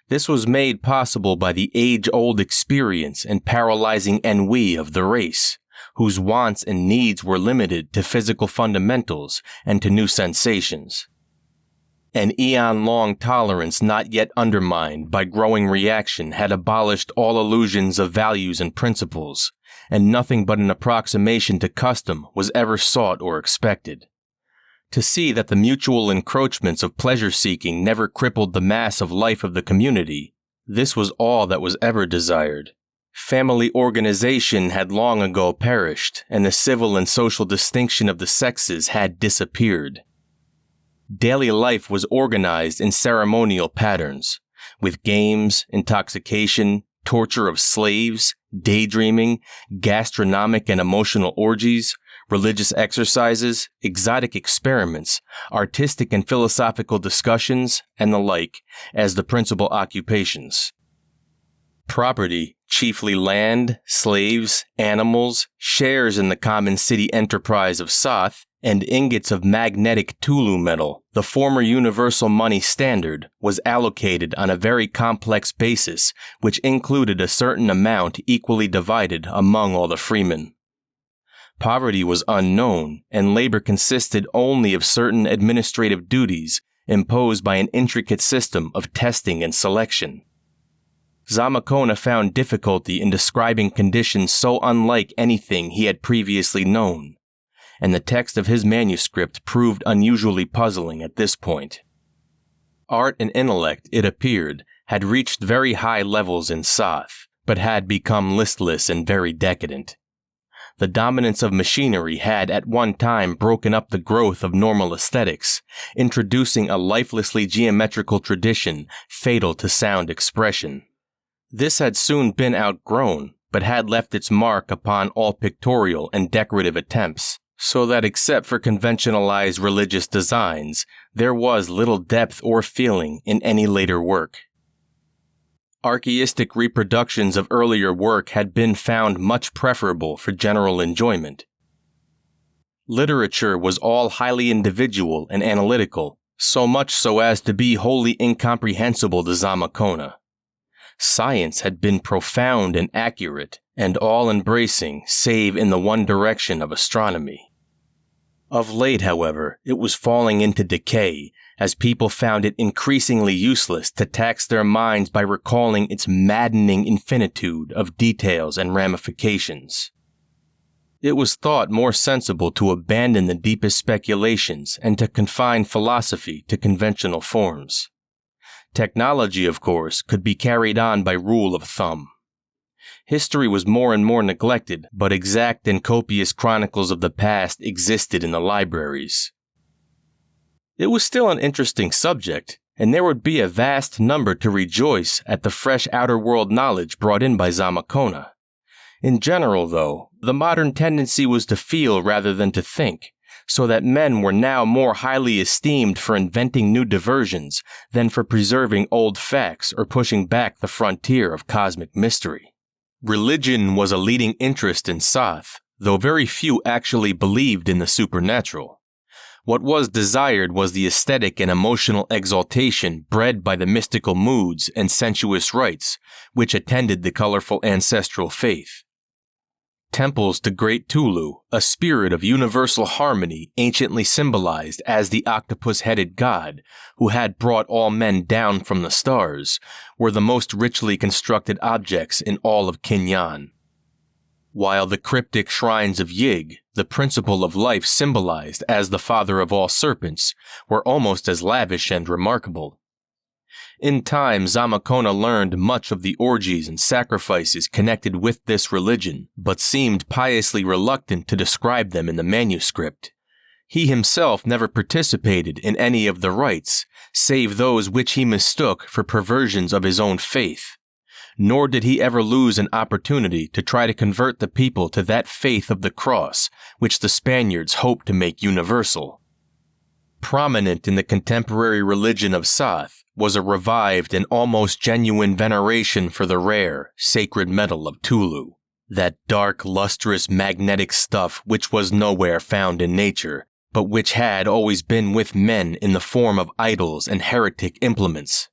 This was made possible by the age-old experience and paralyzing ennui of the race, whose wants and needs were limited to physical fundamentals and to new sensations. An eon-long tolerance not yet undermined by growing reaction had abolished all illusions of values and principles, and nothing but an approximation to custom was ever sought or expected. To see that the mutual encroachments of pleasure-seeking never crippled the mass of life of the community, this was all that was ever desired. Family organization had long ago perished, and the civil and social distinction of the sexes had disappeared. Daily life was organized in ceremonial patterns, with games, intoxication, torture of slaves, daydreaming, gastronomic and emotional orgies, religious exercises, exotic experiments, artistic and philosophical discussions, and the like, as the principal occupations. Property, chiefly land, slaves, animals, shares in the common city enterprise of Soth, and ingots of magnetic Tulu metal, the former universal money standard, was allocated on a very complex basis which included a certain amount equally divided among all the freemen. Poverty was unknown, and labor consisted only of certain administrative duties imposed by an intricate system of testing and selection. Zamakona found difficulty in describing conditions so unlike anything he had previously known, and the text of his manuscript proved unusually puzzling at this point. Art and intellect, it appeared, had reached very high levels in Soth, but had become listless and very decadent. The dominance of machinery had at one time broken up the growth of normal aesthetics, introducing a lifelessly geometrical tradition fatal to sound expression. This had soon been outgrown, but had left its mark upon all pictorial and decorative attempts, so that except for conventionalized religious designs, there was little depth or feeling in any later work. Archaistic reproductions of earlier work had been found much preferable for general enjoyment. Literature was all highly individual and analytical, so much so as to be wholly incomprehensible to Zamakona. Science had been profound and accurate, and all-embracing save in the one direction of astronomy. Of late, however, it was falling into decay, as people found it increasingly useless to tax their minds by recalling its maddening infinitude of details and ramifications. It was thought more sensible to abandon the deepest speculations and to confine philosophy to conventional forms. Technology, of course, could be carried on by rule of thumb. History was more and more neglected, but exact and copious chronicles of the past existed in the libraries. It was still an interesting subject, and there would be a vast number to rejoice at the fresh outer world knowledge brought in by Zamakona. In general, though, the modern tendency was to feel rather than to think, so that men were now more highly esteemed for inventing new diversions than for preserving old facts or pushing back the frontier of cosmic mystery. Religion was a leading interest in Soth, though very few actually believed in the supernatural. What was desired was the aesthetic and emotional exaltation bred by the mystical moods and sensuous rites which attended the colorful ancestral faith. Temples to Great Tulu, a spirit of universal harmony anciently symbolized as the octopus-headed god who had brought all men down from the stars, were the most richly constructed objects in all of Kinyan. While the cryptic shrines of Yig, the principle of life symbolized as the father of all serpents, were almost as lavish and remarkable. In time, Zamakona learned much of the orgies and sacrifices connected with this religion, but seemed piously reluctant to describe them in the manuscript. He himself never participated in any of the rites, save those which he mistook for perversions of his own faith. Nor did he ever lose an opportunity to try to convert the people to that faith of the cross, which the Spaniards hoped to make universal. Prominent in the contemporary religion of Soth was a revived and almost genuine veneration for the rare, sacred metal of Tulu, that dark, lustrous, magnetic stuff which was nowhere found in nature, but which had always been with men in the form of idols and heretic implements.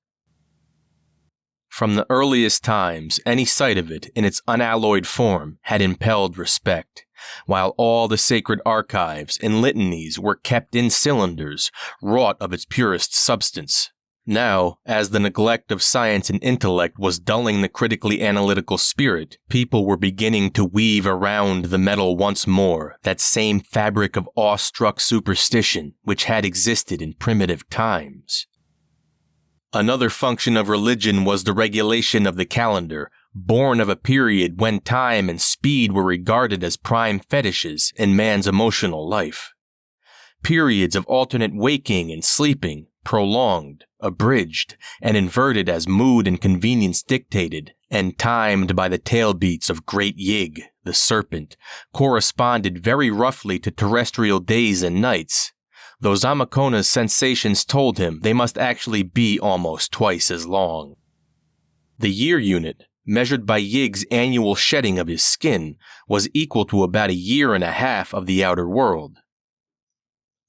From the earliest times, any sight of it in its unalloyed form had impelled respect, while all the sacred archives and litanies were kept in cylinders wrought of its purest substance. Now, as the neglect of science and intellect was dulling the critically analytical spirit, people were beginning to weave around the metal once more that same fabric of awestruck superstition which had existed in primitive times. Another function of religion was the regulation of the calendar, born of a period when time and speed were regarded as prime fetishes in man's emotional life. Periods of alternate waking and sleeping, prolonged, abridged, and inverted as mood and convenience dictated, and timed by the tail beats of Great Yig, the serpent, corresponded very roughly to terrestrial days and nights, though Zamakona's sensations told him they must actually be almost twice as long. The year unit, measured by Yig's annual shedding of his skin, was equal to about a year and a half of the outer world.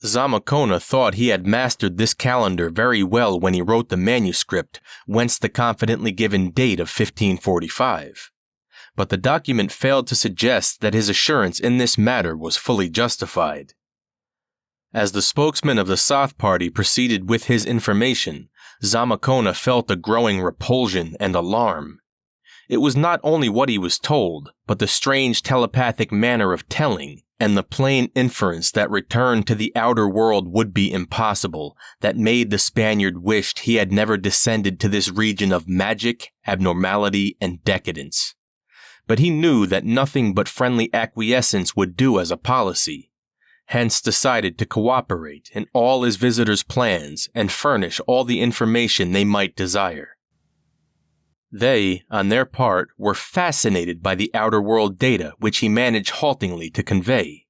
Zamakona thought he had mastered this calendar very well when he wrote the manuscript, whence the confidently given date of 1545. But the document failed to suggest that his assurance in this matter was fully justified. As the spokesman of the Soth party proceeded with his information, Zamakona felt a growing repulsion and alarm. It was not only what he was told, but the strange telepathic manner of telling, and the plain inference that return to the outer world would be impossible, that made the Spaniard wished he had never descended to this region of magic, abnormality, and decadence. But he knew that nothing but friendly acquiescence would do as a policy, hence decided to cooperate in all his visitors' plans and furnish all the information they might desire. They, on their part, were fascinated by the outer world data which he managed haltingly to convey.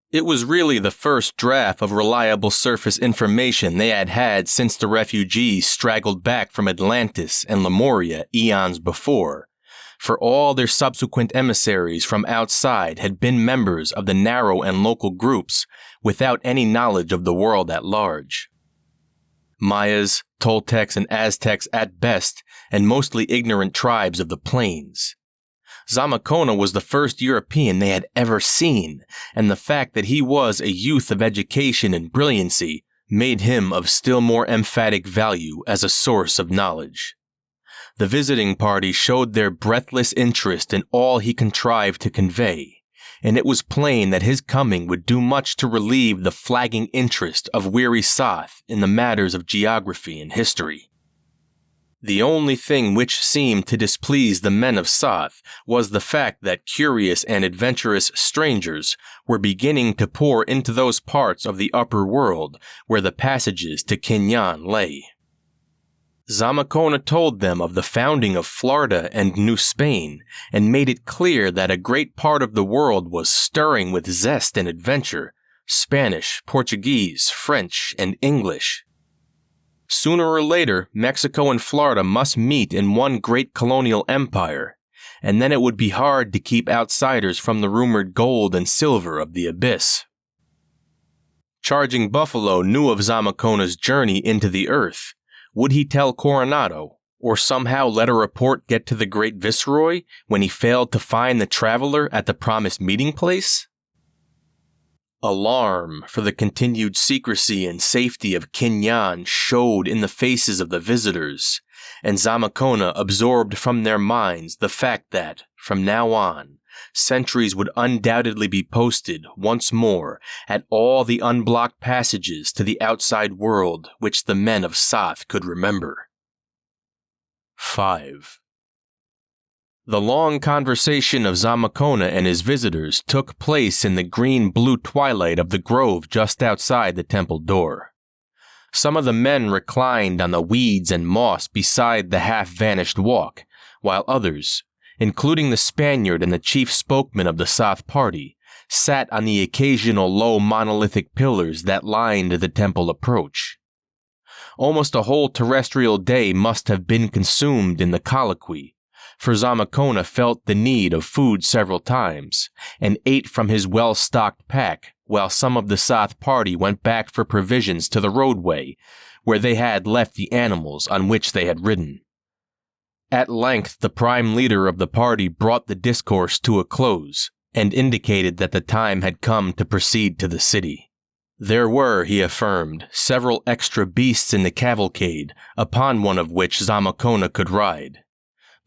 It was really the first draft of reliable surface information they had had since the refugees straggled back from Atlantis and Lemuria eons before, for all their subsequent emissaries from outside had been members of the narrow and local groups without any knowledge of the world at large. Mayas, Toltecs, and Aztecs at best, and mostly ignorant tribes of the plains. Zamacona was the first European they had ever seen, and the fact that he was a youth of education and brilliancy made him of still more emphatic value as a source of knowledge. The visiting party showed their breathless interest in all he contrived to convey, and it was plain that his coming would do much to relieve the flagging interest of weary Soth in the matters of geography and history. The only thing which seemed to displease the men of Soth was the fact that curious and adventurous strangers were beginning to pour into those parts of the upper world where the passages to Quinlan lay. Zamacona told them of the founding of Florida and New Spain, and made it clear that a great part of the world was stirring with zest and adventure, Spanish, Portuguese, French, and English. Sooner or later, Mexico and Florida must meet in one great colonial empire, and then it would be hard to keep outsiders from the rumored gold and silver of the abyss. Charging Buffalo knew of Zamacona's journey into the earth. Would he tell Coronado, or somehow let a report get to the great viceroy when he failed to find the traveler at the promised meeting place? Alarm for the continued secrecy and safety of Quinlan showed in the faces of the visitors, and Zamacona absorbed from their minds the fact that, from now on, sentries would undoubtedly be posted once more at all the unblocked passages to the outside world which the men of Soth could remember. 5. The long conversation of Zamacona and his visitors took place in the green-blue twilight of the grove just outside the temple door. Some of the men reclined on the weeds and moss beside the half-vanished walk, while others, including the Spaniard and the chief spokesman of the Soth party, sat on the occasional low monolithic pillars that lined the temple approach. Almost a whole terrestrial day must have been consumed in the colloquy, for Zamacona felt the need of food several times, and ate from his well-stocked pack, while some of the Soth party went back for provisions to the roadway, where they had left the animals on which they had ridden. At length the prime leader of the party brought the discourse to a close, and indicated that the time had come to proceed to the city. There were, he affirmed, several extra beasts in the cavalcade, upon one of which Zamacona could ride.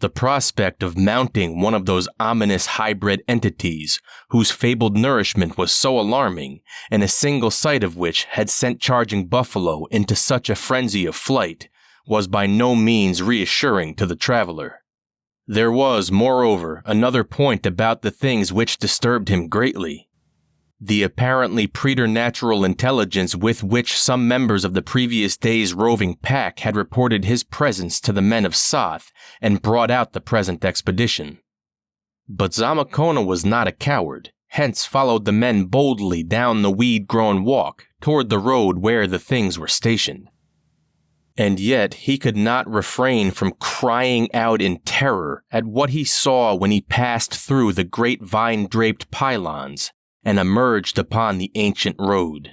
The prospect of mounting one of those ominous hybrid entities, whose fabled nourishment was so alarming, and a single sight of which had sent Charging Buffalo into such a frenzy of flight, was by no means reassuring to the traveler. There was, moreover, another point about the things which disturbed him greatly. The apparently preternatural intelligence with which some members of the previous day's roving pack had reported his presence to the men of Soth and brought out the present expedition. But Zamacona was not a coward, hence followed the men boldly down the weed-grown walk toward the road where the things were stationed. And yet he could not refrain from crying out in terror at what he saw when he passed through the great vine-draped pylons and emerged upon the ancient road.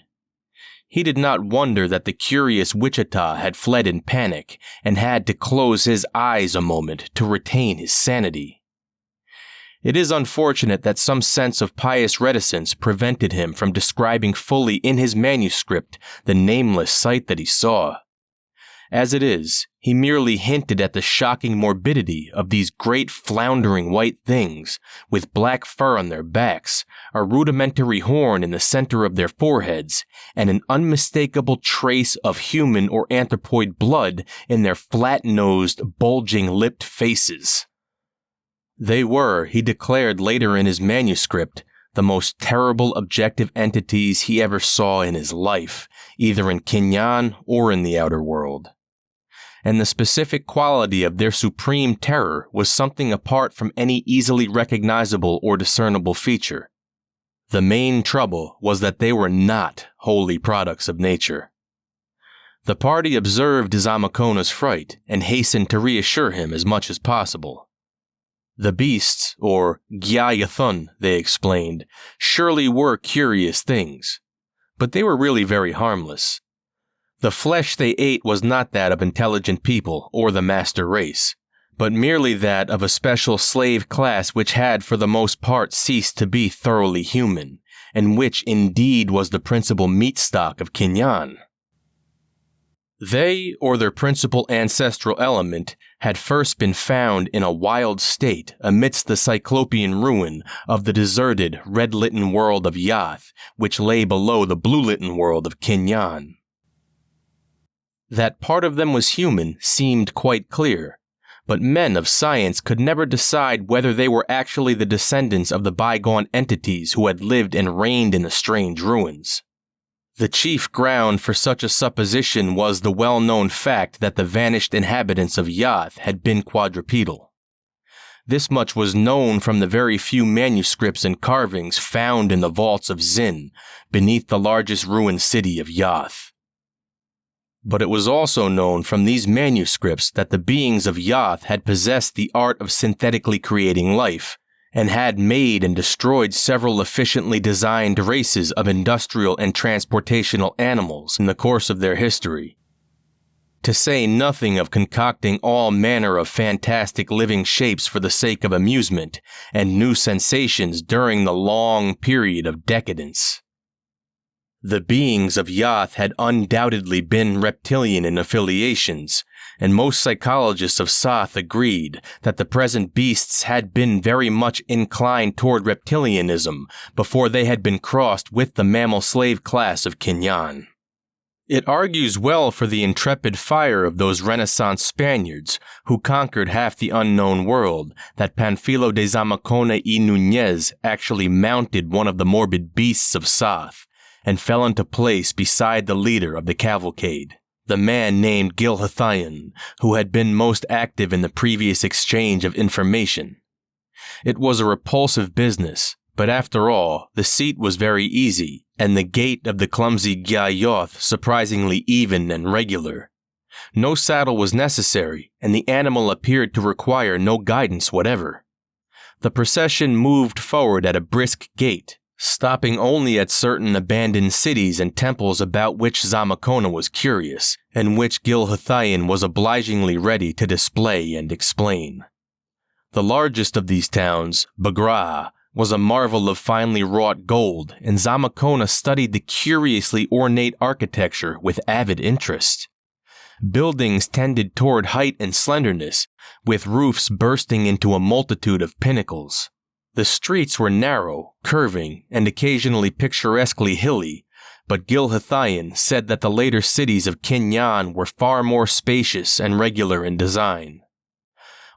He did not wonder that the curious Wichita had fled in panic and had to close his eyes a moment to retain his sanity. It is unfortunate that some sense of pious reticence prevented him from describing fully in his manuscript the nameless sight that he saw. As it is, He merely hinted at the shocking morbidity of these great floundering white things with black fur on their backs, a rudimentary horn in the center of their foreheads, and an unmistakable trace of human or anthropoid blood in their flat-nosed, bulging-lipped faces. They were, he declared later in his manuscript, the most terrible objective entities he ever saw in his life, either in Kinyan or in the outer world. And the specific quality of their supreme terror was something apart from any easily recognizable or discernible feature. The main trouble was that they were not wholly products of nature. The party observed Zamakona's fright and hastened to reassure him as much as possible. The beasts, or Gyayathun, they explained, surely were curious things, but they were really very harmless. The flesh they ate was not that of intelligent people or the master race, but merely that of a special slave class which had for the most part ceased to be thoroughly human, and which indeed was the principal meat stock of Kinyan. They, or their principal ancestral element, had first been found in a wild state amidst the cyclopean ruin of the deserted, red-litten world of Yath, which lay below the blue-litten world of Kinyan. That part of them was human seemed quite clear, but men of science could never decide whether they were actually the descendants of the bygone entities who had lived and reigned in the strange ruins. The chief ground for such a supposition was the well-known fact that the vanished inhabitants of Yath had been quadrupedal. This much was known from the very few manuscripts and carvings found in the vaults of Zin, beneath the largest ruined city of Yath. But it was also known from these manuscripts that the beings of Yath had possessed the art of synthetically creating life, and had made and destroyed several efficiently designed races of industrial and transportational animals in the course of their history. To say nothing of concocting all manner of fantastic living shapes for the sake of amusement and new sensations during the long period of decadence. The beings of Yath had undoubtedly been reptilian in affiliations, and most psychologists of Sath agreed that the present beasts had been very much inclined toward reptilianism before they had been crossed with the mammal slave class of Kinyan. It argues well for the intrepid fire of those Renaissance Spaniards who conquered half the unknown world that Panfilo de Zamacona y Núñez actually mounted one of the morbid beasts of Sath, and fell into place beside the leader of the cavalcade, the man named Gilhathayan, who had been most active in the previous exchange of information. It was a repulsive business, but after all, the seat was very easy, and the gait of the clumsy Gyayoth surprisingly even and regular. No saddle was necessary, and the animal appeared to require no guidance whatever. The procession moved forward at a brisk gait, stopping only at certain abandoned cities and temples about which Zamacona was curious, and which Gilhathayan was obligingly ready to display and explain. The largest of these towns, Bagra, was a marvel of finely wrought gold, and Zamacona studied the curiously ornate architecture with avid interest. Buildings tended toward height and slenderness, with roofs bursting into a multitude of pinnacles. The streets were narrow, curving, and occasionally picturesquely hilly, but Gilhathayan said that the later cities of Kinyan were far more spacious and regular in design.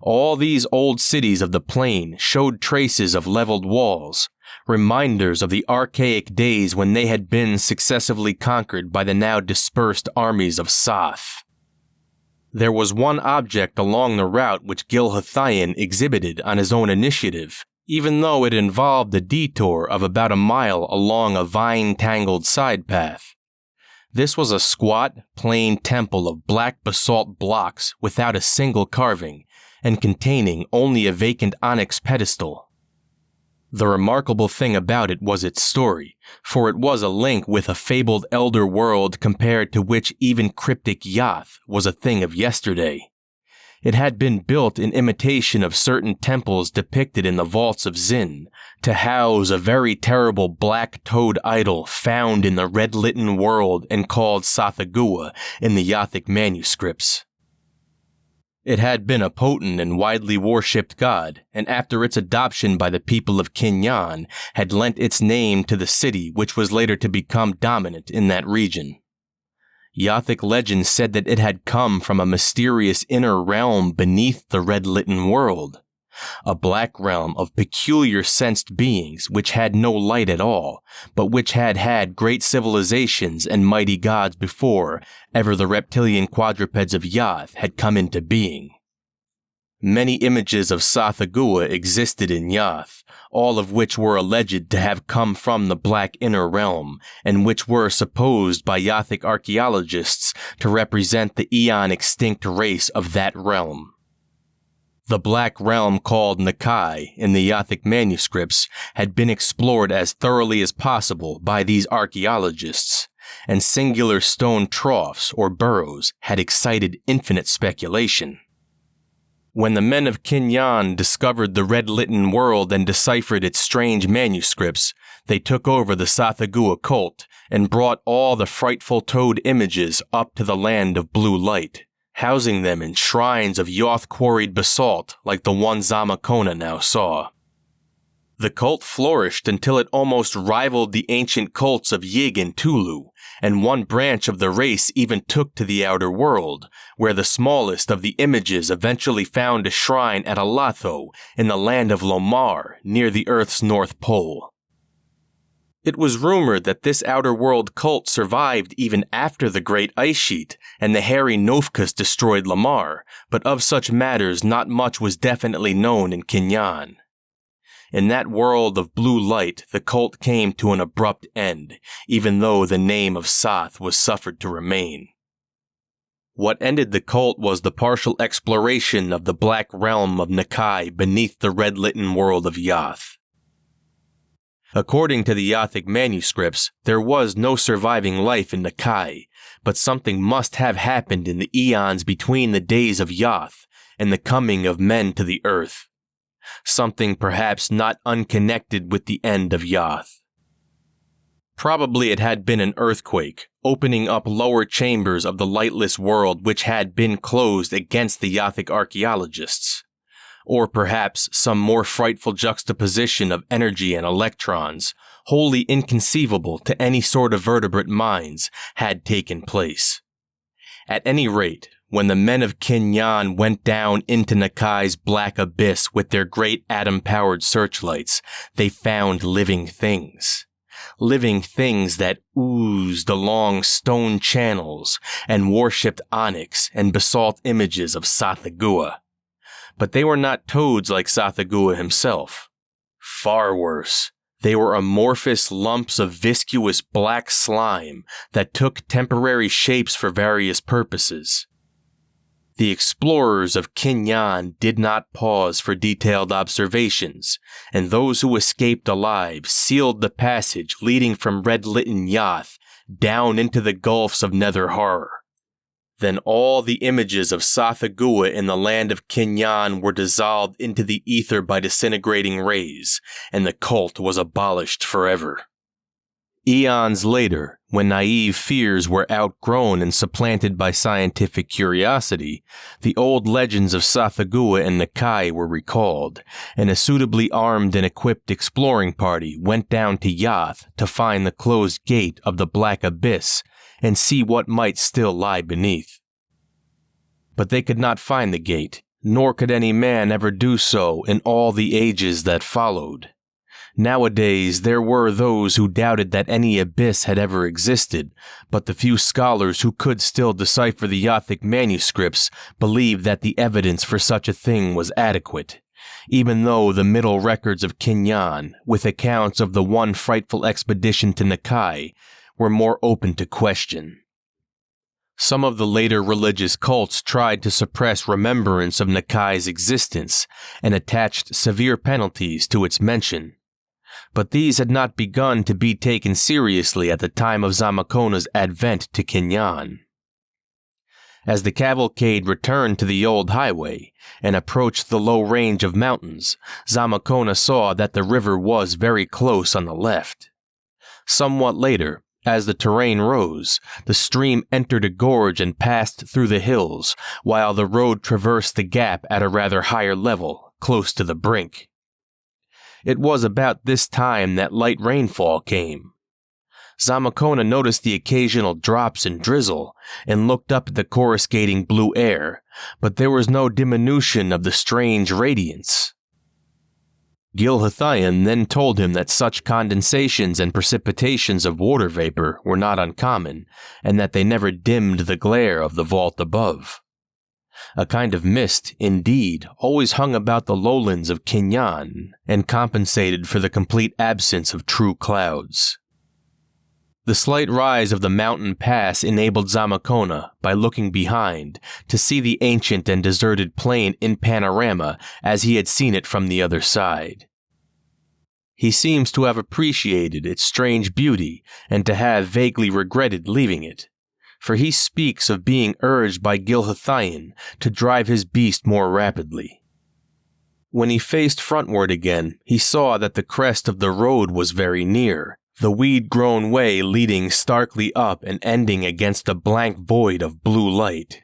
All these old cities of the plain showed traces of leveled walls, reminders of the archaic days when they had been successively conquered by the now dispersed armies of Sath. There was one object along the route which Gilhathayan exhibited on his own initiative, even though it involved a detour of about a mile along a vine-tangled side path. This was a squat, plain temple of black basalt blocks without a single carving, and containing only a vacant onyx pedestal. The remarkable thing about it was its story, for it was a link with a fabled elder world compared to which even cryptic Yath was a thing of yesterday. It had been built in imitation of certain temples depicted in the vaults of Zin, to house a very terrible black-toed idol found in the red-litten world and called Sathagua in the Yathic manuscripts. It had been a potent and widely worshipped god, and after its adoption by the people of Kinyan, had lent its name to the city which was later to become dominant in that region. Yothic legend said that it had come from a mysterious inner realm beneath the red-litten world, a black realm of peculiar sensed beings which had no light at all, but which had had great civilizations and mighty gods before ever the reptilian quadrupeds of Yoth had come into being. Many images of Sathagua existed in Yoth, all of which were alleged to have come from the black inner realm, and which were supposed by Yothic archaeologists to represent the eon-extinct race of that realm. The black realm called Nakai in the Yothic manuscripts had been explored as thoroughly as possible by these archaeologists, and singular stone troughs or burrows had excited infinite speculation. When the men of Kinyan discovered the red-litten world and deciphered its strange manuscripts, they took over the Sathagua cult and brought all the frightful toad images up to the land of blue light, housing them in shrines of Yoth-quarried basalt like the one Zamakona now saw. The cult flourished until it almost rivaled the ancient cults of Yig and Tulu, and one branch of the race even took to the outer world, where the smallest of the images eventually found a shrine at Alatho in the land of Lomar near the Earth's North Pole. It was rumored that this outer world cult survived even after the Great Ice Sheet and the hairy Nofkus destroyed Lamar, but of such matters not much was definitely known in Kinyan. In that world of blue light, the cult came to an abrupt end, even though the name of Sath was suffered to remain. What ended the cult was the partial exploration of the black realm of Nakai beneath the red-litten world of Yoth. According to the Yothic manuscripts, there was no surviving life in Nakai, but something must have happened in the eons between the days of Yoth and the coming of men to the earth. Something perhaps not unconnected with the end of Yoth. Probably it had been an earthquake, opening up lower chambers of the lightless world which had been closed against the Yothic archaeologists. Or perhaps some more frightful juxtaposition of energy and electrons, wholly inconceivable to any sort of vertebrate minds, had taken place. At any rate, when the men of Kinyan went down into Nakai's black abyss with their great atom-powered searchlights, they found living things. Living things that oozed along stone channels and worshipped onyx and basalt images of Sathagua. But they were not toads like Sathagua himself. Far worse, they were amorphous lumps of viscous black slime that took temporary shapes for various purposes. The explorers of Kinyan did not pause for detailed observations, and those who escaped alive sealed the passage leading from red-litten Yoth down into the gulfs of nether horror. Then all the images of Sathagua in the land of Kinyan were dissolved into the ether by disintegrating rays, and the cult was abolished forever. Eons later, when naive fears were outgrown and supplanted by scientific curiosity, the old legends of Sathagua and Nakai were recalled, and a suitably armed and equipped exploring party went down to Yoth to find the closed gate of the Black Abyss and see what might still lie beneath. But they could not find the gate, nor could any man ever do so in all the ages that followed. Nowadays, there were those who doubted that any abyss had ever existed, but the few scholars who could still decipher the Yothic manuscripts believed that the evidence for such a thing was adequate, even though the middle records of Kinyan, with accounts of the one frightful expedition to Nakai, were more open to question. Some of the later religious cults tried to suppress remembrance of Nakai's existence and attached severe penalties to its mention. But these had not begun to be taken seriously at the time of Zamakona's advent to Kinyan. As the cavalcade returned to the old highway and approached the low range of mountains, Zamakona saw that the river was very close on the left. Somewhat later, As the terrain rose, the stream entered a gorge and passed through the hills, while the road traversed the gap at a rather higher level, close to the brink. It was about this time that light rainfall came. Zamakona noticed the occasional drops and drizzle, and looked up at the coruscating blue air, but there was no diminution of the strange radiance. Gilhathayan then told him that such condensations and precipitations of water vapor were not uncommon, and that they never dimmed the glare of the vault above. A kind of mist, indeed, always hung about the lowlands of Kinyan, and compensated for the complete absence of true clouds. The slight rise of the mountain pass enabled Zamakona, by looking behind, to see the ancient and deserted plain in panorama as he had seen it from the other side. He seems to have appreciated its strange beauty and to have vaguely regretted leaving it, for he speaks of being urged by Gilhathayan to drive his beast more rapidly. When he faced frontward again, he saw that the crest of the road was very near, the weed-grown way leading starkly up and ending against a blank void of blue light.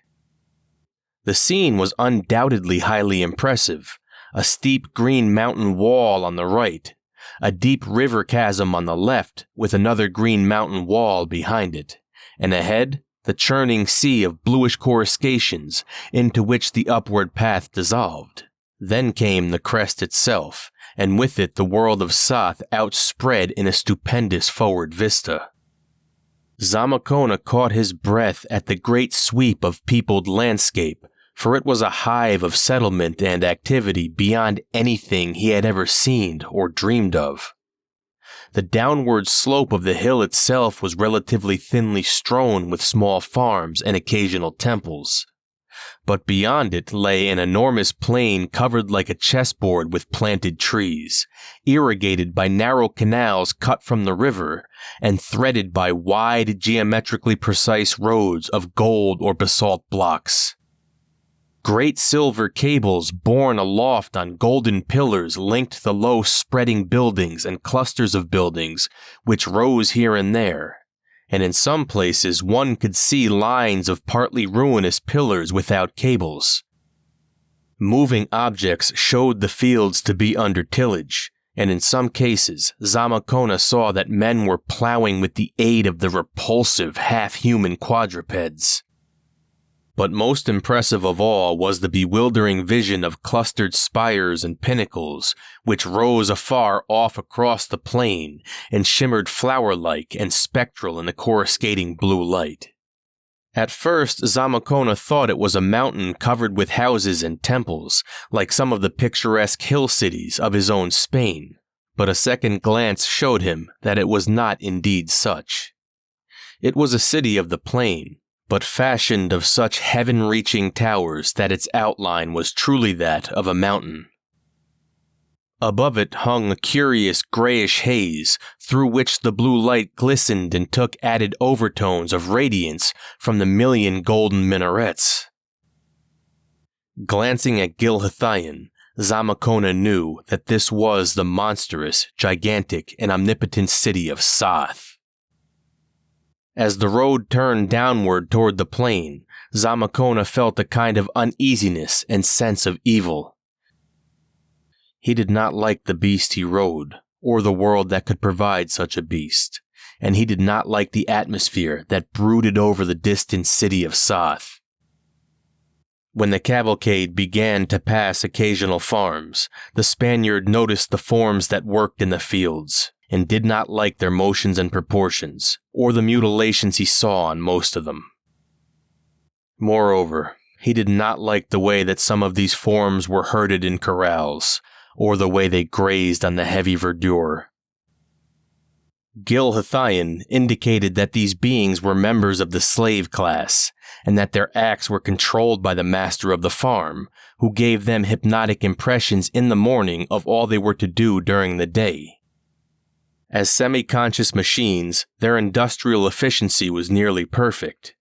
The scene was undoubtedly highly impressive, a steep green mountain wall on the right, a deep river chasm on the left with another green mountain wall behind it, and ahead, the churning sea of bluish coruscations into which the upward path dissolved. Then came the crest itself, and with it the world of Sath outspread in a stupendous forward vista. Zamakona caught his breath at the great sweep of peopled landscape, for it was a hive of settlement and activity beyond anything he had ever seen or dreamed of. The downward slope of the hill itself was relatively thinly strewn with small farms and occasional temples. But beyond it lay an enormous plain covered like a chessboard with planted trees, irrigated by narrow canals cut from the river, and threaded by wide, geometrically precise roads of gold or basalt blocks. Great silver cables borne aloft on golden pillars linked the low spreading buildings and clusters of buildings which rose here and there, and in some places one could see lines of partly ruinous pillars without cables. Moving objects showed the fields to be under tillage, and in some cases Zamakona saw that men were plowing with the aid of the repulsive half-human quadrupeds. But most impressive of all was the bewildering vision of clustered spires and pinnacles, which rose afar off across the plain and shimmered flower-like and spectral in the coruscating blue light. At first, Zamakona thought it was a mountain covered with houses and temples, like some of the picturesque hill cities of his own Spain, but a second glance showed him that it was not indeed such. It was a city of the plain, but fashioned of such heaven-reaching towers that its outline was truly that of a mountain. Above it hung a curious grayish haze, through which the blue light glistened and took added overtones of radiance from the million golden minarets. Glancing at Gilhathayan, Zamakona knew that this was the monstrous, gigantic, and omnipotent city of Sath. As the road turned downward toward the plain, Zamakona felt a kind of uneasiness and sense of evil. He did not like the beast he rode, or the world that could provide such a beast, and he did not like the atmosphere that brooded over the distant city of Sath. When the cavalcade began to pass occasional farms, the Spaniard noticed the forms that worked in the fields, and did not like their motions and proportions, or the mutilations he saw on most of them. Moreover, he did not like the way that some of these forms were herded in corrals, or the way they grazed on the heavy verdure. Gilhathayan indicated that these beings were members of the slave class, and that their acts were controlled by the master of the farm, who gave them hypnotic impressions in the morning of all they were to do during the day. As semi-conscious machines, their industrial efficiency was nearly perfect.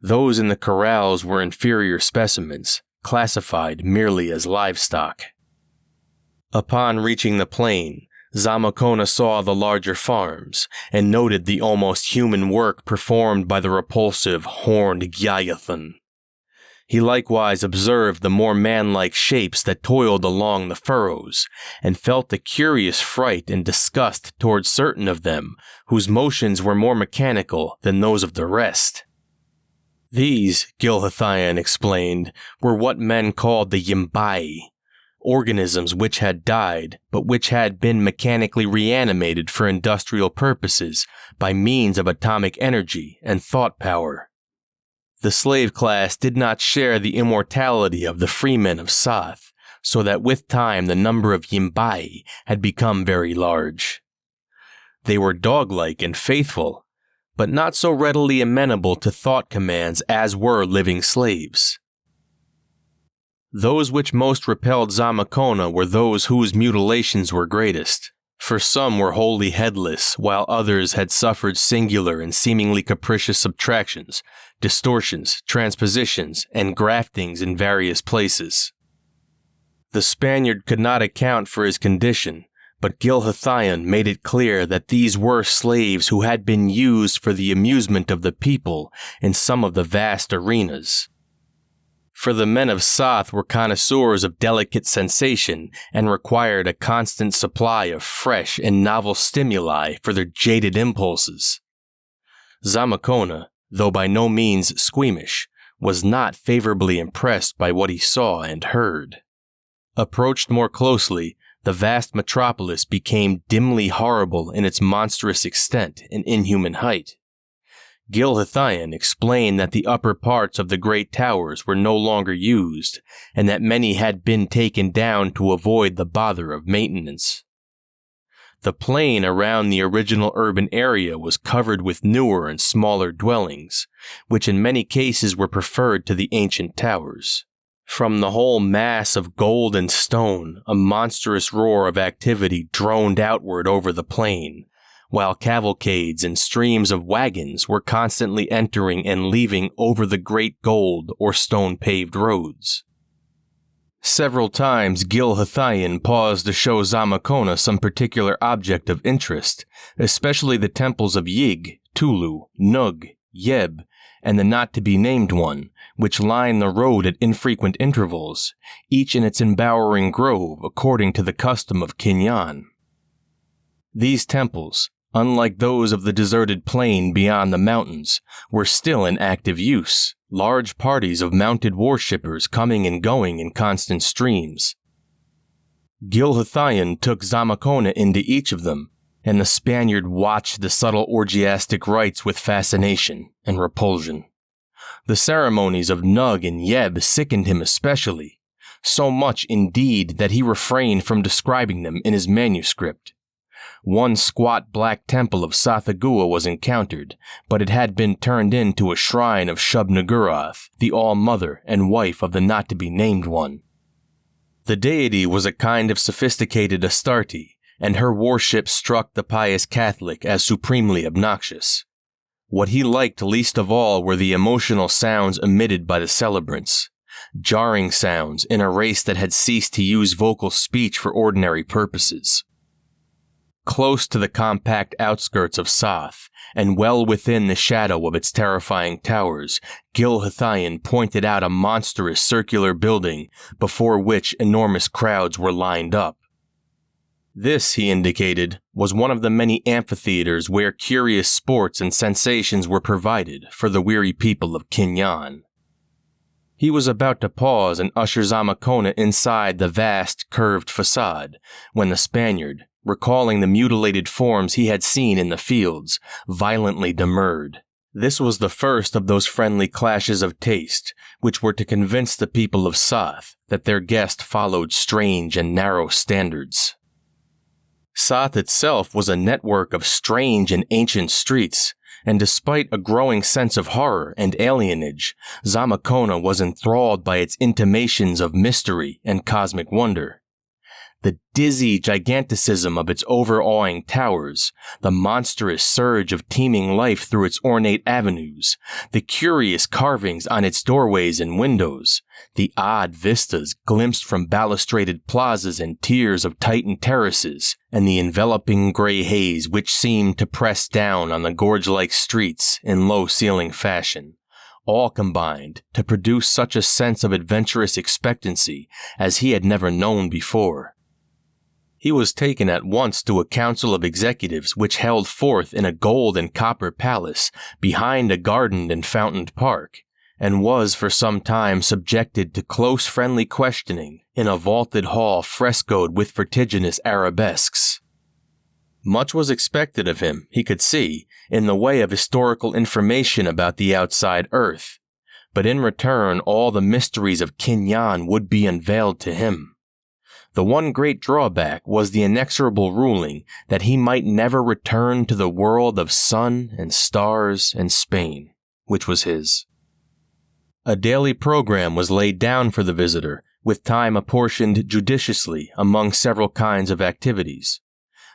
Those in the corrals were inferior specimens, classified merely as livestock. Upon reaching the plain, Zamakona saw the larger farms and noted the almost human work performed by the repulsive horned Gyathan. He likewise observed the more man-like shapes that toiled along the furrows, and felt a curious fright and disgust towards certain of them, whose motions were more mechanical than those of the rest. These, Gilhathian explained, were what men called the Yimbai, organisms which had died, but which had been mechanically reanimated for industrial purposes by means of atomic energy and thought power. The slave class did not share the immortality of the freemen of Soth, so that with time the number of Yimbai had become very large. They were dog-like and faithful, but not so readily amenable to thought commands as were living slaves. Those which most repelled Zamakona were those whose mutilations were greatest, for some were wholly headless, while others had suffered singular and seemingly capricious subtractions, distortions, transpositions, and graftings in various places. The Spaniard could not account for his condition, but Gilhathian made it clear that these were slaves who had been used for the amusement of the people in some of the vast arenas. For the men of Soth were connoisseurs of delicate sensation and required a constant supply of fresh and novel stimuli for their jaded impulses. Zamakona, though by no means squeamish, was not favorably impressed by what he saw and heard. Approached more closely, the vast metropolis became dimly horrible in its monstrous extent and inhuman height. Gilhathian explained that the upper parts of the great towers were no longer used, and that many had been taken down to avoid the bother of maintenance. The plain around the original urban area was covered with newer and smaller dwellings, which in many cases were preferred to the ancient towers. From the whole mass of gold and stone, a monstrous roar of activity droned outward over the plain, while cavalcades and streams of wagons were constantly entering and leaving over the great gold or stone-paved roads. Several times Gilhathian paused to show Zamakona some particular object of interest, especially the temples of Yig, Tulu, Nug, Yeb, and the not-to-be-named one, which line the road at infrequent intervals, each in its embowering grove according to the custom of Kinyan. These temples, unlike those of the deserted plain beyond the mountains, were still in active use, large parties of mounted worshippers coming and going in constant streams. Gilhathian took Zamakona into each of them, and the Spaniard watched the subtle orgiastic rites with fascination and repulsion. The ceremonies of Nug and Yeb sickened him especially, so much indeed that he refrained from describing them in his manuscript. One squat black temple of Sathagua was encountered, but it had been turned into a shrine of Shub-Niggurath, the all-mother and wife of the not-to-be-named one. The deity was a kind of sophisticated Astarte, and her worship struck the pious Catholic as supremely obnoxious. What he liked least of all were the emotional sounds emitted by the celebrants, jarring sounds in a race that had ceased to use vocal speech for ordinary purposes. Close to the compact outskirts of Soth, and well within the shadow of its terrifying towers, Gilhathian pointed out a monstrous circular building before which enormous crowds were lined up. This, he indicated, was one of the many amphitheaters where curious sports and sensations were provided for the weary people of Kinyan. He was about to pause and usher Zamakona inside the vast, curved facade, when the Spaniard, recalling the mutilated forms he had seen in the fields, violently demurred. This was the first of those friendly clashes of taste, which were to convince the people of Soth that their guest followed strange and narrow standards. Soth itself was a network of strange and ancient streets, and despite a growing sense of horror and alienage, Zamakona was enthralled by its intimations of mystery and cosmic wonder. The dizzy giganticism of its overawing towers, the monstrous surge of teeming life through its ornate avenues, the curious carvings on its doorways and windows, the odd vistas glimpsed from balustraded plazas and tiers of Titan terraces, and the enveloping gray haze which seemed to press down on the gorge-like streets in low-ceiling fashion, all combined to produce such a sense of adventurous expectancy as he had never known before. He was taken at once to a council of executives which held forth in a gold and copper palace behind a gardened and fountained park, and was for some time subjected to close friendly questioning in a vaulted hall frescoed with vertiginous arabesques. Much was expected of him, he could see, in the way of historical information about the outside earth, but in return all the mysteries of Kinyan would be unveiled to him. The one great drawback was the inexorable ruling that he might never return to the world of sun and stars and Spain, which was his. A daily program was laid down for the visitor, with time apportioned judiciously among several kinds of activities.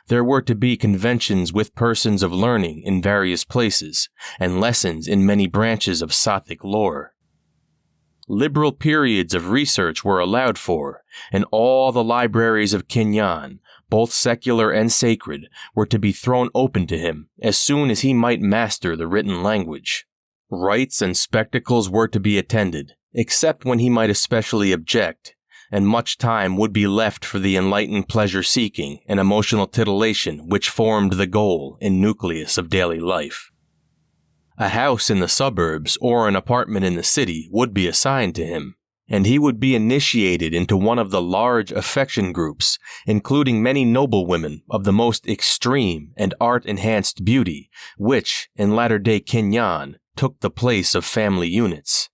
There were to be conventions with persons of learning in various places, and lessons in many branches of Sothic lore. Liberal periods of research were allowed for, and all the libraries of Kinyan, both secular and sacred, were to be thrown open to him as soon as he might master the written language. Rites and spectacles were to be attended, except when he might especially object, and much time would be left for the enlightened pleasure-seeking and emotional titillation which formed the goal and nucleus of daily life. A house in the suburbs or an apartment in the city would be assigned to him, and he would be initiated into one of the large affection groups, including many noblewomen of the most extreme and art-enhanced beauty, which, in latter-day Kinyan, took the place of family units.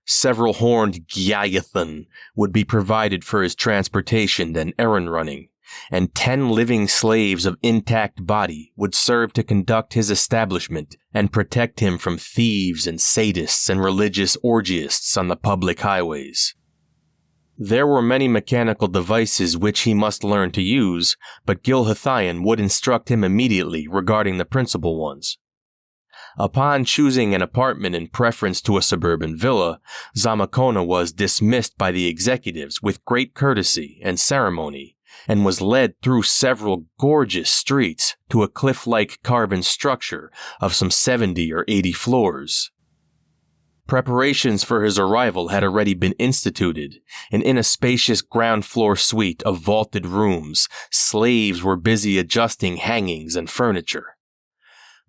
Several horned Gyayathan would be provided for his transportation and errand-running, and 10 living slaves of intact body would serve to conduct his establishment and protect him from thieves and sadists and religious orgiasts on the public highways. There were many mechanical devices which he must learn to use, but Gilhathian would instruct him immediately regarding the principal ones. Upon choosing an apartment in preference to a suburban villa, Zamakona was dismissed by the executives with great courtesy and ceremony, and was led through several gorgeous streets to a cliff-like carven structure of some 70 or 80 floors. Preparations for his arrival had already been instituted, and in a spacious ground-floor suite of vaulted rooms, slaves were busy adjusting hangings and furniture.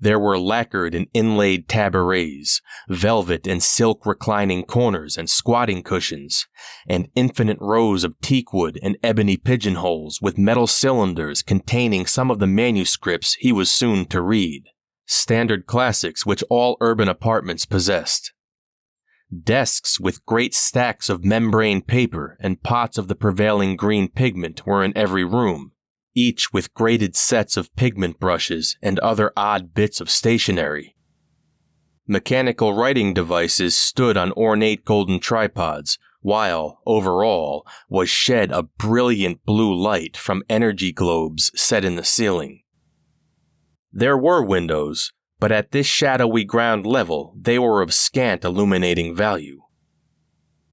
There were lacquered and inlaid tabourets, velvet and silk reclining corners and squatting cushions, and infinite rows of teakwood and ebony pigeonholes with metal cylinders containing some of the manuscripts he was soon to read, standard classics which all urban apartments possessed. Desks with great stacks of membrane paper and pots of the prevailing green pigment were in every room, each with graded sets of pigment brushes and other odd bits of stationery. Mechanical writing devices stood on ornate golden tripods, while, over all, was shed a brilliant blue light from energy globes set in the ceiling. There were windows, but at this shadowy ground level they were of scant illuminating value.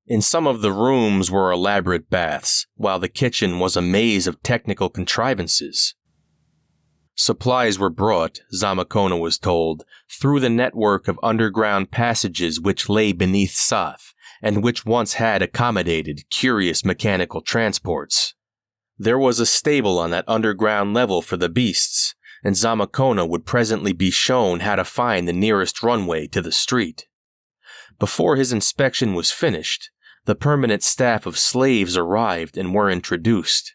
In some of the rooms were elaborate baths, while the kitchen was a maze of technical contrivances. Supplies were brought, Zamakona was told, through the network of underground passages which lay beneath Soth, and which once had accommodated curious mechanical transports. There was a stable on that underground level for the beasts, and Zamakona would presently be shown how to find the nearest runway to the street. Before his inspection was finished, the permanent staff of slaves arrived and were introduced.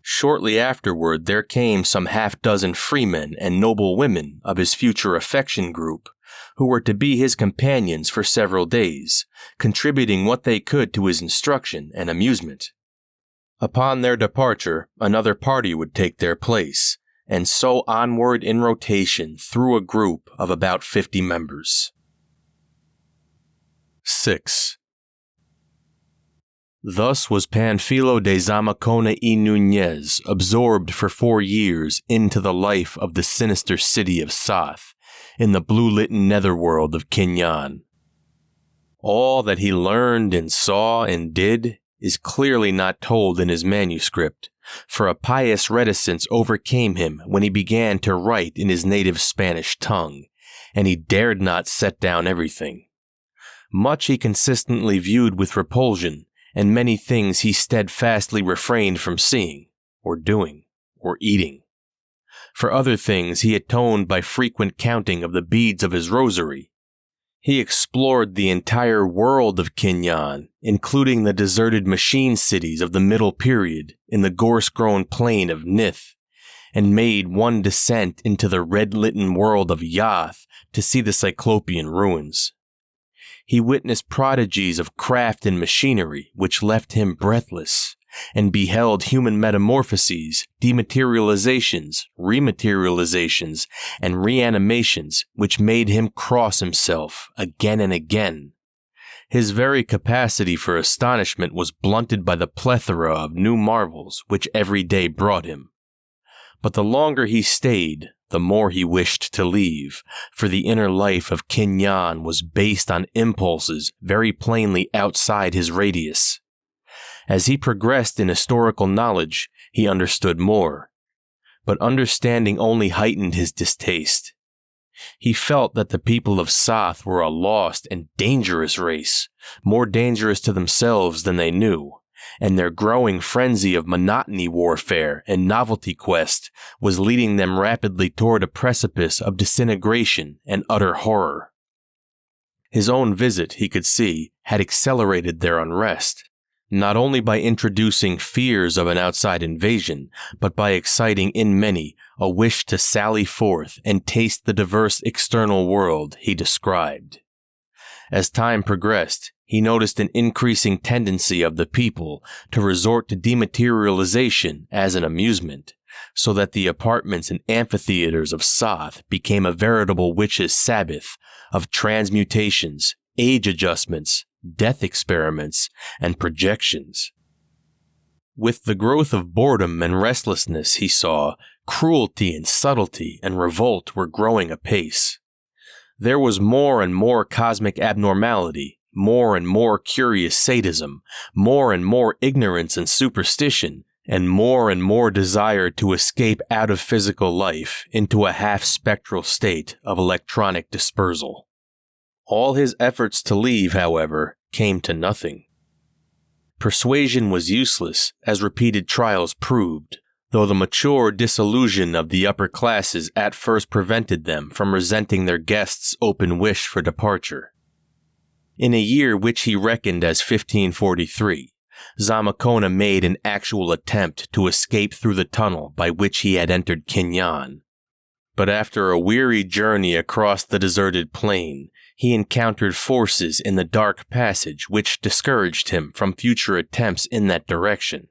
Shortly afterward there came some half-dozen freemen and noble women of his future affection group, who were to be his companions for several days, contributing what they could to his instruction and amusement. Upon their departure, another party would take their place, and so onward in rotation through a group of about 50 members. 6. Thus was Panfilo de Zamacona y Núñez absorbed for 4 years into the life of the sinister city of Soth, in the blue-lit netherworld of Kinyan. All that he learned and saw and did is clearly not told in his manuscript, for a pious reticence overcame him when he began to write in his native Spanish tongue, and he dared not set down everything. Much he consistently viewed with repulsion, and many things he steadfastly refrained from seeing, or doing, or eating. For other things he atoned by frequent counting of the beads of his rosary. He explored the entire world of Kinyan, including the deserted machine cities of the Middle Period in the gorse-grown plain of Nith, and made one descent into the red-litten world of Yath to see the Cyclopean ruins. He witnessed prodigies of craft and machinery which left him breathless, and beheld human metamorphoses, dematerializations, rematerializations, and reanimations which made him cross himself again and again. His very capacity for astonishment was blunted by the plethora of new marvels which every day brought him. But the longer he stayed, the more he wished to leave, for the inner life of Kinyan was based on impulses very plainly outside his radius. As he progressed in historical knowledge, he understood more, but understanding only heightened his distaste. He felt that the people of Soth were a lost and dangerous race, more dangerous to themselves than they knew, and their growing frenzy of monotony warfare and novelty quest was leading them rapidly toward a precipice of disintegration and utter horror. His own visit, he could see, had accelerated their unrest, not only by introducing fears of an outside invasion, but by exciting in many a wish to sally forth and taste the diverse external world he described. As time progressed, he noticed an increasing tendency of the people to resort to dematerialization as an amusement, so that the apartments and amphitheaters of Soth became a veritable witch's sabbath of transmutations, age adjustments, death experiments, and projections. With the growth of boredom and restlessness, he saw, cruelty and subtlety and revolt were growing apace. There was more and more cosmic abnormality, more and more curious sadism, more and more ignorance and superstition, and more desire to escape out of physical life into a half-spectral state of electronic dispersal. All his efforts to leave, however, came to nothing. Persuasion was useless, as repeated trials proved, though the mature disillusion of the upper classes at first prevented them from resenting their guests' open wish for departure. In a year which he reckoned as 1543, Zamacona made an actual attempt to escape through the tunnel by which he had entered Kinyan. But after a weary journey across the deserted plain, he encountered forces in the dark passage which discouraged him from future attempts in that direction.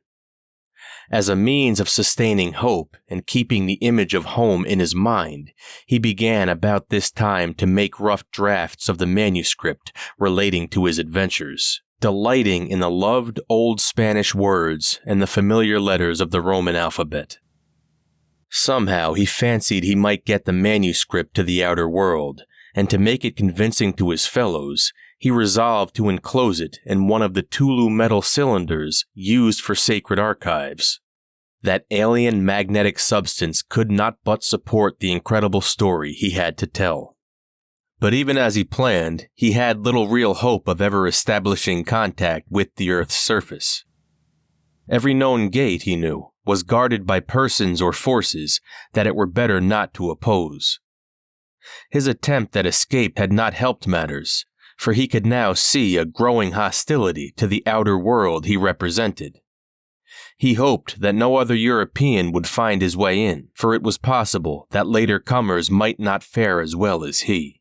As a means of sustaining hope and keeping the image of home in his mind, he began about this time to make rough drafts of the manuscript relating to his adventures, delighting in the loved old Spanish words and the familiar letters of the Roman alphabet. Somehow he fancied he might get the manuscript to the outer world, and to make it convincing to his fellows, he resolved to enclose it in one of the Tulu metal cylinders used for sacred archives. That alien magnetic substance could not but support the incredible story he had to tell. But even as he planned, he had little real hope of ever establishing contact with the Earth's surface. Every known gate, he knew, was guarded by persons or forces that it were better not to oppose. His attempt at escape had not helped matters, for he could now see a growing hostility to the outer world he represented. He hoped that no other European would find his way in, for it was possible that later comers might not fare as well as he.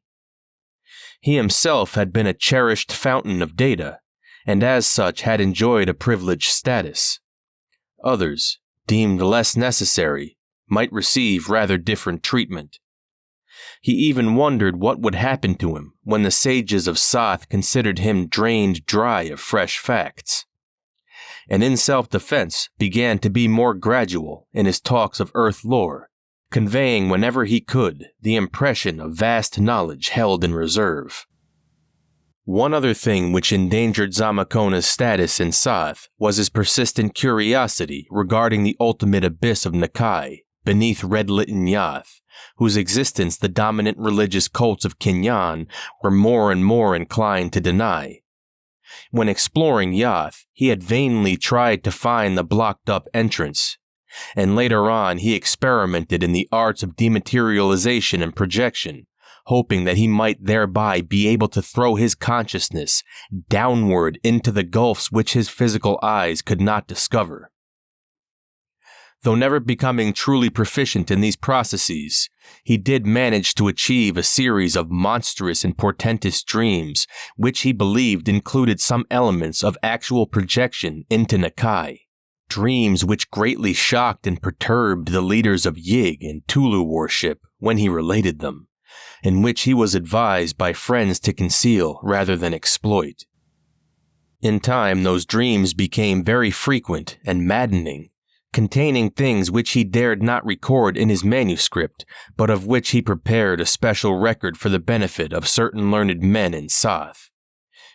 He himself had been a cherished fountain of data, and as such had enjoyed a privileged status. Others, deemed less necessary, might receive rather different treatment. He even wondered what would happen to him when the sages of Soth considered him drained dry of fresh facts. and in self-defense began to be more gradual in his talks of Earth lore, conveying whenever he could the impression of vast knowledge held in reserve. One other thing which endangered Zamakona's status in Soth was his persistent curiosity regarding the ultimate abyss of Nakai, beneath Red-Litten Yath, whose existence the dominant religious cults of Kinyan were more and more inclined to deny. When exploring Yath, he had vainly tried to find the blocked-up entrance, and later on he experimented in the arts of dematerialization and projection, hoping that he might thereby be able to throw his consciousness downward into the gulfs which his physical eyes could not discover. Though never becoming truly proficient in these processes, he did manage to achieve a series of monstrous and portentous dreams which he believed included some elements of actual projection into Nakai. Dreams which greatly shocked and perturbed the leaders of Yig and Tulu worship when he related them, and which he was advised by friends to conceal rather than exploit. In time, those dreams became very frequent and maddening, containing things which he dared not record in his manuscript, but of which he prepared a special record for the benefit of certain learned men in Soth.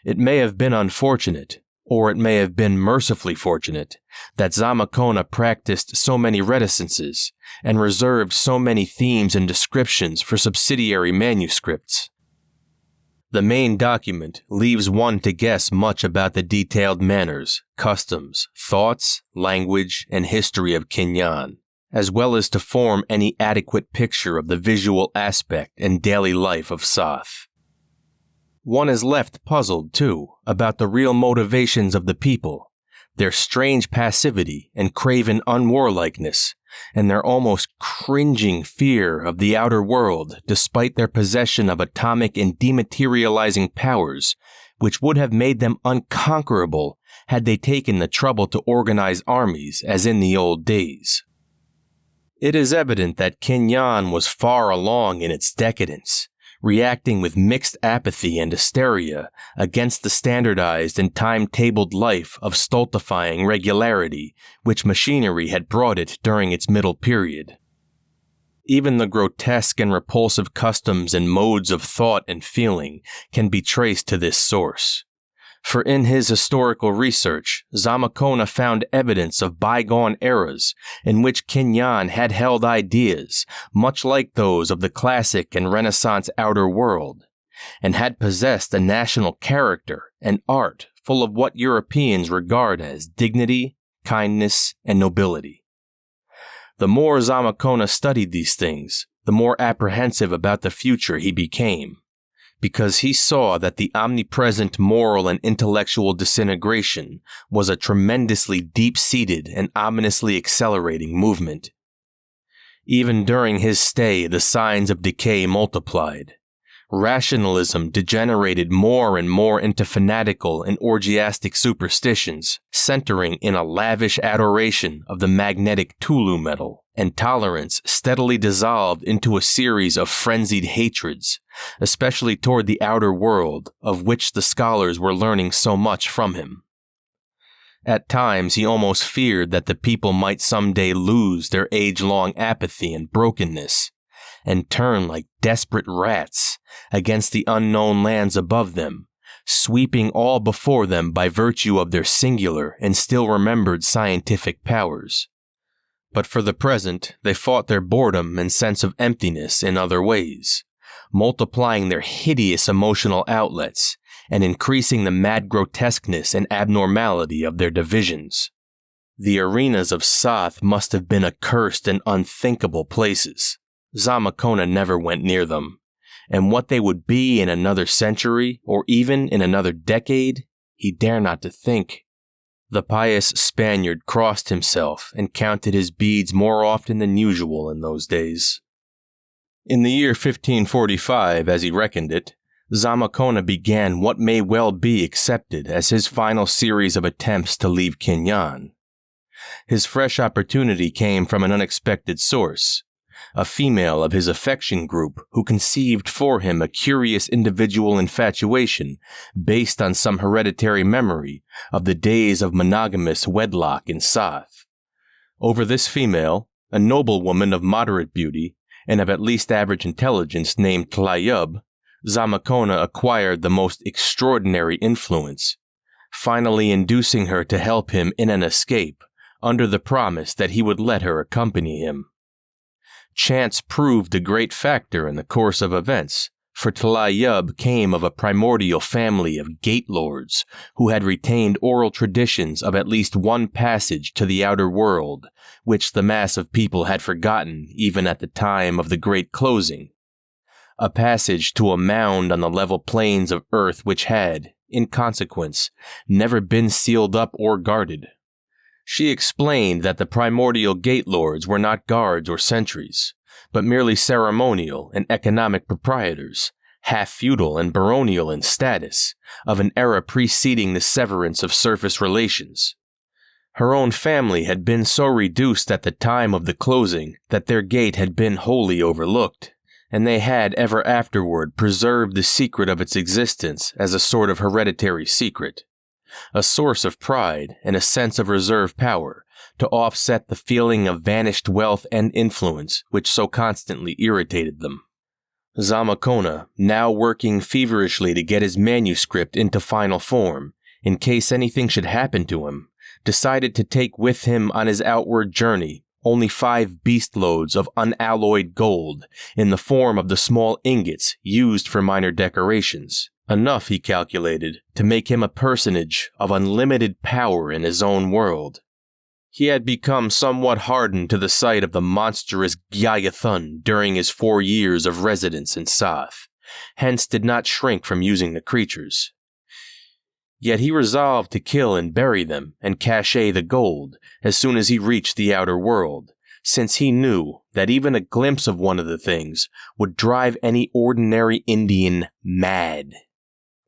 It may have been unfortunate, or it may have been mercifully fortunate, that Zamakona practiced so many reticences and reserved so many themes and descriptions for subsidiary manuscripts. The main document leaves one to guess much about the detailed manners, customs, thoughts, language, and history of Kinyan, as well as to form any adequate picture of the visual aspect and daily life of Soth. One is left puzzled, too, about the real motivations of the people, their strange passivity and craven unwarlikeness, and their almost cringing fear of the outer world despite their possession of atomic and dematerializing powers, which would have made them unconquerable had they taken the trouble to organize armies as in the old days. It is evident that Kinyan was far along in its decadence, reacting with mixed apathy and hysteria against the standardized and time-tabled life of stultifying regularity which machinery had brought it during its middle period. Even the grotesque and repulsive customs and modes of thought and feeling can be traced to this source. For in his historical research, Zamakona found evidence of bygone eras in which Kinyan had held ideas much like those of the classic and Renaissance outer world, and had possessed a national character and art full of what Europeans regard as dignity, kindness, and nobility. The more Zamakona studied these things, the more apprehensive about the future he became, because he saw that the omnipresent moral and intellectual disintegration was a tremendously deep-seated and ominously accelerating movement. Even during his stay, the signs of decay multiplied. Rationalism degenerated more and more into fanatical and orgiastic superstitions, centering in a lavish adoration of the magnetic Tulu metal, and tolerance steadily dissolved into a series of frenzied hatreds, especially toward the outer world, of which the scholars were learning so much from him. At times he almost feared that the people might someday lose their age-long apathy and brokenness, and turn like desperate rats against the unknown lands above them, sweeping all before them by virtue of their singular and still remembered scientific powers. But for the present, they fought their boredom and sense of emptiness in other ways, multiplying their hideous emotional outlets and increasing the mad grotesqueness and abnormality of their divisions. The arenas of Soth must have been accursed and unthinkable places. Zamakona never went near them, and what they would be in another century or even in another decade, he dare not to think. The pious Spaniard crossed himself and counted his beads more often than usual in those days. In the year 1545, as he reckoned it, Zamakona began what may well be accepted as his final series of attempts to leave Kinyan. His fresh opportunity came from an unexpected source. a female of his affection group who conceived for him a curious individual infatuation based on some hereditary memory of the days of monogamous wedlock in Soth. Over this female, a noblewoman of moderate beauty and of at least average intelligence named Tlaiyub, Zamakona acquired the most extraordinary influence, finally inducing her to help him in an escape under the promise that he would let her accompany him. Chance proved a great factor in the course of events, for Tlaiyub came of a primordial family of gate lords who had retained oral traditions of at least one passage to the outer world, which the mass of people had forgotten even at the time of the Great Closing. A passage to a mound on the level plains of Earth which had, in consequence, never been sealed up or guarded. She explained that the primordial gate lords were not guards or sentries, but merely ceremonial and economic proprietors, half-feudal and baronial in status, of an era preceding the severance of surface relations. Her own family had been so reduced at the time of the closing that their gate had been wholly overlooked, and they had ever afterward preserved the secret of its existence as a sort of hereditary secret, a source of pride and a sense of reserve power to offset the feeling of vanished wealth and influence which so constantly irritated them. Zamakona, now working feverishly to get his manuscript into final form, in case anything should happen to him, decided to take with him on his outward journey only 5 beast loads of unalloyed gold in the form of the small ingots used for minor decorations. Enough, he calculated, to make him a personage of unlimited power in his own world. He had become somewhat hardened to the sight of the monstrous Gyayathun during his 4 years of residence in Soth, hence did not shrink from using the creatures. Yet he resolved to kill and bury them and cache the gold as soon as he reached the outer world, since he knew that even a glimpse of one of the things would drive any ordinary Indian mad.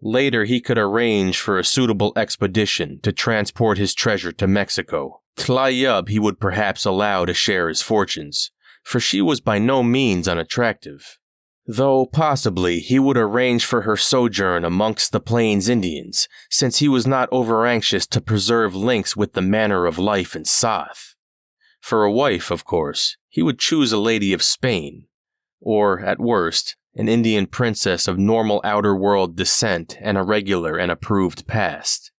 Later he could arrange for a suitable expedition to transport his treasure to Mexico. Tlaiyub he would perhaps allow to share his fortunes, for she was by no means unattractive, though possibly he would arrange for her sojourn amongst the Plains Indians, since he was not over-anxious to preserve links with the manner of life in Soth. For a wife, of course, he would choose a lady of Spain, or, at worst, an Indian princess of normal outer world descent and a regular and approved past.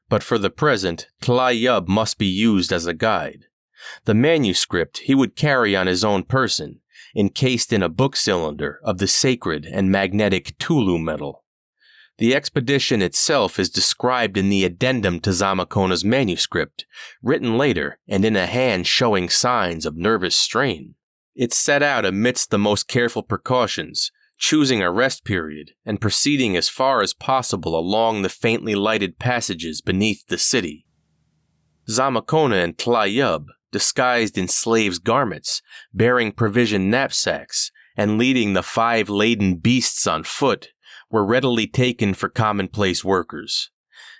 But for the present, Tlaiyub must be used as a guide. The manuscript he would carry on his own person, encased in a book cylinder of the sacred and magnetic Tulu metal. The expedition itself is described in the addendum to Zamakona's manuscript, written later and in a hand showing signs of nervous strain. It set out amidst the most careful precautions, choosing a rest period and proceeding as far as possible along the faintly lighted passages beneath the city. Zamakona and Tlaiyub, disguised in slaves' garments, bearing provision knapsacks, and leading the 5 laden beasts on foot, were readily taken for commonplace workers,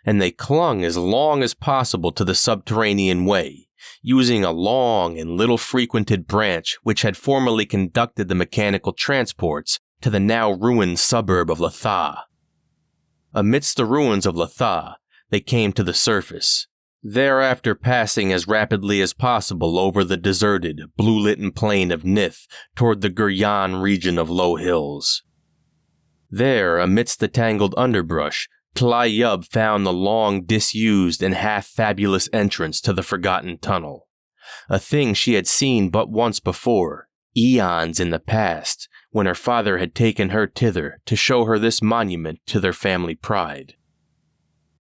and they clung as long as possible to the subterranean way, using a long and little frequented branch which had formerly conducted the mechanical transports to the now ruined suburb of Latha. Amidst the ruins of Latha, they came to the surface, thereafter passing as rapidly as possible over the deserted, blue-lit plain of Nith toward the Guryan region of low hills. There, amidst the tangled underbrush, Tlaiyub found the long disused and half-fabulous entrance to the forgotten tunnel, a thing she had seen but once before, eons in the past, when her father had taken her thither to show her this monument to their family pride.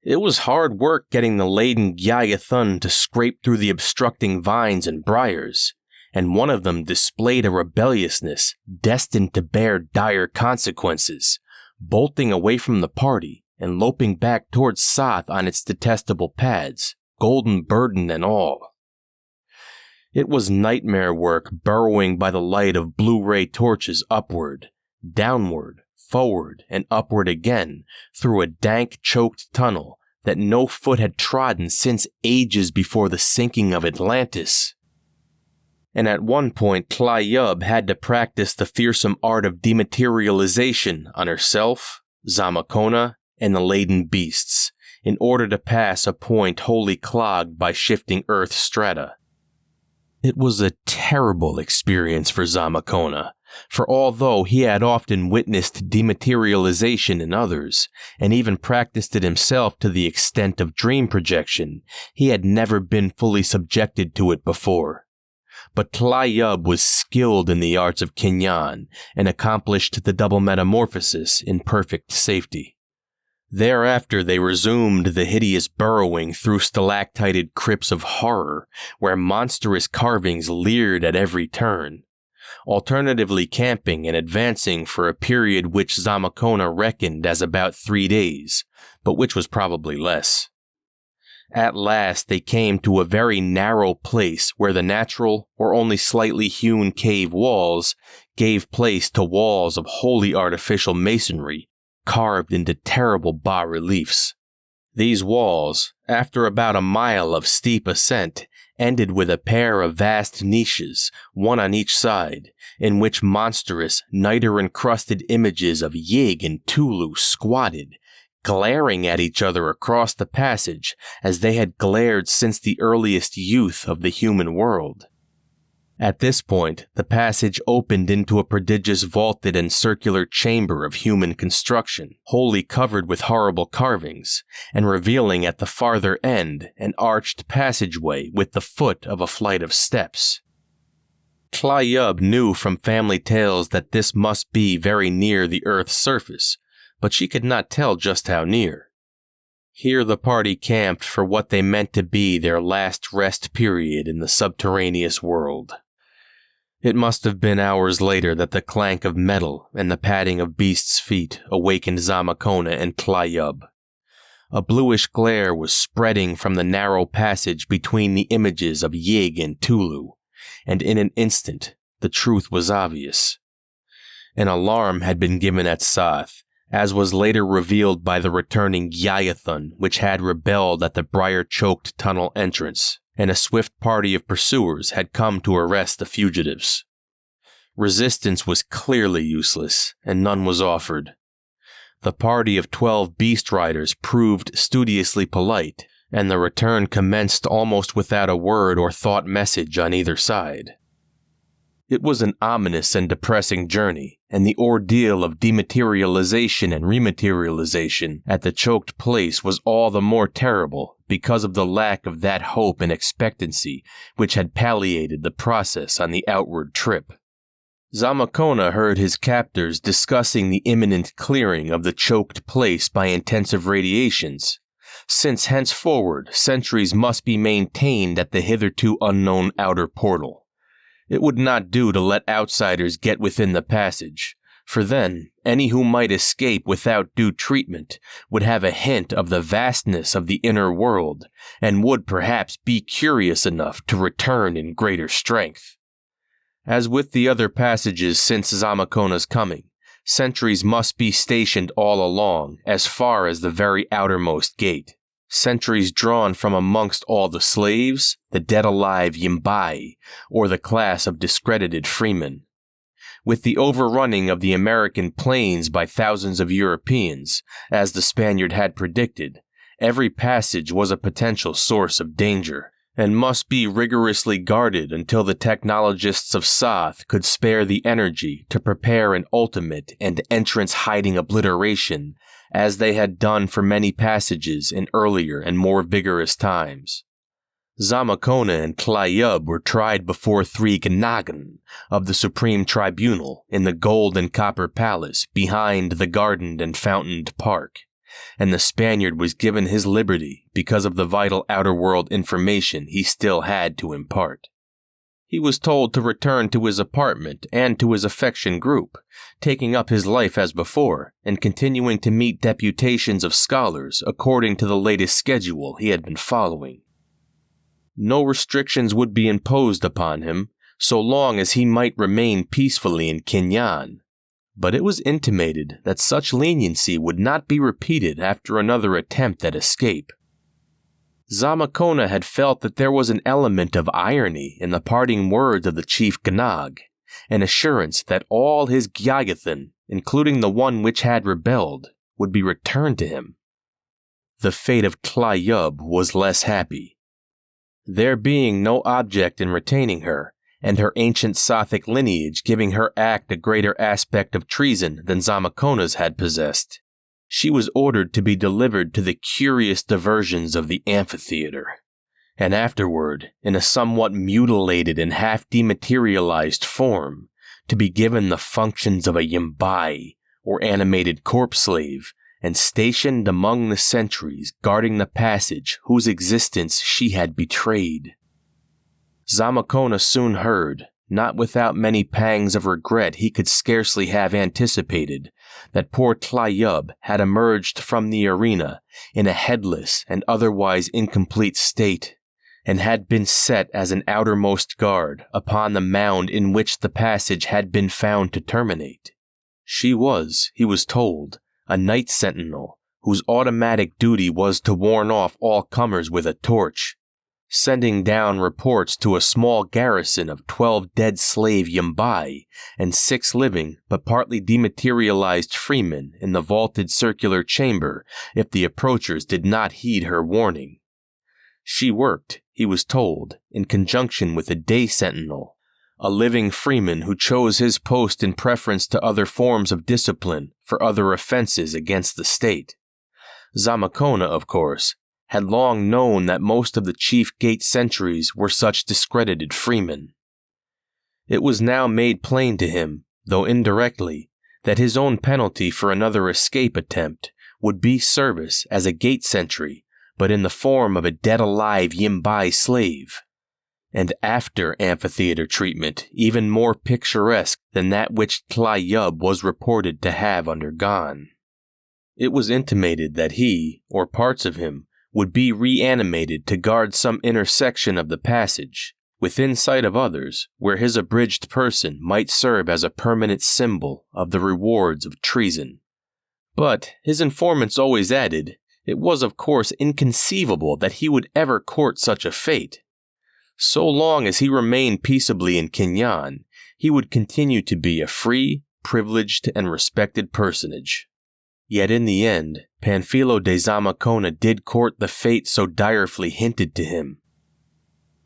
It was hard work getting the laden Gyayathun to scrape through the obstructing vines and briars, and one of them displayed a rebelliousness destined to bear dire consequences, bolting away from the party and loping back towards Soth on its detestable pads, golden burden and all. It was nightmare work burrowing by the light of blue-ray torches upward, downward, forward, and upward again through a dank, choked tunnel that no foot had trodden since ages before the sinking of Atlantis. and at one point Tla-Yub had to practice the fearsome art of dematerialization on herself, Zamakona, and the laden beasts, in order to pass a point wholly clogged by shifting earth strata. It was a terrible experience for Zamakona, for although he had often witnessed dematerialization in others, and even practiced it himself to the extent of dream projection, he had never been fully subjected to it before. But Tla-Yub was skilled in the arts of Kinyan and accomplished the double metamorphosis in perfect safety. Thereafter they resumed the hideous burrowing through stalactited crypts of horror, where monstrous carvings leered at every turn, alternatively camping and advancing for a period which Zamakona reckoned as about 3 days, but which was probably less. At last they came to a very narrow place where the natural or only slightly hewn cave walls gave place to walls of wholly artificial masonry, carved into terrible bas-reliefs. These walls, after about a mile of steep ascent, ended with a pair of vast niches, one on each side, in which monstrous, niter-encrusted images of Yig and Tulu squatted, glaring at each other across the passage as they had glared since the earliest youth of the human world. At this point, the passage opened into a prodigious vaulted and circular chamber of human construction, wholly covered with horrible carvings, and revealing at the farther end an arched passageway with the foot of a flight of steps. Tla-Yub knew from family tales that this must be very near the Earth's surface, but she could not tell just how near. Here the party camped for what they meant to be their last rest period in the subterraneous world. It must have been hours later that the clank of metal and the padding of beasts' feet awakened Zamakona and Tla-Yub. A bluish glare was spreading from the narrow passage between the images of Yig and Tulu, and in an instant the truth was obvious. An alarm had been given at Sath, as was later revealed by the returning Gyayathun, which had rebelled at the briar-choked tunnel entrance, and a swift party of pursuers had come to arrest the fugitives. Resistance was clearly useless, and none was offered. The party of 12 beast riders proved studiously polite, and the return commenced almost without a word or thought message on either side. It was an ominous and depressing journey, and the ordeal of dematerialization and rematerialization at the choked place was all the more terrible because of the lack of that hope and expectancy which had palliated the process on the outward trip. Zamakona heard his captors discussing the imminent clearing of the choked place by intensive radiations, since henceforward sentries must be maintained at the hitherto unknown outer portal. It would not do to let outsiders get within the passage, for then any who might escape without due treatment would have a hint of the vastness of the inner world, and would perhaps be curious enough to return in greater strength. As with the other passages since Zamakona's coming, sentries must be stationed all along, as far as the very outermost gate. Sentries drawn from amongst all the slaves, the dead-alive Yimbai, or the class of discredited freemen. With the overrunning of the American plains by thousands of Europeans, as the Spaniard had predicted, every passage was a potential source of danger, and must be rigorously guarded until the technologists of Sath could spare the energy to prepare an ultimate and entrance-hiding obliteration, as they had done for many passages in earlier and more vigorous times. Zamakona and Tla-Yub were tried before 3 Gnagan of the Supreme Tribunal in the Gold and Copper Palace behind the gardened and fountained park, and the Spaniard was given his liberty because of the vital outer world information he still had to impart. He was told to return to his apartment and to his affection group, taking up his life as before, and continuing to meet deputations of scholars according to the latest schedule he had been following. No restrictions would be imposed upon him, so long as he might remain peacefully in Kinyan, but it was intimated that such leniency would not be repeated after another attempt at escape. Zamakona had felt that there was an element of irony in the parting words of the chief Gnog, an assurance that all his Gyagathan, including the one which had rebelled, would be returned to him. The fate of Tlayub was less happy. There being no object in retaining her, and her ancient Sothic lineage giving her act a greater aspect of treason than Zamakona's had possessed, she was ordered to be delivered to the curious diversions of the amphitheater, and afterward, in a somewhat mutilated and half-dematerialized form, to be given the functions of a yimbai, or animated corpse slave, and stationed among the sentries guarding the passage whose existence she had betrayed. Zamakona soon heard, not without many pangs of regret he could scarcely have anticipated, that poor Tlayub had emerged from the arena in a headless and otherwise incomplete state, and had been set as an outermost guard upon the mound in which the passage had been found to terminate. She was, he was told, a night sentinel, whose automatic duty was to warn off all comers with a torch, sending down reports to a small garrison of 12 dead slave yimbai and 6 living but partly dematerialized freemen in the vaulted circular chamber if the approachers did not heed her warning. She worked, he was told, in conjunction with a day sentinel, a living freeman who chose his post in preference to other forms of discipline for other offenses against the state. Zamakona, of course, had long known that most of the chief gate sentries were such discredited freemen. It was now made plain to him, though indirectly, that his own penalty for another escape attempt would be service as a gate sentry, but in the form of a dead-alive yimbai slave, and after amphitheater treatment even more picturesque than that which Tlayub was reported to have undergone. It was intimated that he, or parts of him, would be reanimated to guard some intersection of the passage, within sight of others, where his abridged person might serve as a permanent symbol of the rewards of treason. But, his informants always added, it was of course inconceivable that he would ever court such a fate. So long as he remained peaceably in Kinyan, he would continue to be a free, privileged, and respected personage. Yet in the end, Panfilo de Zamakona did court the fate so direfully hinted to him.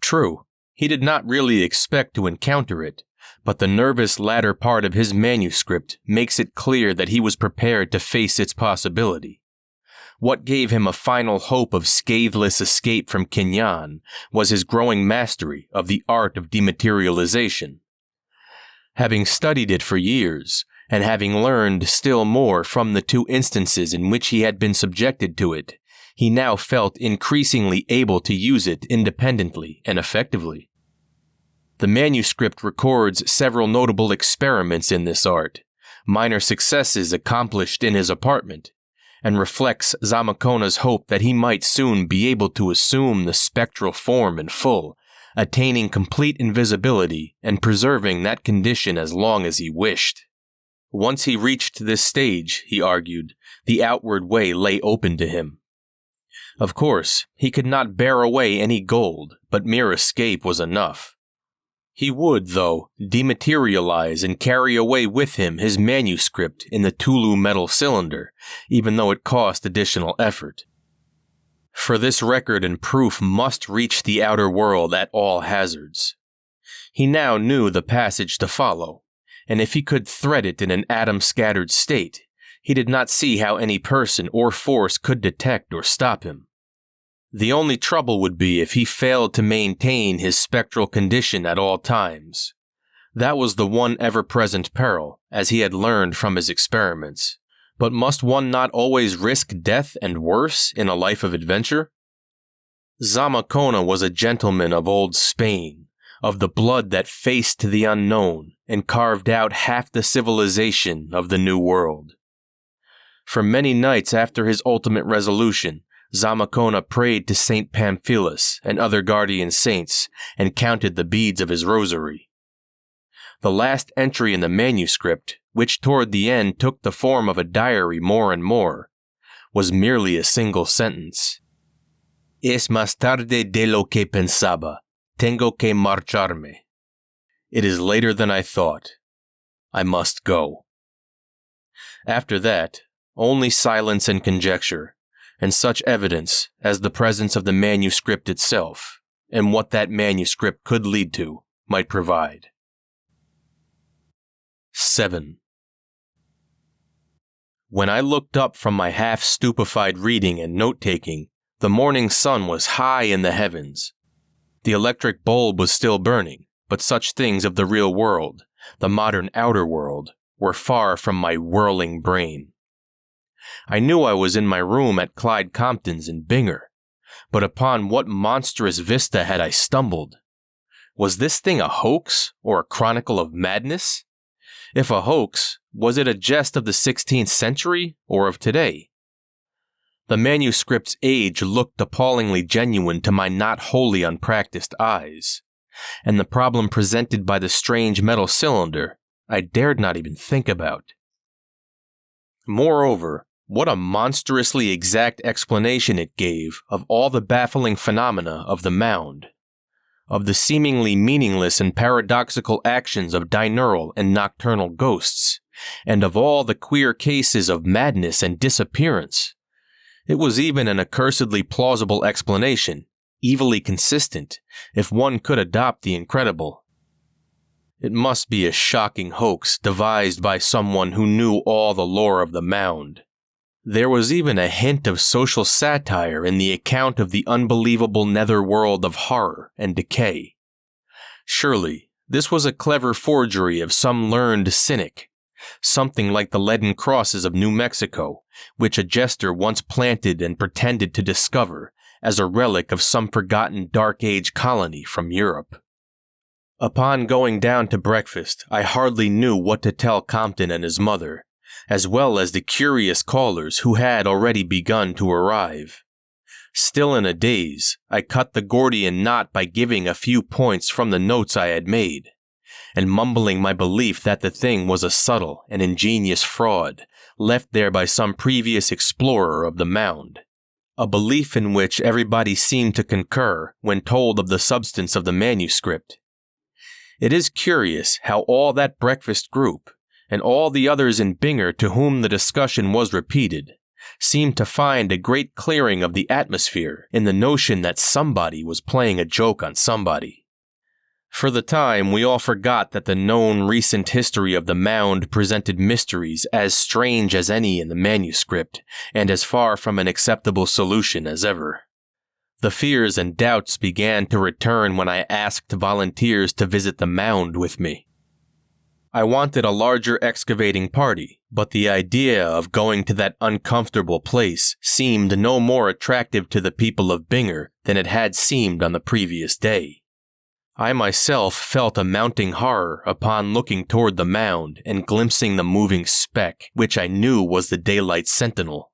True, he did not really expect to encounter it, but the nervous latter part of his manuscript makes it clear that he was prepared to face its possibility. What gave him a final hope of scatheless escape from Kinyan was his growing mastery of the art of dematerialization. Having studied it for years, and having learned still more from the 2 instances in which he had been subjected to it, he now felt increasingly able to use it independently and effectively. The manuscript records several notable experiments in this art, minor successes accomplished in his apartment, and reflects Zamakona's hope that he might soon be able to assume the spectral form in full, attaining complete invisibility and preserving that condition as long as he wished. Once he reached this stage, he argued, the outward way lay open to him. Of course, he could not bear away any gold, but mere escape was enough. He would, though, dematerialize and carry away with him his manuscript in the Tulu metal cylinder, even though it cost additional effort. For this record and proof must reach the outer world at all hazards. He now knew the passage to follow, and if he could thread it in an atom-scattered state, he did not see how any person or force could detect or stop him. The only trouble would be if he failed to maintain his spectral condition at all times. That was the one ever-present peril, as he had learned from his experiments. But must one not always risk death and worse in a life of adventure? Zamakona was a gentleman of old Spain, of the blood that faced the unknown and carved out half the civilization of the New World. For many nights after his ultimate resolution, Zamakona prayed to Saint Pamphilus and other guardian saints and counted the beads of his rosary. The last entry in the manuscript, which toward the end took the form of a diary more and more, was merely a single sentence. Es más tarde de lo que pensaba. Tengo que marcharme. It is later than I thought. I must go. After that, only silence and conjecture, and such evidence as the presence of the manuscript itself, and what that manuscript could lead to, might provide. 7. When I looked up from my half-stupefied reading and note-taking, the morning sun was high in the heavens. The electric bulb was still burning, but such things of the real world, the modern outer world, were far from my whirling brain. I knew I was in my room at Clyde Compton's in Bingor, but upon what monstrous vista had I stumbled? Was this thing a hoax or a chronicle of madness? If a hoax, was it a jest of the 16th century or of today? The manuscript's age looked appallingly genuine to my not wholly unpracticed eyes, and the problem presented by the strange metal cylinder I dared not even think about. Moreover, what a monstrously exact explanation it gave of all the baffling phenomena of the Mound, of the seemingly meaningless and paradoxical actions of diurnal and nocturnal ghosts, and of all the queer cases of madness and disappearance. It was even an accursedly plausible explanation, evilly consistent, if one could adopt the incredible. It must be a shocking hoax devised by someone who knew all the lore of the Mound. There was even a hint of social satire in the account of the unbelievable netherworld of horror and decay. Surely, this was a clever forgery of some learned cynic, something like the leaden crosses of New Mexico, which a jester once planted and pretended to discover as a relic of some forgotten Dark Age colony from Europe. Upon going down to breakfast, I hardly knew what to tell Compton and his mother, as well as the curious callers who had already begun to arrive. Still in a daze, I cut the Gordian knot by giving a few points from the notes I had made, and mumbling my belief that the thing was a subtle and ingenious fraud left there by some previous explorer of the Mound, a belief in which everybody seemed to concur when told of the substance of the manuscript. It is curious how all that breakfast group, and all the others in Bingor to whom the discussion was repeated, seemed to find a great clearing of the atmosphere in the notion that somebody was playing a joke on somebody. For the time, we all forgot that the known recent history of the Mound presented mysteries as strange as any in the manuscript, and as far from an acceptable solution as ever. The fears and doubts began to return when I asked volunteers to visit the Mound with me. I wanted a larger excavating party, but the idea of going to that uncomfortable place seemed no more attractive to the people of Bingor than it had seemed on the previous day. I myself felt a mounting horror upon looking toward the Mound and glimpsing the moving speck, which I knew was the daylight sentinel.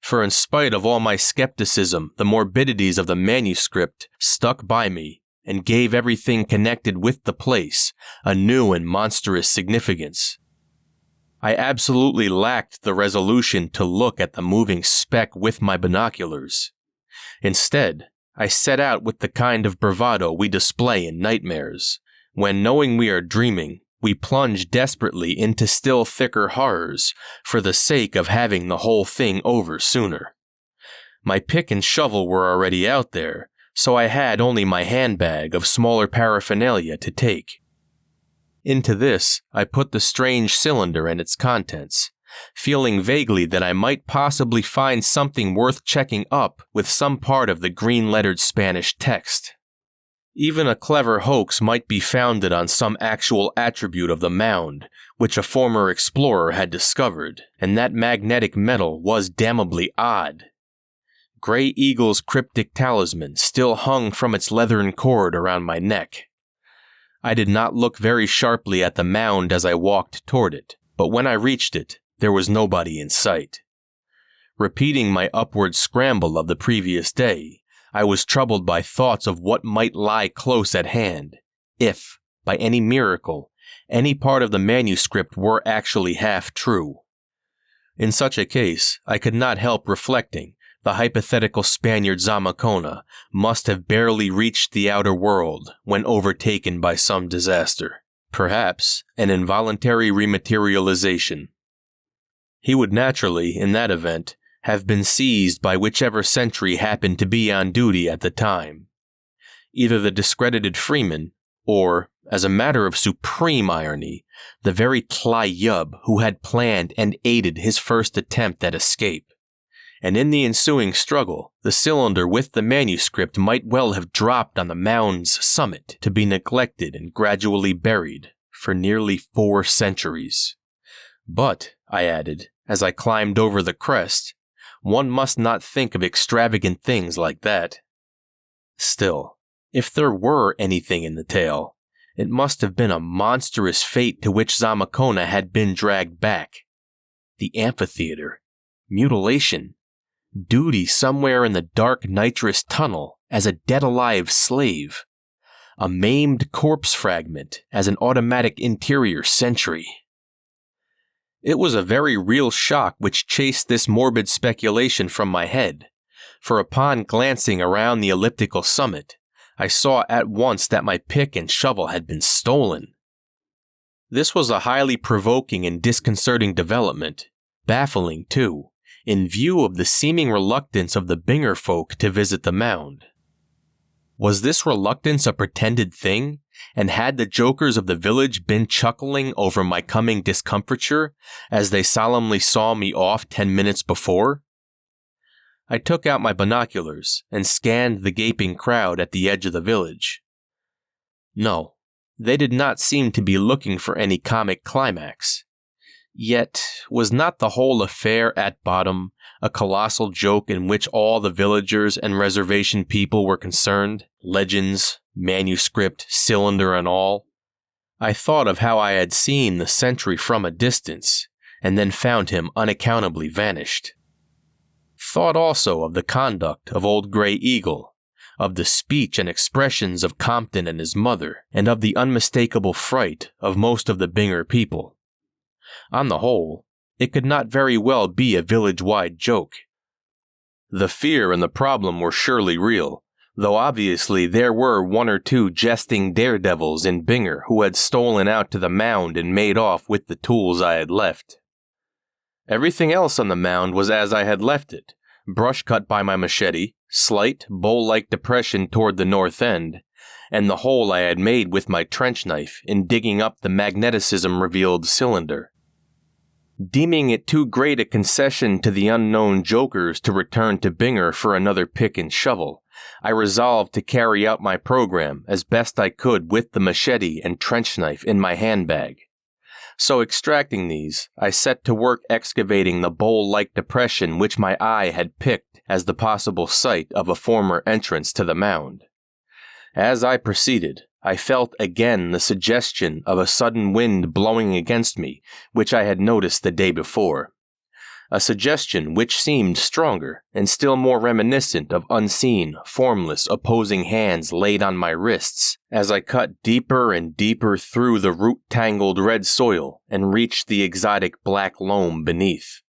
For in spite of all my skepticism, the morbidities of the manuscript stuck by me and gave everything connected with the place a new and monstrous significance. I absolutely lacked the resolution to look at the moving speck with my binoculars. Instead, I set out with the kind of bravado we display in nightmares, when, knowing we are dreaming, we plunge desperately into still thicker horrors for the sake of having the whole thing over sooner. My pick and shovel were already out there, so I had only my handbag of smaller paraphernalia to take. Into this, I put the strange cylinder and its contents, feeling vaguely that I might possibly find something worth checking up with some part of the green-lettered Spanish text. Even a clever hoax might be founded on some actual attribute of the Mound, which a former explorer had discovered, and that magnetic metal was damnably odd. Grey Eagle's cryptic talisman still hung from its leathern cord around my neck. I did not look very sharply at the Mound as I walked toward it, but when I reached it, there was nobody in sight. Repeating my upward scramble of the previous day, I was troubled by thoughts of what might lie close at hand, if, by any miracle, any part of the manuscript were actually half true. In such a case, I could not help reflecting The hypothetical Spaniard Zamacona must have barely reached the outer world when overtaken by some disaster, perhaps an involuntary rematerialization. He would naturally, in that event, have been seized by whichever sentry happened to be on duty at the time. Either the discredited Freeman, or, as a matter of supreme irony, the very Tlayub who had planned and aided his first attempt at escape. And in the ensuing struggle, the cylinder with the manuscript might well have dropped on the Mound's summit to be neglected and gradually buried for nearly 4 centuries. But, I added, as I climbed over the crest, one must not think of extravagant things like that. Still, if there were anything in the tale, it must have been a monstrous fate to which Zamacona had been dragged back. The amphitheater, mutilation, duty somewhere in the dark nitrous tunnel as a dead-alive slave, a maimed corpse fragment as an automatic interior sentry. It was a very real shock which chased this morbid speculation from my head, for upon glancing around the elliptical summit, I saw at once that my pick and shovel had been stolen. This was a highly provoking and disconcerting development, baffling too, in view of the seeming reluctance of the Binger folk to visit the mound. Was this reluctance a pretended thing, and had the jokers of the village been chuckling over my coming discomfiture as they solemnly saw me off 10 minutes before? I took out my binoculars and scanned the gaping crowd at the edge of the village. No, they did not seem to be looking for any comic climax. Yet, was not the whole affair at bottom a colossal joke in which all the villagers and reservation people were concerned, legends, manuscript, cylinder and all? I thought of how I had seen the sentry from a distance, and then found him unaccountably vanished. Thought also of the conduct of old Grey Eagle, of the speech and expressions of Compton and his mother, and of the unmistakable fright of most of the Binger people. On the whole, it could not very well be a village-wide joke. The fear and the problem were surely real, though obviously there were 1 or 2 jesting daredevils in Binger who had stolen out to the mound and made off with the tools I had left. Everything else on the mound was as I had left it, brush cut by my machete, slight, bowl-like depression toward the north end, and the hole I had made with my trench knife in digging up the magneticism-revealed cylinder. Deeming it too great a concession to the unknown jokers to return to Binger for another pick and shovel, I resolved to carry out my program as best I could with the machete and trench knife in my handbag. So extracting these, I set to work excavating the bowl-like depression which my eye had picked as the possible site of a former entrance to the mound. As I proceeded, I felt again the suggestion of a sudden wind blowing against me, which I had noticed the day before. A suggestion which seemed stronger and still more reminiscent of unseen, formless, opposing hands laid on my wrists as I cut deeper and deeper through the root-tangled red soil and reached the exotic black loam beneath.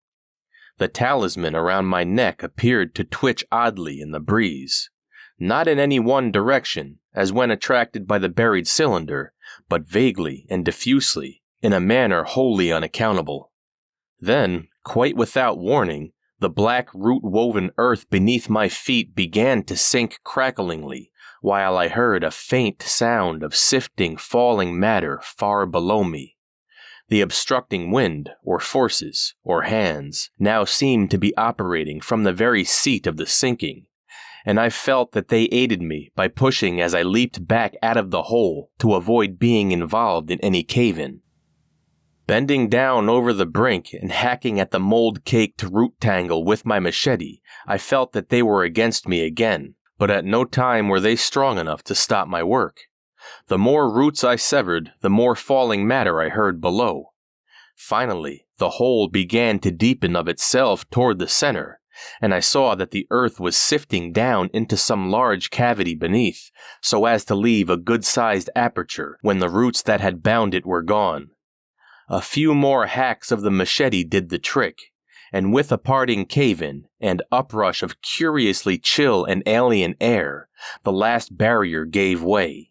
The talisman around my neck appeared to twitch oddly in the breeze. Not in any one direction, as when attracted by the buried cylinder, but vaguely and diffusely, in a manner wholly unaccountable. Then, quite without warning, the black root-woven earth beneath my feet began to sink cracklingly, while I heard a faint sound of sifting, falling matter far below me. The obstructing wind, or forces, or hands, now seemed to be operating from the very seat of the sinking, and I felt that they aided me by pushing as I leaped back out of the hole to avoid being involved in any cave-in. Bending down over the brink and hacking at the mold-caked root tangle with my machete, I felt that they were against me again, but at no time were they strong enough to stop my work. The more roots I severed, the more falling matter I heard below. Finally, the hole began to deepen of itself toward the center, and I saw that the earth was sifting down into some large cavity beneath, so as to leave a good-sized aperture when the roots that had bound it were gone. A few more hacks of the machete did the trick, and with a parting cave-in and uprush of curiously chill and alien air, the last barrier gave way.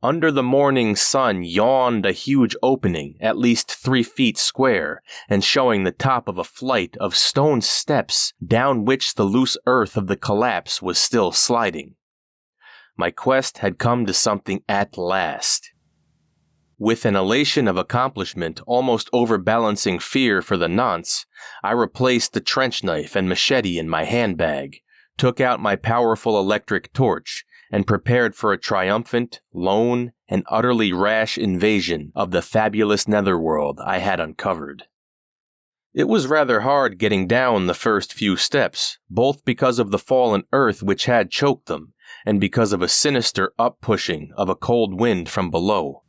Under the morning sun yawned a huge opening at least 3 feet square and showing the top of a flight of stone steps down which the loose earth of the collapse was still sliding. My quest had come to something at last. With an elation of accomplishment almost overbalancing fear for the nonce, I replaced the trench knife and machete in my handbag, took out my powerful electric torch, and prepared for a triumphant, lone, and utterly rash invasion of the fabulous netherworld I had uncovered. It was rather hard getting down the first few steps, both because of the fallen earth which had choked them, and because of a sinister up-pushing of a cold wind from below.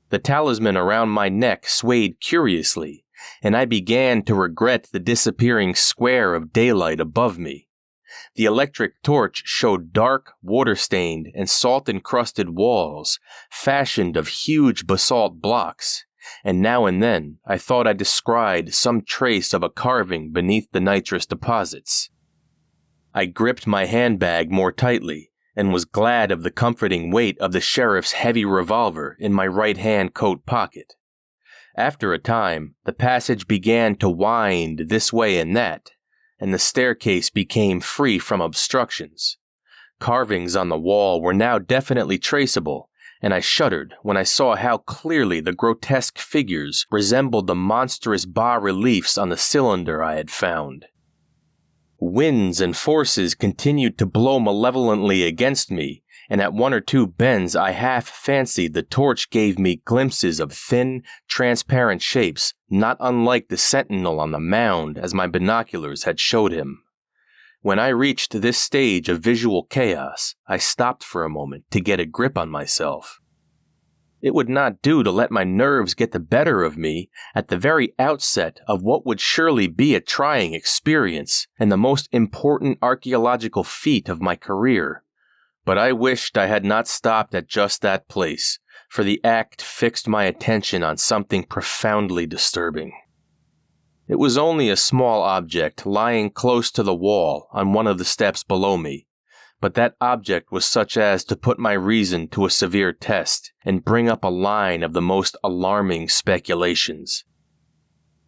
The talisman around my neck swayed curiously, and I began to regret the disappearing square of daylight above me. The electric torch showed dark, water-stained, and salt-encrusted walls, fashioned of huge basalt blocks, and now and then I thought I descried some trace of a carving beneath the nitrous deposits. I gripped my handbag more tightly, and was glad of the comforting weight of the sheriff's heavy revolver in my right-hand coat pocket. After a time, the passage began to wind this way and that, and the staircase became free from obstructions. Carvings on the wall were now definitely traceable, and I shuddered when I saw how clearly the grotesque figures resembled the monstrous bas-reliefs on the cylinder I had found. Winds and forces continued to blow malevolently against me, and at 1 or 2 bends I half fancied the torch gave me glimpses of thin, transparent shapes not unlike the sentinel on the mound as my binoculars had showed him. When I reached this stage of visual chaos, I stopped for a moment to get a grip on myself. It would not do to let my nerves get the better of me at the very outset of what would surely be a trying experience and the most important archaeological feat of my career. But I wished I had not stopped at just that place, for the act fixed my attention on something profoundly disturbing. It was only a small object lying close to the wall on one of the steps below me, but that object was such as to put my reason to a severe test and bring up a line of the most alarming speculations.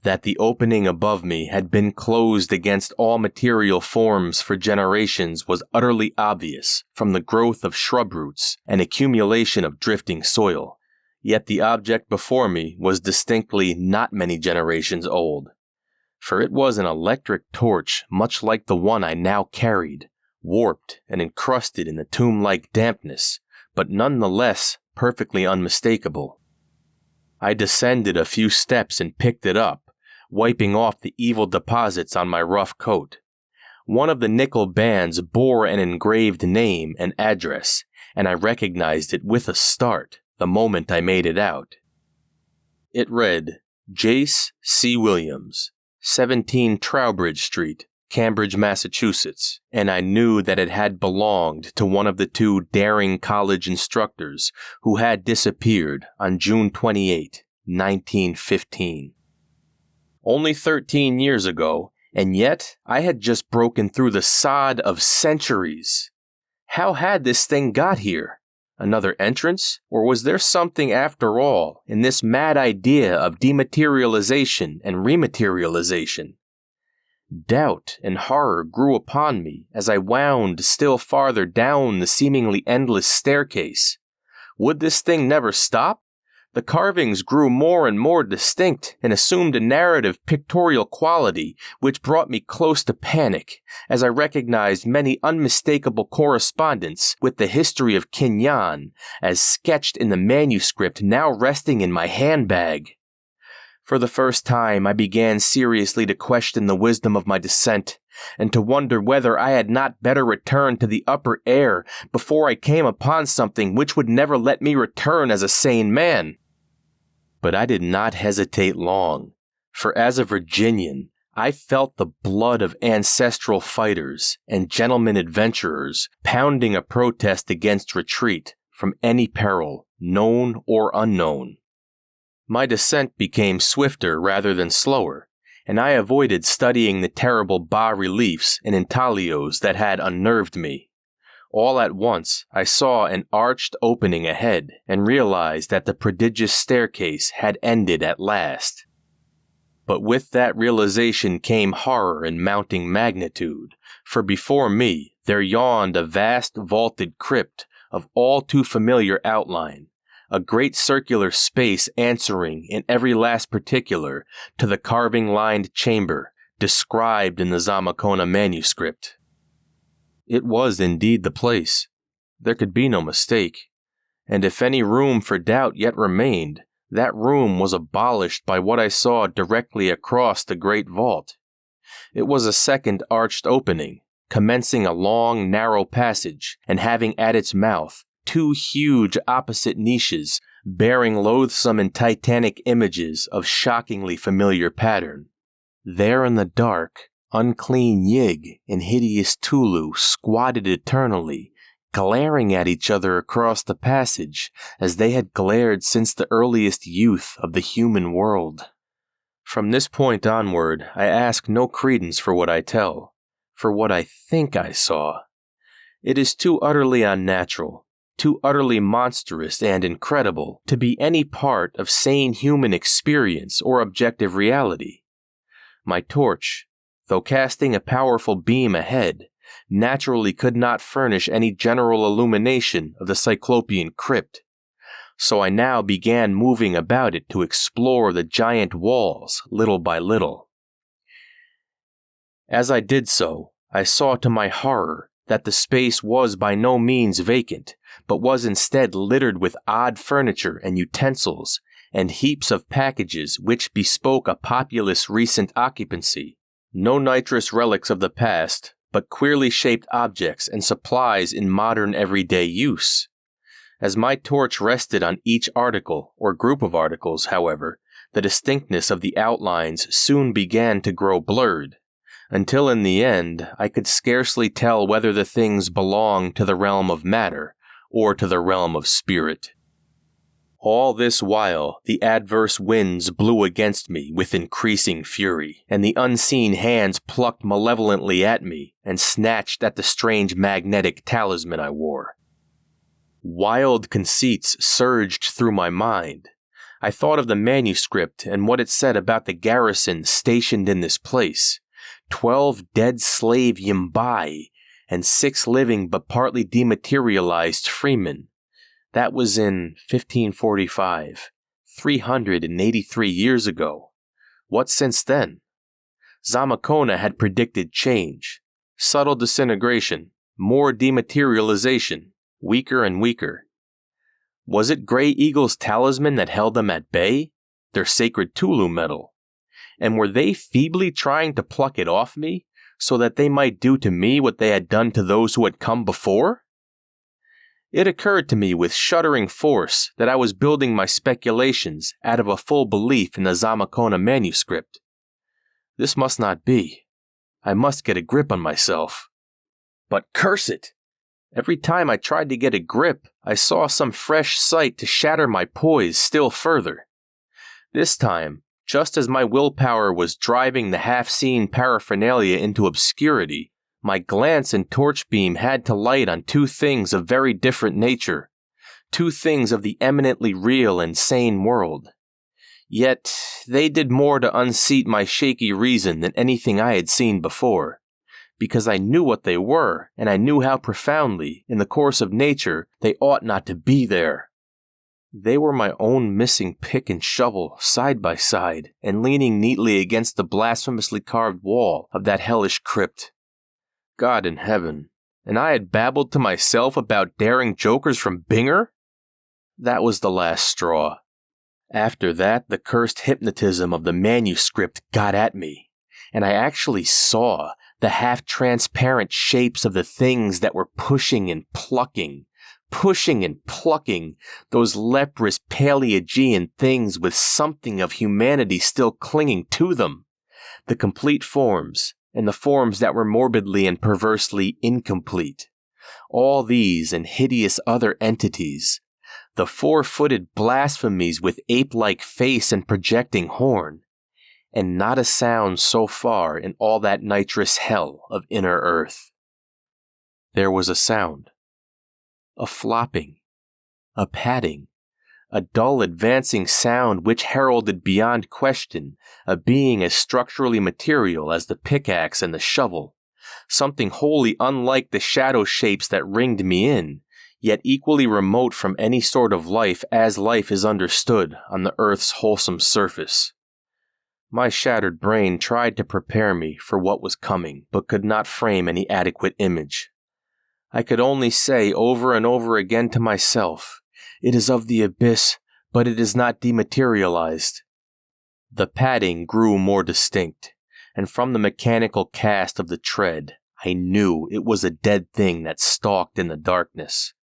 That the opening above me had been closed against all material forms for generations was utterly obvious from the growth of shrub roots and accumulation of drifting soil, yet the object before me was distinctly not many generations old. For it was an electric torch much like the one I now carried, warped and encrusted in the tomb-like dampness, but nonetheless perfectly unmistakable. I descended a few steps and picked it up, wiping off the evil deposits on my rough coat. One of the nickel bands bore an engraved name and address, and I recognized it with a start the moment I made it out. It read, Jace C. Williams, 17 Trowbridge Street, Cambridge, Massachusetts, and I knew that it had belonged to one of the 2 daring college instructors who had disappeared on June 28, 1915. Only 13 years ago, and yet I had just broken through the sod of centuries. How had this thing got here? Another entrance? Or was there something after all in this mad idea of dematerialization and rematerialization? Doubt and horror grew upon me as I wound still farther down the seemingly endless staircase. Would this thing never stop? The carvings grew more and more distinct and assumed a narrative pictorial quality which brought me close to panic as I recognized many unmistakable correspondence with the history of Kinyan as sketched in the manuscript now resting in my handbag. For the first time, I began seriously to question the wisdom of my descent, and to wonder whether I had not better return to the upper air before I came upon something which would never let me return as a sane man. But I did not hesitate long, for as a Virginian, I felt the blood of ancestral fighters and gentlemen adventurers pounding a protest against retreat from any peril, known or unknown. My descent became swifter rather than slower, and I avoided studying the terrible bas-reliefs and intaglios that had unnerved me. All at once, I saw an arched opening ahead and realized that the prodigious staircase had ended at last. But with that realization came horror in mounting magnitude, for before me there yawned a vast vaulted crypt of all too familiar outline, a great circular space answering in every last particular to the carving-lined chamber described in the Zamacona manuscript. It was indeed the place. There could be no mistake, and if any room for doubt yet remained, that room was abolished by what I saw directly across the great vault. It was a second arched opening, commencing a long, narrow passage, and having at its mouth 2 huge opposite niches bearing loathsome and titanic images of shockingly familiar pattern. There in the dark, unclean Yig and hideous Tulu squatted eternally, glaring at each other across the passage as they had glared since the earliest youth of the human world. From this point onward, I ask no credence for what I tell, for what I think I saw. It is too utterly unnatural, too utterly monstrous and incredible to be any part of sane human experience or objective reality. My torch, though casting a powerful beam ahead, naturally could not furnish any general illumination of the Cyclopean crypt, so I now began moving about it to explore the giant walls little by little. As I did so, I saw to my horror that the space was by no means vacant, but was instead littered with odd furniture and utensils, and heaps of packages which bespoke a populous recent occupancy. No nitrous relics of the past, but queerly shaped objects and supplies in modern everyday use. As my torch rested on each article or group of articles, however, the distinctness of the outlines soon began to grow blurred, until in the end I could scarcely tell whether the things belonged to the realm of matter or to the realm of spirit. All this while, the adverse winds blew against me with increasing fury, and the unseen hands plucked malevolently at me and snatched at the strange magnetic talisman I wore. Wild conceits surged through my mind. I thought of the manuscript and what it said about the garrison stationed in this place. 12 dead slave Yimbai, and 6 living but partly dematerialized freemen. That was in 1545, 383 years ago. What since then? Zamacona had predicted change, subtle disintegration, more dematerialization, weaker and weaker. Was it Grey Eagle's talisman that held them at bay, their sacred Tulu metal? And were they feebly trying to pluck it off me, so that they might do to me what they had done to those who had come before? It occurred to me with shuddering force that I was building my speculations out of a full belief in the Zamacona manuscript. This must not be. I must get a grip on myself. But curse it! Every time I tried to get a grip, I saw some fresh sight to shatter my poise still further. This time, just as my willpower was driving the half-seen paraphernalia into obscurity, my glance and torch beam had to light on 2 things of very different nature, 2 things of the eminently real and sane world. Yet, they did more to unseat my shaky reason than anything I had seen before, because I knew what they were, and I knew how profoundly, in the course of nature, they ought not to be there. They were my own missing pick and shovel, side by side, and leaning neatly against the blasphemously carved wall of that hellish crypt. God in heaven, and I had babbled to myself about daring jokers from Binger? That was the last straw. After that, the cursed hypnotism of the manuscript got at me, and I actually saw the half-transparent shapes of the things that were pushing and plucking those leprous Paleogean things with something of humanity still clinging to them, the complete forms, and the forms that were morbidly and perversely incomplete. All these and hideous other entities, the 4-footed blasphemies with ape-like face and projecting horn, and not a sound so far in all that nitrous hell of inner earth. There was a sound. A flopping. A padding. A dull advancing sound which heralded beyond question a being as structurally material as the pickaxe and the shovel, something wholly unlike the shadow shapes that ringed me in, yet equally remote from any sort of life as life is understood on the earth's wholesome surface. My shattered brain tried to prepare me for what was coming, but could not frame any adequate image. I could only say over and over again to myself, "It is of the abyss, but it is not dematerialized." The padding grew more distinct, and from the mechanical cast of the tread, I knew it was a dead thing that stalked in the darkness.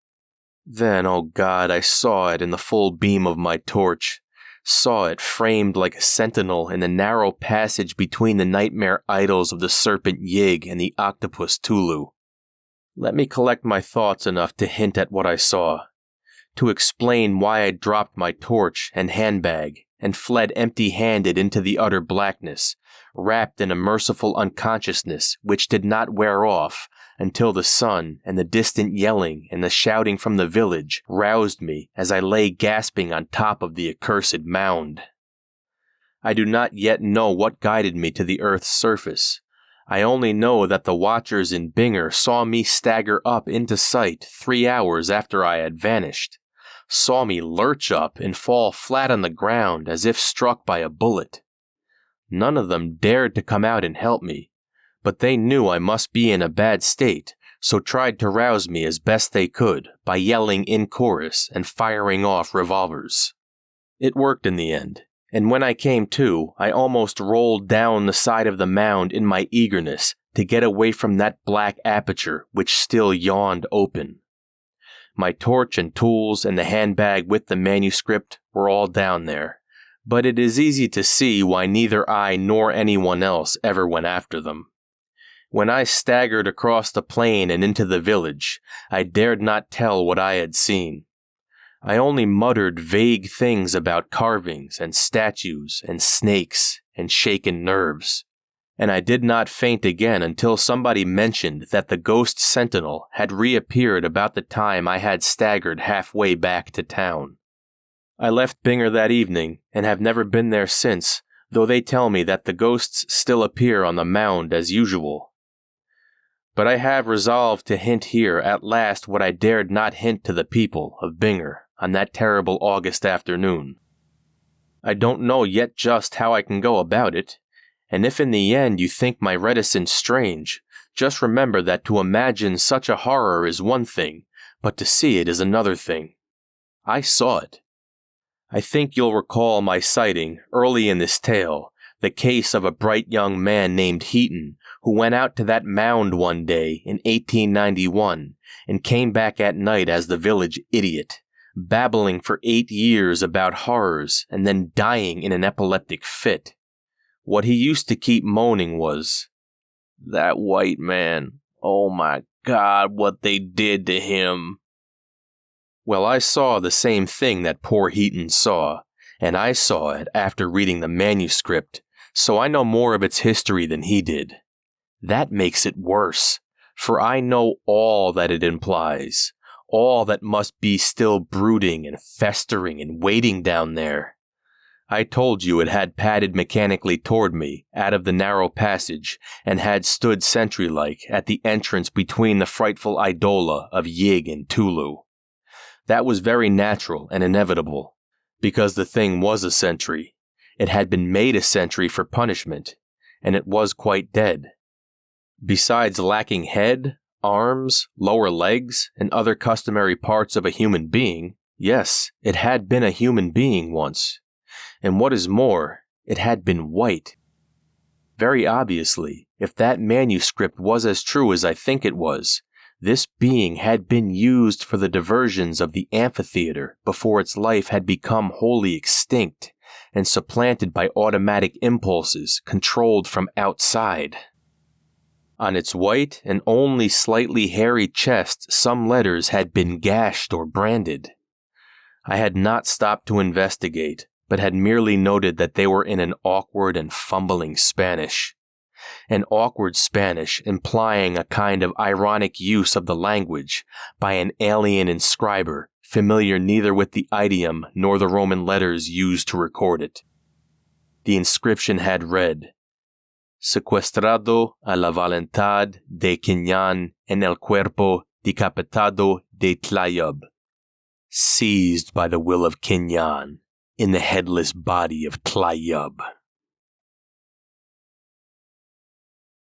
Then, oh God, I saw it in the full beam of my torch, saw it framed like a sentinel in the narrow passage between the nightmare idols of the serpent Yig and the octopus Tulu. Let me collect my thoughts enough to hint at what I saw, to explain why I dropped my torch and handbag and fled empty-handed into the utter blackness, wrapped in a merciful unconsciousness which did not wear off until the sun and the distant yelling and the shouting from the village roused me as I lay gasping on top of the accursed mound. I do not yet know what guided me to the earth's surface. I only know that the watchers in Binger saw me stagger up into sight 3 hours after I had vanished, saw me lurch up and fall flat on the ground as if struck by a bullet. None of them dared to come out and help me, but they knew I must be in a bad state, so tried to rouse me as best they could by yelling in chorus and firing off revolvers. It worked in the end, and when I came to, I almost rolled down the side of the mound in my eagerness to get away from that black aperture which still yawned open. My torch and tools and the handbag with the manuscript were all down there, but it is easy to see why neither I nor anyone else ever went after them. When I staggered across the plain and into the village, I dared not tell what I had seen. I only muttered vague things about carvings and statues and snakes and shaken nerves, and I did not faint again until somebody mentioned that the ghost sentinel had reappeared about the time I had staggered halfway back to town. I left Binger that evening and have never been there since, though they tell me that the ghosts still appear on the mound as usual. But I have resolved to hint here at last what I dared not hint to the people of Binger on that terrible August afternoon. I don't know yet just how I can go about it, and if in the end you think my reticence strange, just remember that to imagine such a horror is one thing, but to see it is another thing. I saw it. I think you'll recall my citing, early in this tale, the case of a bright young man named Heaton, who went out to that mound one day in 1891 and came back at night as the village idiot, babbling for 8 years about horrors and then dying in an epileptic fit. What he used to keep moaning was, "That white man, oh my God, what they did to him." Well, I saw the same thing that poor Heaton saw, and I saw it after reading the manuscript, so I know more of its history than he did. That makes it worse, for I know all that it implies, all that must be still brooding and festering and waiting down there. I told you it had padded mechanically toward me, out of the narrow passage, and had stood sentry-like at the entrance between the frightful idola of Yig and Tulu. That was very natural and inevitable, because the thing was a sentry. It had been made a sentry for punishment, and it was quite dead. Besides lacking head, arms, lower legs, and other customary parts of a human being, yes, it had been a human being once. And what is more, it had been white. Very obviously, if that manuscript was as true as I think it was, this being had been used for the diversions of the amphitheater before its life had become wholly extinct and supplanted by automatic impulses controlled from outside. On its white and only slightly hairy chest, some letters had been gashed or branded. I had not stopped to investigate, but had merely noted that they were in an awkward and fumbling Spanish. An awkward Spanish implying a kind of ironic use of the language by an alien inscriber familiar neither with the idiom nor the Roman letters used to record it. The inscription had read, Secuestrado a la voluntad de Quinyan en el cuerpo decapitado de Tlayub. Seized by the will of Quinyan in the headless body of Tlayub.